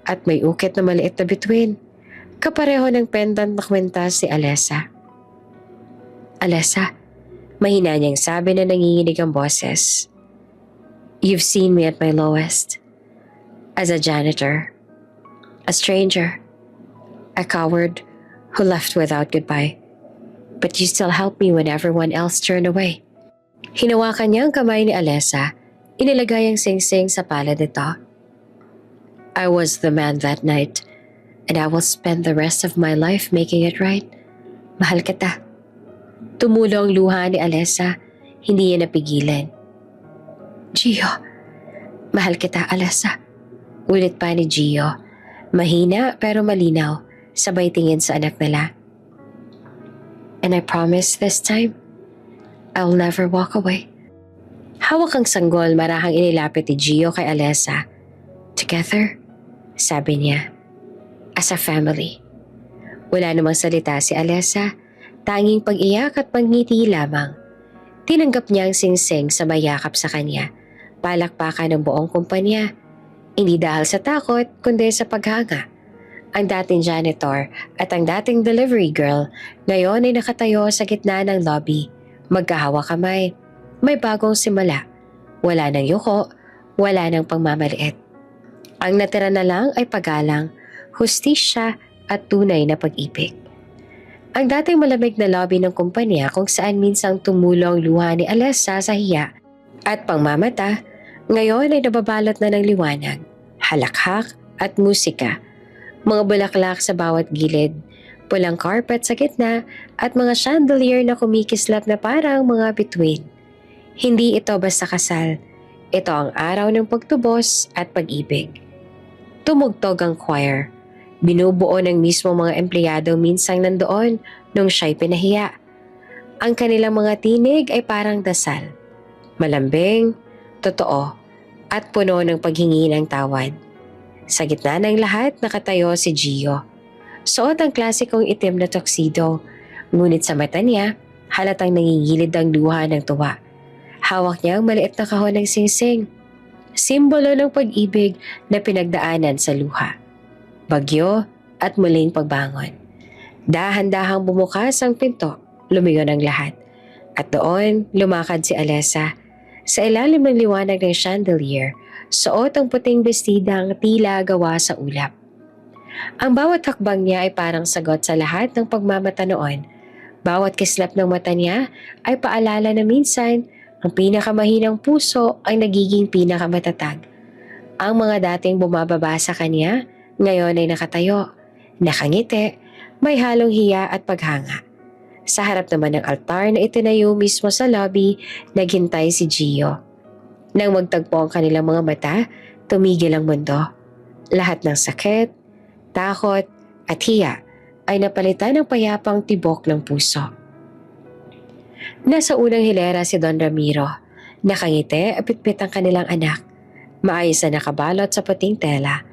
at may ukit na maliit na bituin. Kapareho ng pendant na kwintas si Alessa. Alessa, mahina niyang sabi na nanginginig ang boses. You've seen me at my lowest. As a janitor. A stranger. A coward who left without goodbye. But you still helped me when everyone else turned away. Hinawakan niya ang kamay ni Alessa, inilagay ang singsing sa palad nito. I was the man that night, and I will spend the rest of my life making it right. Mahal kita. Tumulo ang luha ni Alessa, hindi niya napigilan. Gio, mahal kita, Alessa. Ulit pa ni Gio, mahina pero malinaw, sabay tingin sa anak nila. And I promise this time, I'll never walk away. Hawak ang sanggol marahang inilapit ni Gio kay Alessa. Together, sabi niya, as a family. Wala namang salita si Alessa, tanging pag-iyak at pagngiti lamang. Tinanggap niya ang singsing sa mayakap sa kanya, palakpakan ng buong kumpanya. Hindi dahil sa takot, kundi sa paghanga. Ang dating janitor at ang dating delivery girl ngayon ay nakatayo sa gitna ng lobby. Magkahawak kamay. May bagong simula. Wala nang yuko, wala nang pagmamaliit. Ang natira na lang ay paggalang, hustisya at tunay na pag-ibig. Ang dating malamig na lobby ng kumpanya kung saan minsang tumulo ang luha ni Alessa sa hiya at pangmamata, ngayon ay nababalot na ng liwanag, halakhak at musika. Mga bulaklak sa bawat gilid, pulang carpet sa gitna at mga chandelier na kumikislap na parang mga bituin. Hindi ito basta kasal, ito ang araw ng pagtubos at pag-ibig. Tumugtog ang choir. Binubuo ng mismo mga empleyado minsang nandoon nung siya'y pinahiya. Ang kanilang mga tinig ay parang dasal. Malambing, totoo, at puno ng paghingi ng tawad. Sa gitna ng lahat nakatayo si Gio. Suot ang klasikong itim na tuxedo, ngunit sa mata niya halatang nangingilid ang luha ng tuwa. Hawak niya ang maliit na kahon ng singsing, simbolo ng pag-ibig na pinagdaanan sa luha. Bagyo at muling pagbangon. Dahan-dahang bumukas ang pinto, lumingon ang lahat. At doon lumakad si Alessa. Sa ilalim ng liwanag ng chandelier, suot ang puting bestidang tila gawa sa ulap. Ang bawat hakbang niya ay parang sagot sa lahat ng pagmamata noon. Bawat kislap ng mata niya ay paalala na minsan ang pinakamahinang puso ay nagiging pinakamatatag. Ang mga dating bumababa sa kanya, ngayon ay nakatayo, nakangiti, may halong hiya at paghanga. Sa harap naman ng altar na itinayo mismo sa lobby, naghintay si Gio. Nang magtagpo ang kanilang mga mata, tumigil ang mundo. Lahat ng sakit, takot at hiya ay napalitan ng payapang tibok ng puso. Nasa unang hilera si Don Ramiro. Nakangiti at pitpit ang kanilang anak. Maayos na nakabalot sa puting tela.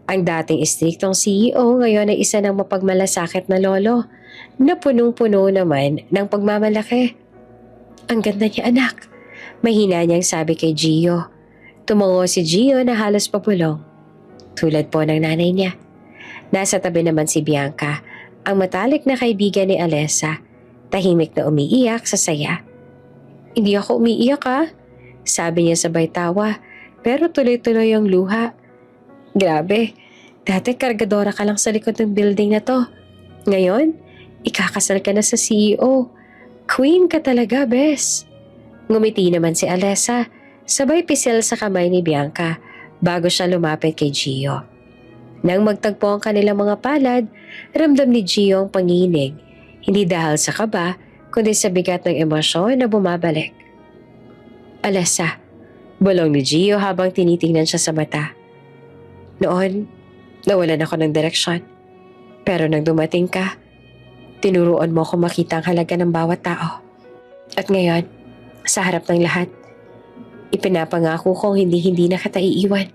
Ang dating istriktong CEO ngayon ay isa ng mapagmalasakit na lolo na punong-puno naman ng pagmamalaki. Ang ganda niya, anak. Mahina niyang sabi kay Gio. Tumango si Gio na halos papulong. Tulad po ng nanay niya. Nasa tabi naman si Bianca, ang matalik na kaibigan ni Alessa, tahimik na umiiyak sa saya. Hindi ako umiiyak sabi niya sabay tawa, pero tuloy-tuloy ang luha. Grabe, dati kargadora ka lang sa likod ng building na to. Ngayon, ikakasal ka na sa CEO. Queen ka talaga, bes. Ngumiti naman si Alessa, sabay pisil sa kamay ni Bianca bago siya lumapit kay Gio. Nang magtagpo ang kanilang mga palad, ramdam ni Gio ang panginig, hindi dahil sa kaba, kundi sa bigat ng emosyon na bumabalik. Alessa, bulong ni Gio habang tinitingnan siya sa mata. Noon, nawalan ako ng direksyon. Pero nang dumating ka, tinuruan mo ako makita ang halaga ng bawat tao. At ngayon, sa harap ng lahat, ipinapangako kong hindi na kita iiwan.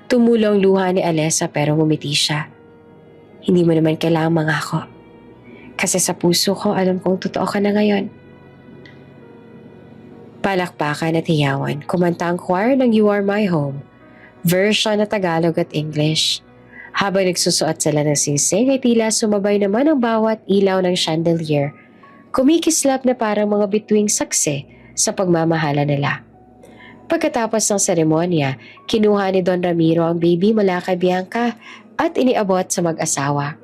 Tumulong luha ni Alessa pero ngumiti siya. Hindi mo naman kailangang mangako. Kasi sa puso ko alam kong totoo ka na ngayon. Palakpakan at hiyawan, kumanta ang choir ng You Are My Home, version na Tagalog at English. Habang nagsusuot sila ng singsing ay tila sumabay naman ang bawat ilaw ng chandelier. Kumikislap na parang mga bituing saksi sa pagmamahala nila. Pagkatapos ng seremonya, kinuha ni Don Ramiro ang baby mula kay Bianca at iniabot sa mag-asawa.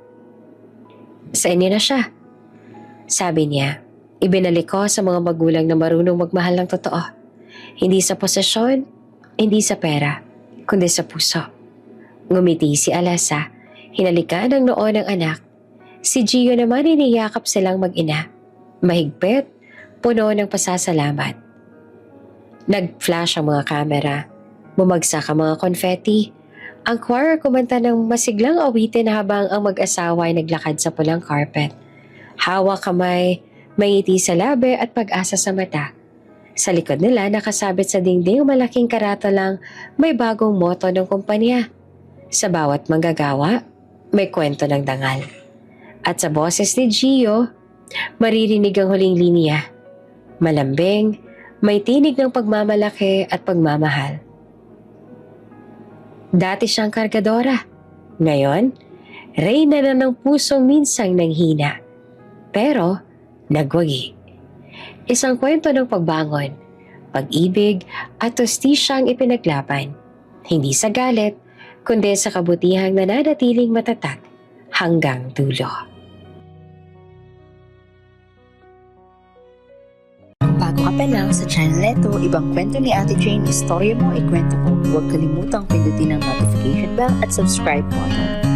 Sa inyo na siya, sabi niya. Ibinalik ko sa mga magulang na marunong magmahal ng totoo. Hindi sa posesyon, hindi sa pera, kundi sa puso. Ngumiti si Alessa, hinalikan ang noo ng anak. Si Gio naman iniyakap silang mag-ina. Mahigpit, puno ng pasasalamat. Nag-flash ang mga kamera. Bumagsak ang mga confetti. Ang choir kumanta ng masiglang awitin habang ang mag-asawa ay naglakad sa pulang carpet. Hawak kamay, may ngiti sa labi at pag-asa sa mata. Sa likod nila nakasabit sa dingding malaking karatalang may bagong motto ng kumpanya. Sa bawat manggagawa, may kwento ng dangal. At sa boses ni Gio, maririnig ang huling linya. Malambing, may tinig ng pagmamalaki at pagmamahal. Dati siyang kargadora. Ngayon, reyna na ng pusong minsang nanghina. Pero, nagwagi. Isang kwento ng pagbangon, pag-ibig at hustisyang ipinaglaban. Hindi sa galit, kundi sa kabutihang nananatiling matatag hanggang dulo. Bago ka pa lang sa channel neto, ibang kwento ni Ate Jane, istorya mo, ikwento ko. Huwag kalimutang pindutin ang notification bell at subscribe button.